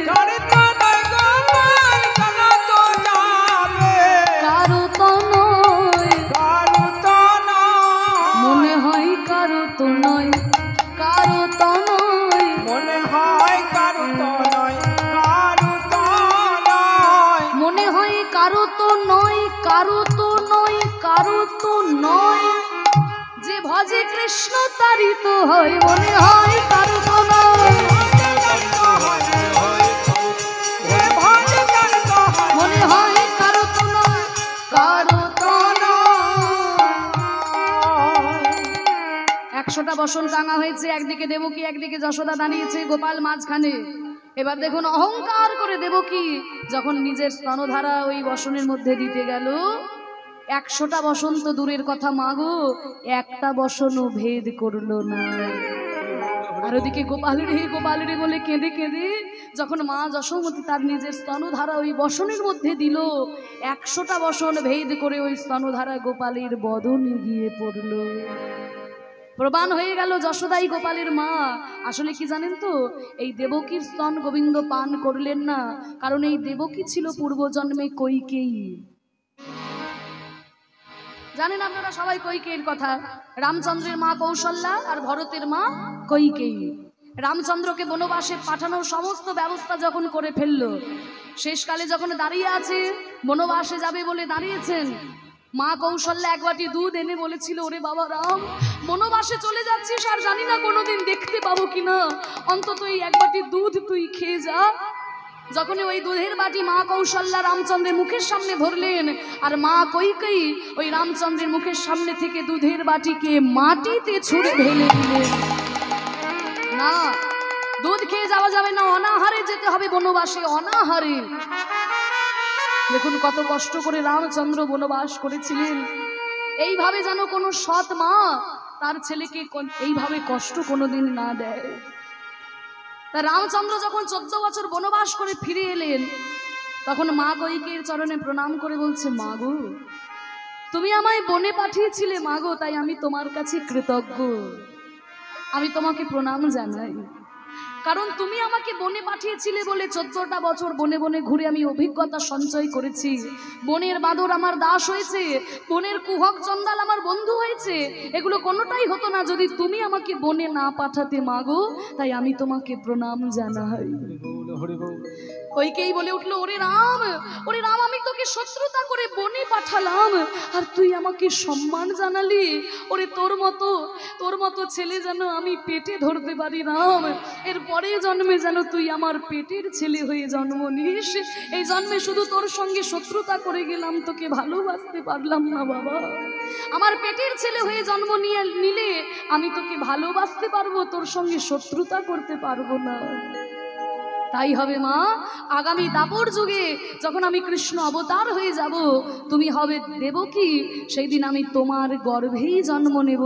কার তো নয় গোপাল জানা তো যাবে, কারো তো নয়, কারো তো নয়, মনে হয় কারো তো নয়, কারো তো নয়, মনে হয় কারো তো নয়, কারো তো নয়, মনে হয় কারো তো নয়, কারো তো নয়, কারো তো নয়, যে ভজে কৃষ্ণ তারই তো হয়, মনে হয় কারো তো নয়, মনে হয় কারো তো নয়। বসন টাঙা হয়েছে, একদিকে দেবকী একদিকে যশোদা দাঁড়িয়েছে, গোপাল মাঝখানে। এবার দেখুন অহংকার করে দেবকী যখন নিজের স্তনধারা ওই বসনের মধ্যে দিতে গেল, 100টা বসন তো দূরের কথা মাগো, একটা বসনও ভেদ করলো না। আর ওদিকে গোপাল রে বলে কেঁদে কেঁদে যখন মা যশোমতী তার নিজের স্তনধারা ওই বসনের মধ্যে দিল, 100টা বসন ভেদ করে ওই স্তনধারা গোপালের বদনে গিয়ে পড়ল। প্রমাণ হয়ে গেল যশোদাই গোপালের মা। আসলে কি জানেন তো, এই দেবকীর স্তন গোবিন্দ পান করলেন না, কারণ এই দেবকী ছিল পূর্বজন্মে কৈকেয়ী। জানেন আপনারা সবাই কৈকেয়ীর কথা, রামচন্দ্রের মা কৌশল্যা আর ভরতের মা কৈকেয়ী। রামচন্দ্রকে বনবাসে পাঠানোর সমস্ত ব্যবস্থা যখন করে ফেললো, শেষকালে যখন দাঁড়িয়ে আছে বনবাসে যাবে বলে দাঁড়িয়েছেন, মা কৌশল্যা এক বাটি দুধ এনে বলেছিল, ওরে বাবা রাম, বনবাসে চলে যাচ্ছিস আর জানি না কোনোদিন দেখতে পাবো কিনা, অন্তত এই এক বাটি দুধ তুই খেয়ে যা। যখন ওই দুধের বাটি মা কৌশল্যা রামচন্দ্রের মুখের সামনে ধরলেন, আর মা কৈকেয়ী ওই রামচন্দ্রের মুখের সামনে থেকে দুধের বাটিকে মাটিতে ছুঁড়ে ঢেলে দিলেন। না, দুধ খেয়ে যাওয়া যাবে না, অনাহারে যেতে হবে বনবাসে, অনাহারে। দেখুন কত কষ্ট করে রামচন্দ্র বনবাস করেছিলেন। এইভাবে যেন কোনো সৎ মা তার ছেলেকে এইভাবে কষ্ট কোনোদিন না দেয়। তা রামচন্দ্র যখন 14 বছর বনবাস করে ফিরে এলেন, তখন মা কৈকেয়ীর চরণে প্রণাম করে বলছে, মা গো, তুমি আমায় বনে পাঠিয়েছিলে মা গো, তাই আমি তোমার কাছে কৃতজ্ঞ, আমি তোমাকে প্রণাম জানাই। কারণ তুমি আমাকে বনে পাঠিয়েছিলে বলে 14টা বছর বনে বনে ঘুরে আমি অভিজ্ঞতা সঞ্চয় করেছি। বনের বাদর আমার দাস হয়েছে, বনের কুহক চন্দাল আমার বন্ধু হয়েছে, এগুলো কোনোটাই হতো না যদি তুমি আমাকে বনে না পাঠাতে মাগো, তাই আমি তোমাকে প্রণাম জানাই। কৈকেয়ী বলে উঠলো, ওরে রাম, আমি তোকে শত্রুতা করে বনে পাঠালাম আর তুই আমাকে সম্মান জানালি। ওরে তোর মতো ছেলে যেন আমি পেটে ধরতে পারি রাম, এর পরের জন্মে যেন তুই আমার পেটের ছেলে হয়ে জন্ম নিস। এই জন্মে শুধু তোর সঙ্গে শত্রুতা করে গেলাম, তোকে ভালোবাসতে পারলাম না বাবা। আমার পেটের ছেলে হয়ে জন্ম নিলে আমি তোকে ভালোবাসতে পারবো, তোর সঙ্গে শত্রুতা করতে পারবো না। তাই হবে মা, আগামী দাপর যুগে যখন আমি কৃষ্ণ অবতার হয়ে যাব, তুমি হবে দেবকী, সেই দিন আমি তোমার গর্ভেই জন্ম নেব।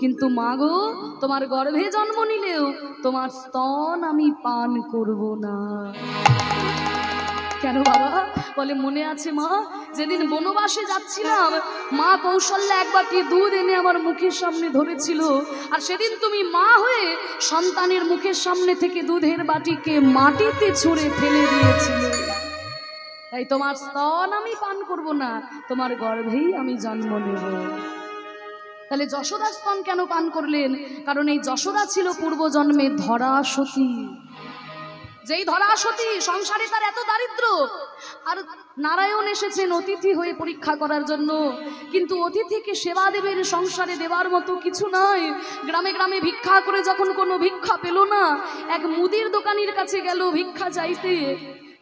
কিন্তু মা গো, তোমার গর্ভে জন্ম নিলেও তোমার স্তন আমি পান করব না। কেন বাবা? বলে মনে আছে মা, যেদিন বনবাসে যাচ্ছিলাম মা কৌশল্যা এক বাটি দুধ এনে আমার মুখের সামনে ধরেছিল, আর সেদিন তুমি মা হয়ে সন্তানের মুখের সামনে থেকে দুধের বাটিকে মাটিতে ছুঁড়ে ফেলে দিয়েছিলে। তাই তোমার স্তন আমি পান করব না, তোমার গর্ভেই আমি জন্ম নেব। তাহলে যশোদা স্তন কেন পান করলেন? কারণ এই যশোদা ছিল পূর্বজন্মে ধরা সতী। যেই ধরা সতী, সংসারে তার এত দারিদ্র, আর নারায়ণ এসেছেন অতিথি হয়ে পরীক্ষা করার জন্য, কিন্তু অতিথিকে সেবা দেবেন, সংসারে দেওয়ার মতো কিছু নাই। গ্রামে গ্রামে ভিক্ষা করে যখন কোনো ভিক্ষা পেল না, এক মুদির দোকানির কাছে গেল ভিক্ষা চাইতে।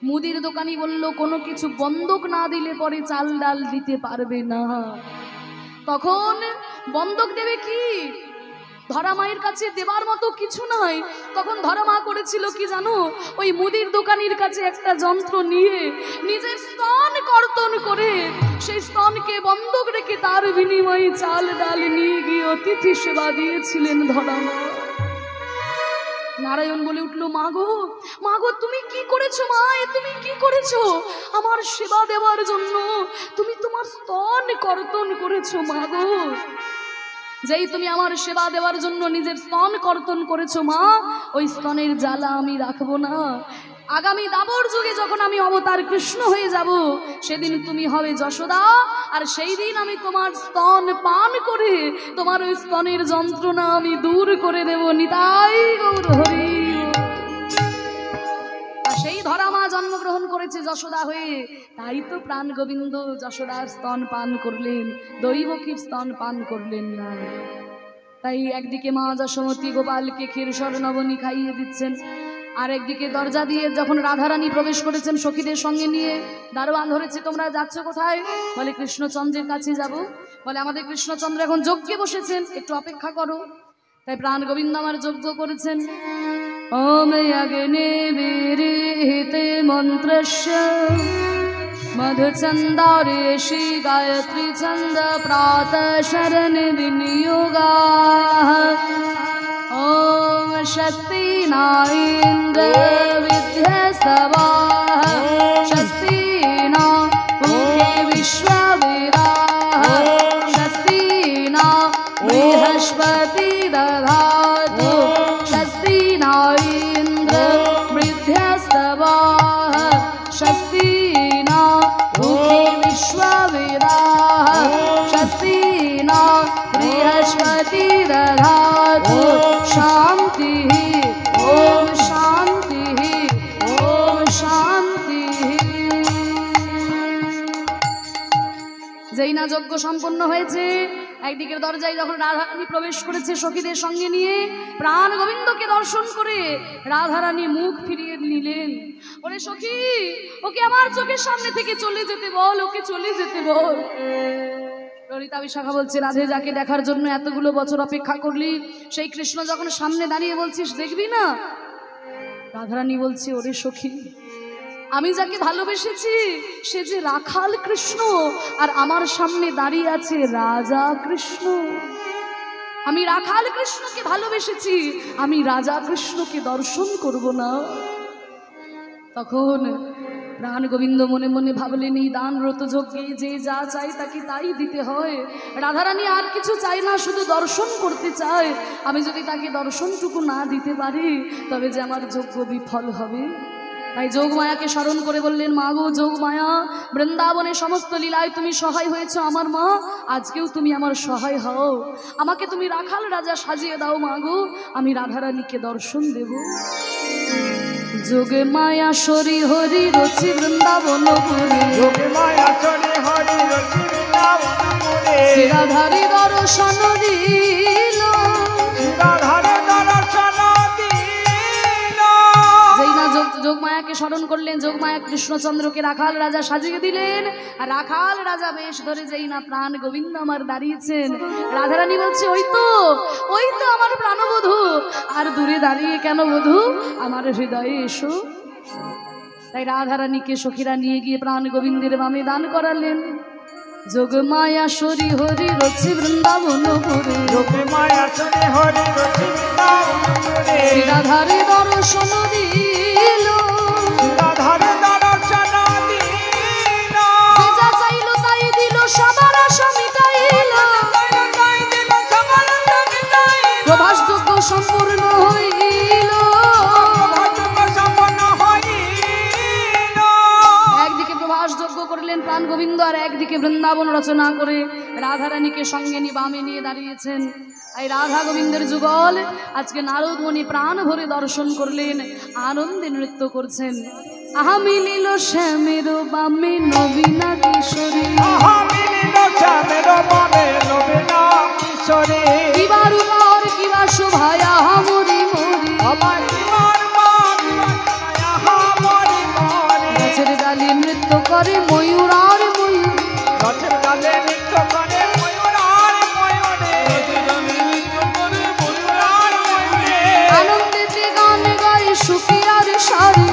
মুদির দোকানি বলল, কোনো কিছু বন্ধক না দিলে পরে চাল ডাল দিতে পারবে না। তখন বন্ধক দেবে কি? ধরা মায়ের কাছে দেবার মতো কিছু নাই। তখন ধরা মা করেছিল কি জানো? ওই মুদির দোকানির কাছে একটা যন্ত্র নিয়ে নিজের স্তন কর্তন করে সেই স্তনকে বন্ধক রেখে তার বিনিময়ে চাল ডাল নিয়ে গিয়ে অতিথি সেবা দিয়েছিলেন ধরা মা। নারায়ণ বলে উঠলো, মাগো মাগো, তুমি কি করেছো মা? তুমি কি করেছো? আমার সেবা দেওয়ার জন্য তুমি তোমার স্তন কর্তন করেছো মাগো। যেই তুমি আমার সেবা দেওয়ার জন্য নিজের স্তন কর্তন করেছো মা, ওই স্তনের জ্বালা আমি রাখবো না। আগামী দাবর যুগে যখন আমি অবতার কৃষ্ণ হয়ে যাব, সেদিন তুমি হবে যশোদা, আর সেই দিন আমি তোমার স্তন পান করে তোমার ওই স্তনের যন্ত্রণা আমি দূর করে দেব। নিতাই গৌর হরি। সেই ধরা মা জন্মগ্রহণ করেছে যশোদা হয়ে, তাই তো প্রাণ গোবিন্দ যশোদার স্তন পান করলেন, দৈবকীর স্তন পান করলেন না। তাই একদিকে মা যশোমতী গোপালকে ক্ষীরসর নবনী খাইয়ে দিচ্ছেন, আর একদিকে দরজা দিয়ে যখন রাধারানী প্রবেশ করেছেন সখীদের সঙ্গে নিয়ে, দারোয়ান ধরেছে, তোমরা যাচ্ছ কোথায়? বলে কৃষ্ণচন্দ্রের কাছে যাব। বলে আমাদের কৃষ্ণচন্দ্র এখন যজ্ঞে বসেছেন, একটু অপেক্ষা করো। তাই প্রাণ গোবিন্দ আমার যজ্ঞ করেছেন। ওম অগ্নে বিরিহিতে মন্ত্রস্য মধুচন্দারেশি গায়ত্রী ছন্দ প্রাত শরণ বিনিয়োগাঃ। ওম স্বস্তি ন ইন্দ্র বিদ্যস্তবাঃ স্বস্তি ন পুরুষে বিশ্ববেদাঃ স্বস্তি ন বৃহস্পতি দধাতু স্বস্তি ন ইন্দ্র বিদ্যস্তবাঃ স্বস্তি ন পুরুষে বিশ্ববেদাঃ স্বস্তি ন বৃহস্পতি দধাতু শান্তি। ওম শান্তি ওম শান্তি। যেই না যজ্ঞ সম্পন্ন হয়েছে, একদিকের দরজায় যখন রাধারানী প্রবেশ করেছে সখীদের সঙ্গে নিয়ে, প্রাণ গোবিন্দকে দর্শন করে রাধারানী মুখ ফিরিয়ে নিলেন। ওরে সখী, ওকে আমার চোখের সামনে থেকে চলে যেতে বল, ওকে চলে যেতে বল। ললিতা বিশাখা বলছে, রাধে যাকে দেখার জন্য এতগুলো বছর অপেক্ষা করলি, সেই কৃষ্ণ যখন সামনে দাঁড়িয়ে বলছিস দেখবি না? রাধারানী বলছে, ওরে সখী, আমি যাকে ভালোবেসেছি সে যে রাখাল কৃষ্ণ, আর আমার সামনে দাঁড়িয়ে আছে রাজা কৃষ্ণ। আমি রাখাল কৃষ্ণকে ভালোবেসেছি, আমি রাজা কৃষ্ণকে দর্শন করব না? তখন প্রাণ গোবিন্দ মনে মনে ভাবলেন, এই দানরত যজ্ঞে যে যা চাই তাকে তাই দিতে হয়। রাধারানী আর কিছু চায় না, শুধু দর্শন করতে চায়। আমি যদি তাকে দর্শনটুকু না দিতে পারি তবে যে আমার যজ্ঞ বিফল হবে। তাই যোগমায়াকে স্মরণ করে বললেন, মা গো যোগমায়া, বৃন্দাবনে সমস্ত লীলায় তুমি সহায় হয়েছ আমার মা, আজকেও তুমি আমার সহায় হও। আমাকে তুমি রাখাল রাজা সাজিয়ে দাও মা গো, আমি রাধারানীকে দর্শন দেব। যোগে মায়া সরি হরি রচি বৃন্দাবন পুরে, যোগে মায়া চলে হরি রচি বৃন্দাবনপুরে, রাধারি দর্শন দিল, রাধারে দর্শন দিল। যেই না যোগমায়াকে স্মরণ করলেন, যোগমায়া কৃষ্ণচন্দ্রকে রাখাল রাজা সাজিয়ে দিলেন। আর রাখাল রাজা বেশ ধরে যেই না প্রাণ গোবিন্দ আমার দাঁড়িয়েছেন, রাধারানী বলছে, ওই তো আমার প্রাণবধূ। আর দূরে দাঁড়িয়ে কেন বধূ, আমার হৃদয়ে এসো। তাই রাধারানীকে সখীরা নিয়ে গিয়ে প্রাণ গোবিন্দের বামে দান করালেন। যোগমায়া সরি হরি রচি বৃন্দাবন পুরে, যোগে মায়া চলে হরি রচি বৃন্দাবনপুরে, রাধারে দর্শন দিল, রাধারে দর্শন দিল। যে যা চাইল তাই দিল, সবার আশা মিটাইল। প্রভাস যজ্ঞ সম্পূর্ণ হইল। একদিকে প্রভাস যজ্ঞ করলেন প্রাণ গোবিন্দ, আর একদিকে বৃন্দাবন রচনা করে রাধারানীকে সঙ্গে নিয়ে বামে নিয়ে দাঁড়িয়েছেন। এই রাধা গোবিন্দের যুগল আজকে নারদ মুনি প্রাণ ভরে দর্শন করলেন, আনন্দে নৃত্য করছেন। আহা মিলিল শ্যামের বামে নবীনা কিশোরী, কিবা রূপার কিবা শোভায়া মরি মরি, গাছের ডালে নৃত্য করে ময়ূর আর ময়ূর, আনন্দেতে গান গায় সুখী আর সারি,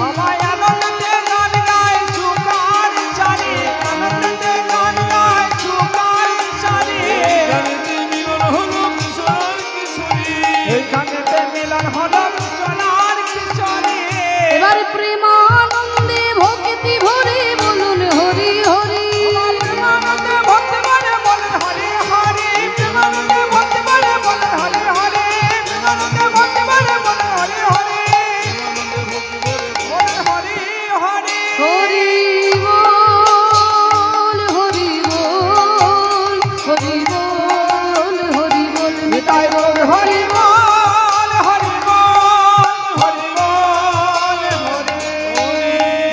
এবার প্রেমানন্দে ভক্তি ভরে বলুন হরি হরি, হরি বল হরি বল হরি বল হরি বল নিতাই বল হরি বল,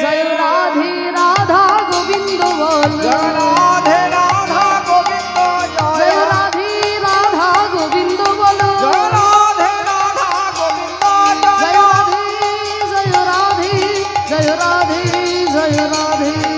জয় রাধে রাধা গোবিন্দ বল, জয় রাধে রাধা গোবিন্দ বল, জয় রাধে জয় রাধে জয় রাধে জয় রাধে জয় রাধে।